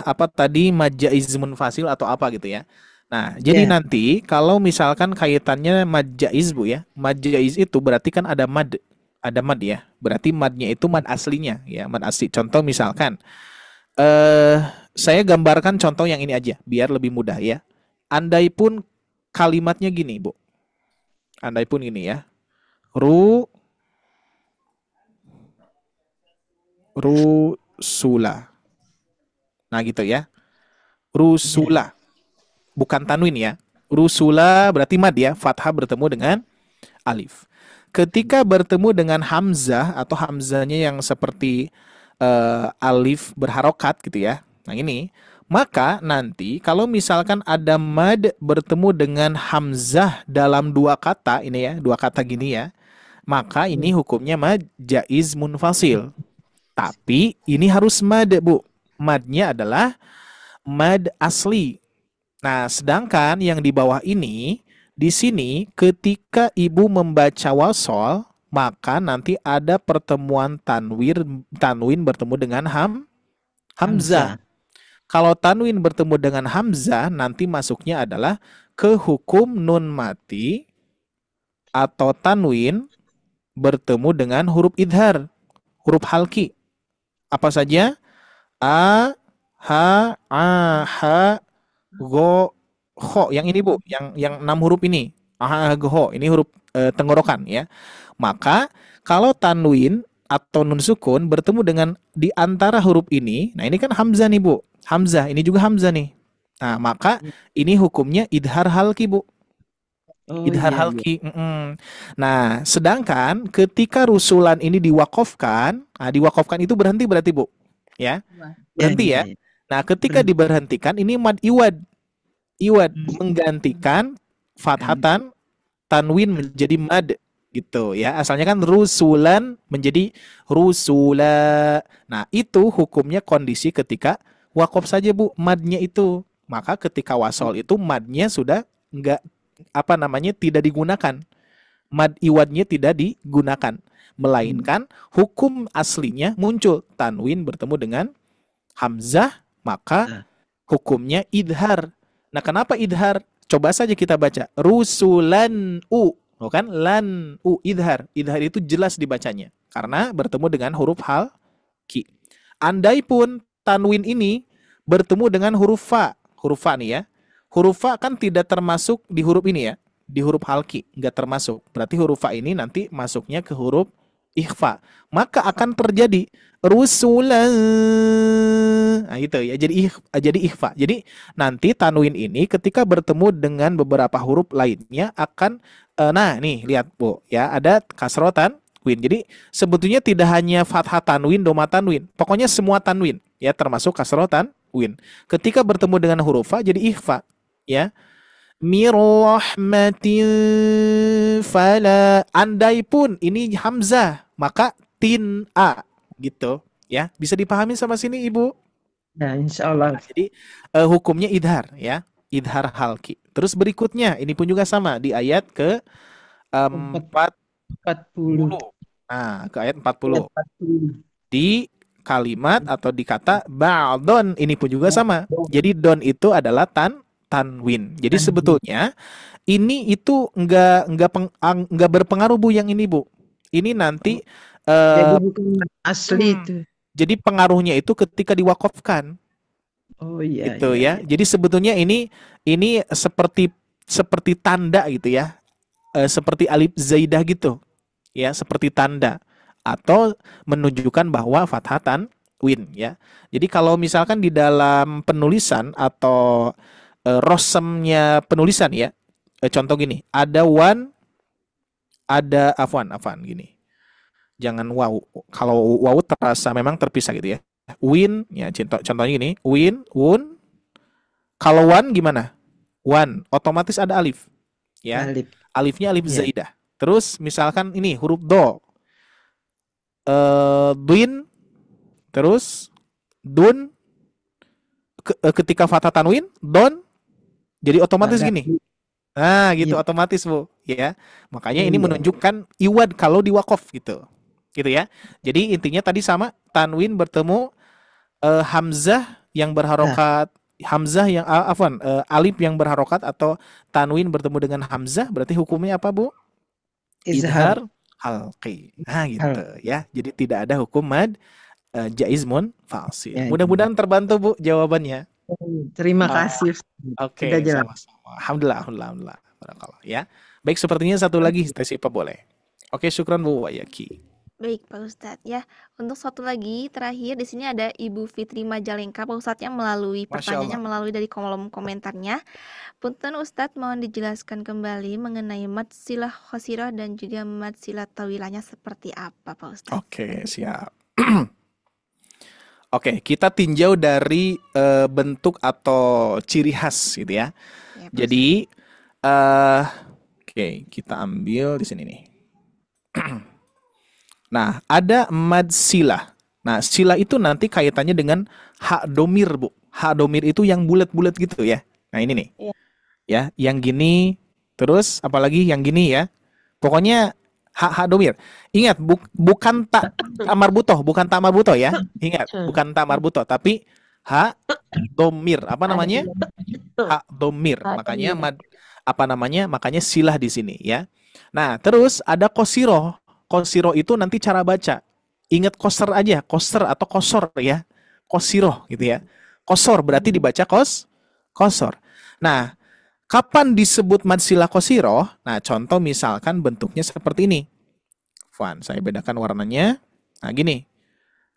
[SPEAKER 1] apa tadi mad jaiz munfasil atau apa gitu ya. Nah, jadi nanti kalau misalkan kaitannya mad jaiz Bu ya. Mad jaiz itu berarti kan ada mad ya. Berarti madnya itu mad aslinya ya, mad asli. Contoh misalkan saya gambarkan contoh yang ini aja biar lebih mudah ya. Andai pun kalimatnya gini, Bu. Andai pun ini ya. Rusula. Nah, gitu ya. Rusula. Bukan tanwin ya. Rusula berarti mad ya, fathah bertemu dengan alif. Ketika bertemu dengan hamzah atau hamzahnya yang seperti alif berharokat gitu ya. Nah ini, maka nanti kalau misalkan ada mad bertemu dengan hamzah dalam dua kata, ini ya, dua kata gini ya, maka ini hukumnya mad jaiz munfasil. Tapi ini harus mad, Bu. Madnya adalah mad asli. Nah, sedangkan yang di bawah ini, di sini ketika ibu membaca wasol, maka nanti ada pertemuan tanwin bertemu dengan hamzah. Kalau tanwin bertemu dengan hamzah, nanti masuknya adalah ke hukum nun mati atau tanwin bertemu dengan huruf idhar, huruf halki. Apa saja? A, ha, a, ha, go, kho. Yang ini Bu, yang 6 huruf ini. A, ha, go, ho. Ini huruf tenggorokan ya. Maka kalau tanwin atau nun sukun bertemu dengan di antara huruf ini, nah ini kan hamzah nih Bu. Hamzah, ini juga hamzah nih. Nah, maka ini hukumnya idhar halki, Bu. Idhar halki. Nah, sedangkan ketika rusulan ini diwakofkan, nah diwakofkan itu berhenti berarti Bu. Ya. Berhenti ya. Nah, ketika diberhentikan ini mad iwad. Iwad menggantikan fathatan tanwin menjadi mad gitu ya. Asalnya kan rusulan menjadi rusula. Nah, itu hukumnya kondisi ketika wakof saja Bu, madnya itu. Maka ketika wasol itu madnya sudah enggak tidak digunakan. Mad iwadnya tidak digunakan, melainkan hukum aslinya muncul tanwin bertemu dengan hamzah, maka hukumnya idhar. Nah, kenapa idhar? Coba saja kita baca rusulan kan lan idhar. Idhar itu jelas dibacanya karena bertemu dengan huruf halki. Andai pun tanwin ini bertemu dengan huruf fa nih ya. Huruf fa kan tidak termasuk di huruf ini ya, di huruf halki nggak termasuk. Berarti huruf fa ini nanti masuknya ke huruf ikhfa. Maka akan terjadi rusulan. Nah, itu ya, jadi ikhfa. Jadi nanti tanwin ini ketika bertemu dengan beberapa huruf lainnya akan nah nih lihat Bu ya, ada kasrotan win. Jadi sebetulnya tidak hanya fathah tanwin, doma tanwin, pokoknya semua tanwin ya termasuk kasrotan win. Ketika bertemu dengan huruf fa jadi ikhfa ya. Mirrahmatin fala. Andai pun ini hamzah maka tin a gitu ya. Bisa dipahami sama sini Ibu?
[SPEAKER 20] Ya, insyaallah.
[SPEAKER 1] Nah, jadi hukumnya idhar ya, idhar halki. Terus berikutnya ini pun juga sama di ayat ke 40. Nah, ke ayat 40. Di kalimat atau di kata ba'don ini pun juga sama. Jadi don itu adalah tanwin. Jadi sebetulnya ini itu enggak berpengaruh Bu yang ini Bu. Ini nanti
[SPEAKER 20] jadi bukan asli itu.
[SPEAKER 1] Jadi pengaruhnya itu ketika diwakafkan.
[SPEAKER 20] Oh iya.
[SPEAKER 1] Itu ya. Jadi sebetulnya ini seperti tanda gitu ya. Seperti alif zaidah gitu. Ya, seperti tanda atau menunjukkan bahwa fathatan win ya. Jadi kalau misalkan di dalam penulisan atau rosemnya penulisan ya. Contoh gini, ada wan, ada afwan gini. Jangan waw. Kalau waw terasa memang terpisah gitu ya. Win ya, contohnya gini, win, wun. Kalau wan gimana? Wan, otomatis ada alif. Ya. Alifnya alif zaidah. Terus misalkan ini huruf do. Duin, terus dun, ketika fathah tanwin, don, jadi otomatis gini. Nah, gitu otomatis Bu, ya. Makanya ini menunjukkan iwad kalau diwakof gitu. Gitu ya. Jadi intinya tadi sama, tanwin bertemu hamzah yang berharokat, hamzah yang alif yang berharokat atau tanwin bertemu dengan hamzah, berarti hukumnya apa Bu? Izhar halqi. Nah, gitu ya. Jadi tidak ada hukum mad jaiz munfasil. Mudah-mudahan terbantu Bu jawabannya.
[SPEAKER 20] Terima kasih.
[SPEAKER 1] Oke, sama-sama. Alhamdulillah. Barakallah ya. Baik, sepertinya satu lagi Teh Sipa boleh. Oke, syukran Bu Wayaki.
[SPEAKER 11] Baik, Pak Ustadz ya. Untuk satu lagi terakhir di sini ada Ibu Fitri Majalengka, Pak Ustadz, yang melalui
[SPEAKER 1] Masya
[SPEAKER 11] pertanyaannya
[SPEAKER 1] Allah.
[SPEAKER 11] melalui dari kolom komentarnya. Punten Ustadz, mohon dijelaskan kembali mengenai mad silah khosirah dan juga mad silah tawilahnya seperti apa, Pak Ustadz?
[SPEAKER 1] Oke, siap. Oke, kita tinjau dari bentuk atau ciri khas gitu ya. Jadi, oke, kita ambil di sini nih. Nah, ada mad silah. Nah, silah itu nanti kaitannya dengan hak domir, Bu. Hak domir itu yang bulat-bulat gitu ya. Nah, ini nih. Ya, yang gini, terus apalagi yang gini ya. Pokoknya hak domir. Ingat, bukan tak marbutoh, bukan tak marbutoh ya. Ingat, bukan tak marbutoh, tapi hak domir. Apa namanya? Hak domir. Makanya makanya silah di sini ya. Nah, terus ada kosiroh. Kosiroh itu nanti cara baca. Ingat koser aja, koser atau kosor ya. Kosiroh gitu ya. Kosor berarti dibaca kosor. Nah, kapan disebut mad silah kosiroh? Nah, contoh misalkan bentuknya seperti ini. Fuan, saya bedakan warnanya. Nah, gini.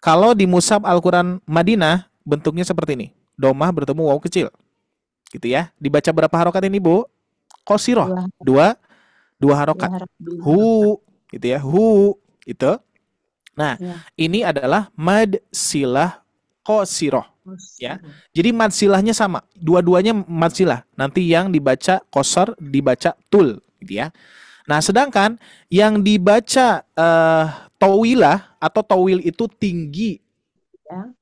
[SPEAKER 1] Kalau di mushaf Al-Quran Madinah, bentuknya seperti ini. Domah bertemu waw kecil. Gitu ya. Dibaca berapa harokat ini, Bu? Kosiroh. Dua harokat. Hu, gitu ya. Hu, itu. Nah, ini adalah mad silah kosiroh. Ya. Jadi mad silahnya sama. Dua-duanya mad silah. Nanti yang dibaca kosor, dibaca tul, gitu ya. Nah, sedangkan yang dibaca tawilah atau tawil itu tinggi,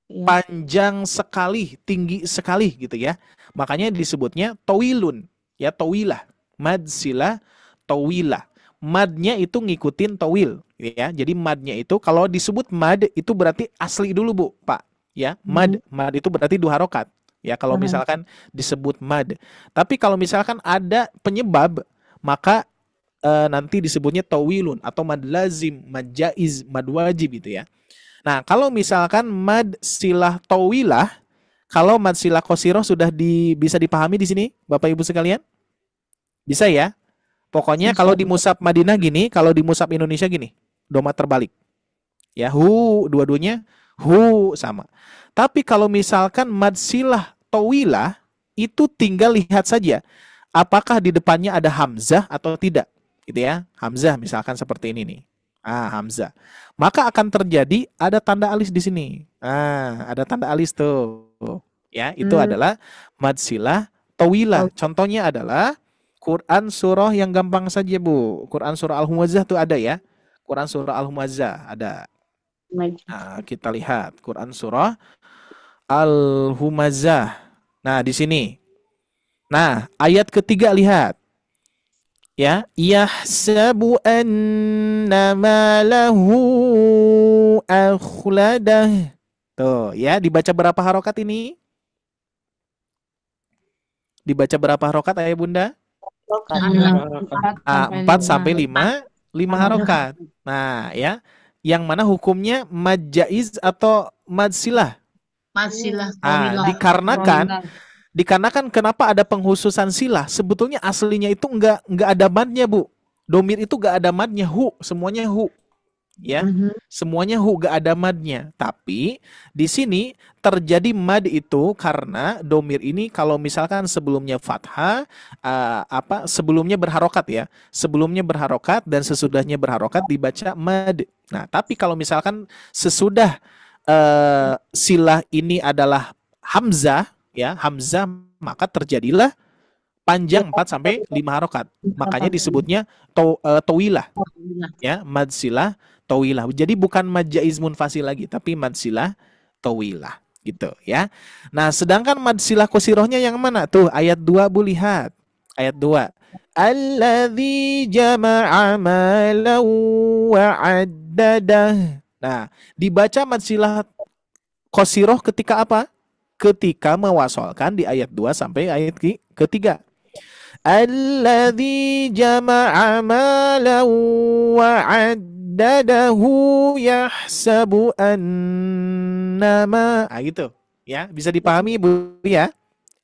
[SPEAKER 1] panjang sekali, tinggi sekali gitu ya. Makanya disebutnya tawilun, ya tawilah. Mad silah tawilah. Madnya itu ngikutin tawil, ya. Jadi madnya itu kalau disebut mad itu berarti asli dulu, Bu, Pak. Ya, mad itu berarti 2 harokat. Ya, kalau misalkan disebut mad. Tapi kalau misalkan ada penyebab, maka nanti disebutnya tawilun atau mad lazim, mad jaiz, mad wajib gitu ya. Nah, kalau misalkan mad silah tawilah, kalau mad silah qasiroh sudah bisa dipahami di sini, Bapak Ibu sekalian? Bisa ya? Pokoknya kalau di mushaf Madinah gini, kalau di mushaf Indonesia gini, doma terbalik. Ya, hu, dua-duanya hu sama. Tapi kalau misalkan mad silah tawilah, itu tinggal lihat saja apakah di depannya ada hamzah atau tidak. Gitu ya. Hamzah misalkan seperti ini nih. Hamzah. Maka akan terjadi ada tanda alis di sini. Ada tanda alis tuh. Ya, itu adalah mad silah tawilah. Contohnya adalah Quran surah yang gampang saja, Bu. Quran surah Al-Humazah tuh ada ya. Quran surah Al-Humazah ada. Nah, kita lihat Quran surah Al-Humazah. Nah, di sini. Nah, ayat ketiga lihat. Ya, yahsabu annama lahu akhladah. Tuh, ya, dibaca berapa harokat ini? Dibaca berapa harokat, Ayah Bunda? 4 sampai 5 harokat. Nah, ya. Yang mana hukumnya mad jaiz atau mad silah?
[SPEAKER 16] Mad silah.
[SPEAKER 1] Dikarenakan kenapa ada penghususan silah? Sebetulnya aslinya itu enggak ada madnya, Bu. Domir itu enggak ada madnya, hu, semuanya hu. Ya, semuanya hu, enggak ada madnya. Tapi di sini terjadi mad itu karena domir ini kalau misalkan sebelumnya fathah, sebelumnya berharokat ya, sebelumnya berharokat dan sesudahnya berharokat dibaca mad. Nah, tapi kalau misalkan sesudah silah ini adalah hamzah, ya, hamzah, maka terjadilah panjang 4 sampai 5 harokat. Makanya disebutnya tawilah. Ya, mad silah tawilah. Jadi bukan mad jaiz munfasil lagi, tapi mad silah tawilah gitu ya. Nah, sedangkan mad silah qasirohnya yang mana? Tuh ayat 2, Bu, lihat. Ayat 2. Alladzi jama'a malan wa 'addadah. Nah, dibaca mad silah qasiroh ketika apa? Ketika mewasolkan di ayat 2 sampai ayat ketiga. Alladzi jama'a malan wa 'addadahu yahsabu annama. Gitu. Ya, bisa dipahami, Bu, ya?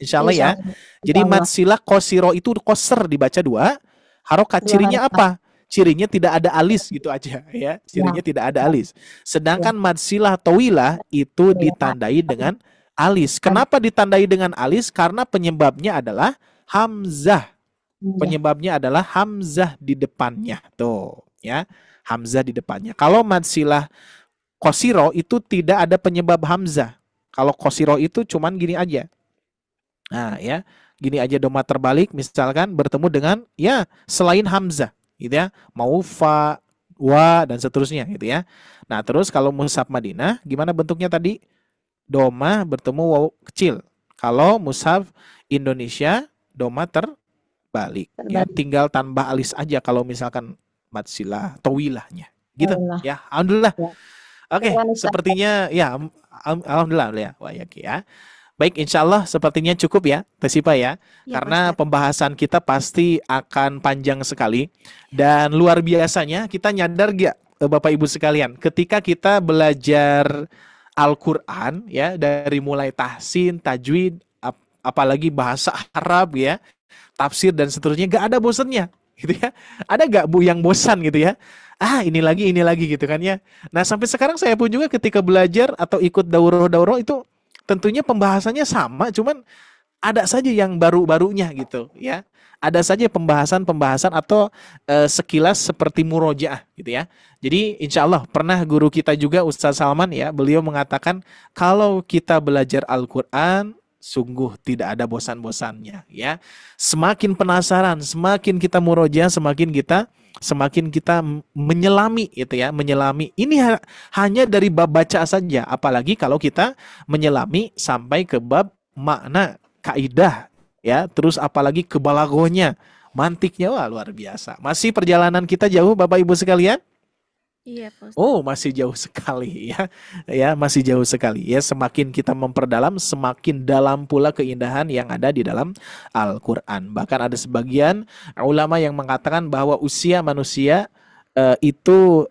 [SPEAKER 1] Insyaallah ya. Jadi mad silah qasiroh itu qasr dibaca 2 harokat. Cirinya apa? cirinya tidak ada alis gitu aja ya. Cirinya tidak ada alis. Sedangkan mad silah tawilah itu ditandai dengan alis. Kenapa ditandai dengan alis? Karena penyebabnya adalah hamzah. Penyebabnya adalah hamzah di depannya. Tuh, ya. Hamzah di depannya. Kalau mad silah qasiro itu tidak ada penyebab hamzah. Kalau qasiro itu cuman gini aja. Nah, ya. Gini aja doma terbalik misalkan bertemu dengan ya selain hamzah gitu ya. Mau fa, wa dan seterusnya gitu ya. Nah, terus kalau mushaf Madinah gimana bentuknya tadi? Doma bertemu waw kecil. Kalau mushaf Indonesia doma terbalik. Ya, tinggal tambah alis aja kalau misalkan mad silah tawilahnya. Gitu ya. Alhamdulillah. Oke, sepertinya ya alhamdulillah ya. Wah, ya. Baik, insya Allah sepertinya cukup ya, Tesipa ya. Karena pembahasan kita pasti akan panjang sekali. Dan luar biasanya kita nyadar gak Bapak Ibu sekalian, ketika kita belajar Al-Quran ya, dari mulai tahsin, tajwid, apalagi bahasa Arab ya, tafsir dan seterusnya, gak ada bosannya gitu ya. Ada gak Bu yang bosan gitu ya? Ini lagi gitu kan ya. Nah, sampai sekarang saya pun juga ketika belajar atau ikut daurah-daurah itu tentunya pembahasannya sama, cuman ada saja yang baru-barunya gitu ya. Ada saja pembahasan-pembahasan atau sekilas seperti murojaah gitu ya. Jadi insya Allah pernah guru kita juga Ustaz Salman ya, beliau mengatakan kalau kita belajar Al-Quran sungguh tidak ada bosan-bosannya ya. Semakin penasaran, semakin kita murojaah, semakin kita menyelami itu ya, menyelami. Ini hanya dari bab baca saja, apalagi kalau kita menyelami sampai ke bab makna, kaidah ya, terus apalagi ke balagohnya, mantiknya, wah luar biasa. Masih perjalanan kita jauh Bapak Ibu sekalian?
[SPEAKER 11] Iya, Pak Ustaz.
[SPEAKER 1] Oh, masih jauh sekali ya. Ya, masih jauh sekali. Ya, semakin kita memperdalam, semakin dalam pula keindahan yang ada di dalam Al-Qur'an. Bahkan ada sebagian ulama yang mengatakan bahwa usia manusia itu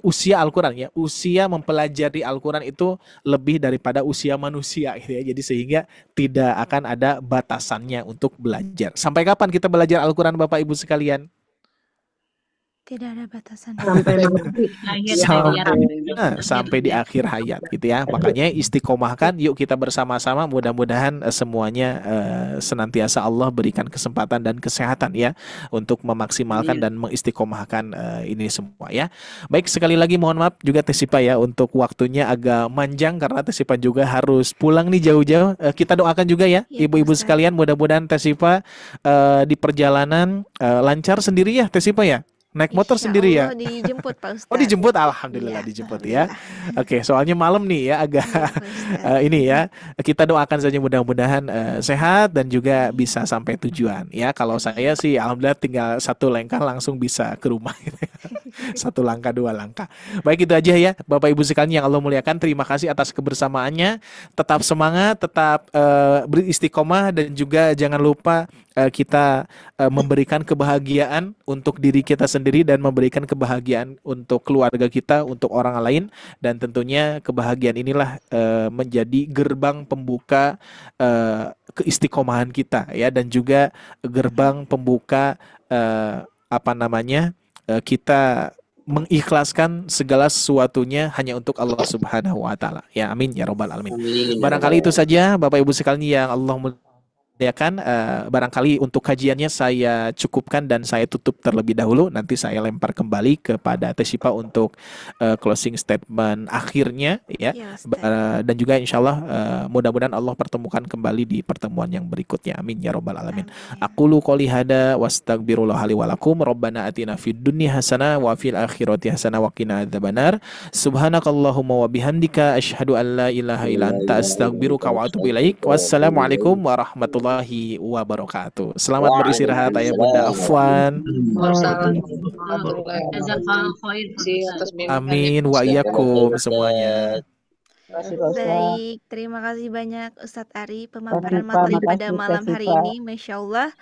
[SPEAKER 1] usia Al-Qur'an ya. Usia mempelajari Al-Qur'an itu lebih daripada usia manusia gitu ya. Jadi sehingga tidak akan ada batasannya untuk belajar. Sampai kapan kita belajar Al-Qur'an Bapak Ibu sekalian?
[SPEAKER 11] Tidak ada batasan.
[SPEAKER 1] Sampai di akhir hayat gitu ya. Makanya istiqomahkan, yuk kita bersama-sama, mudah-mudahan semuanya senantiasa Allah berikan kesempatan dan kesehatan ya untuk memaksimalkan dan mengistiqomahkan ini semua ya. Baik, sekali lagi mohon maaf juga Tesipa ya untuk waktunya agak manjang karena Tesipa juga harus pulang nih jauh-jauh. Kita doakan juga ya ibu-ibu sekalian, mudah-mudahan Tesipa di perjalanan lancar sendiri ya Tesipa ya. Naik motor sendiri ya?
[SPEAKER 11] Dijemput Pak Ustaz.
[SPEAKER 1] Oh, dijemput, alhamdulillah dijemput ya. Oke, soalnya malam nih ya agak ini ya. Kita doakan saja mudah-mudahan sehat dan juga bisa sampai tujuan ya. Kalau saya sih alhamdulillah tinggal satu langkah langsung bisa ke rumah. Satu langkah, dua langkah. Baik, itu aja ya Bapak Ibu sekalian yang Allah muliakan. Terima kasih atas kebersamaannya. Tetap semangat, tetap beristiqomah dan juga jangan lupa kita memberikan kebahagiaan untuk diri kita sendiri dan memberikan kebahagiaan untuk keluarga kita, untuk orang lain, dan tentunya kebahagiaan inilah menjadi gerbang pembuka keistiqomahan kita ya, dan juga gerbang pembuka kita mengikhlaskan segala sesuatunya hanya untuk Allah Subhanahu wa taala. Ya, amin ya rabbal alamin. Barangkali itu saja Bapak Ibu sekalian yang Allah muliakan. Barangkali untuk kajiannya saya cukupkan dan saya tutup terlebih dahulu. Nanti saya lempar kembali kepada Tesipa untuk closing statement akhirnya ya. Dan juga insya Allah mudah-mudahan Allah pertemukan kembali di pertemuan yang berikutnya. Amin ya rabbal alamin. Aqulu qouli hada wastaghfirullah li wa lakum. Rabbana atina fid dunya hasanah wa fil akhirati hasanah wa qina adzabannar. Subhanakallahumma wa bihamdika asyhadu an la ilaha illa anta astaghfiruka wa atubu ilaik. Wassalamualaikum warahmatullahi wabarakatuh. Selamat beristirahat ayah bunda Afwan. Amin wa iyyakum semuanya.
[SPEAKER 11] Baik, terima kasih banyak Ustadz Ari pemaparan materi pada malam hari ini. Masya Allah,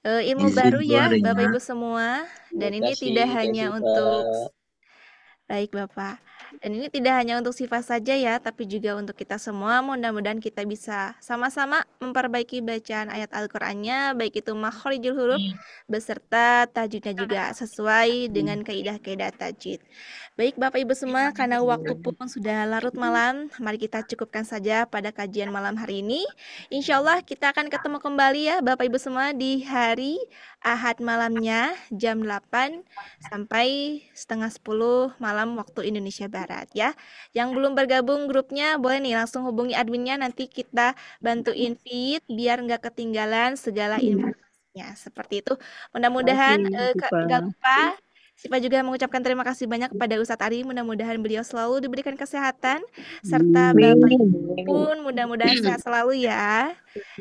[SPEAKER 11] ilmu baru ya Bapak Ibu semua. Dan ini tidak hanya untuk baik Bapak. Dan ini tidak hanya untuk Syifa saja ya, tapi juga untuk kita semua. Mudah-mudahan kita bisa sama-sama memperbaiki bacaan ayat Al-Qur'annya, baik itu makhorijul huruf beserta tajwidnya juga sesuai dengan kaidah-kaidah tajwid. Baik Bapak Ibu semua, karena waktu pun sudah larut malam, mari kita cukupkan saja pada kajian malam hari ini. Insya Allah kita akan ketemu kembali ya Bapak Ibu semua di hari Ahad malamnya jam 8 sampai setengah 10 malam waktu Indonesia Barat ya. Yang belum bergabung grupnya boleh nih langsung hubungi adminnya, nanti kita bantu invite biar nggak ketinggalan segala informasinya. Seperti itu. Mudah-mudahan nggak lupa Syifa juga mengucapkan terima kasih banyak kepada Ustadz Ari. Mudah-mudahan beliau selalu diberikan kesehatan serta Bapak Ibu pun mudah-mudahan sehat selalu ya.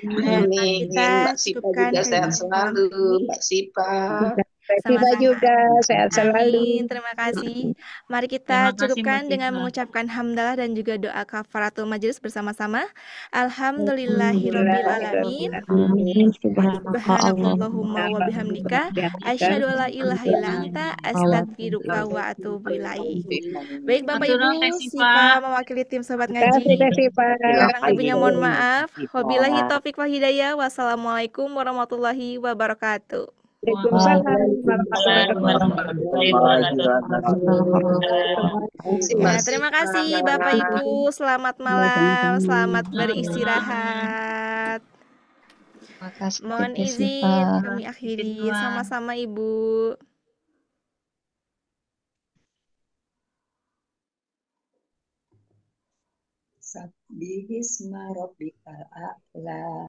[SPEAKER 11] Dan mari kita
[SPEAKER 12] Mbak Sipa
[SPEAKER 11] cukupkan
[SPEAKER 12] juga sehat
[SPEAKER 11] kajian malam
[SPEAKER 12] selalu,
[SPEAKER 11] ini.
[SPEAKER 12] Mbak Sipa.
[SPEAKER 20] Siva
[SPEAKER 11] Sama-sama.
[SPEAKER 20] juga sehat selalu.
[SPEAKER 11] Amin, terima kasih. Mari kita cukupkan dengan mengucapkan hamdalah dan juga doa kafaratul majelis bersama-sama. Alhamdulillahirabbil alamin. Subhanakallahumma wa bihamdika asyhadu alla ilaha illa anta astaghfiruka wa atubu ilaik. Baik Bapak Ibu, Syifa mewakili tim Sobat Ngaji. Kurang lebihnya mohon maaf. Wabillahi taufik wal hidayah. Wassalamualaikum warahmatullahi wabarakatuh. Nah, terima kasih Bapak Ibu. Selamat malam, selamat beristirahat. Mohon izin kami akhiri. Sama-sama Ibu.
[SPEAKER 12] Sabbihisma rabbikal a'la.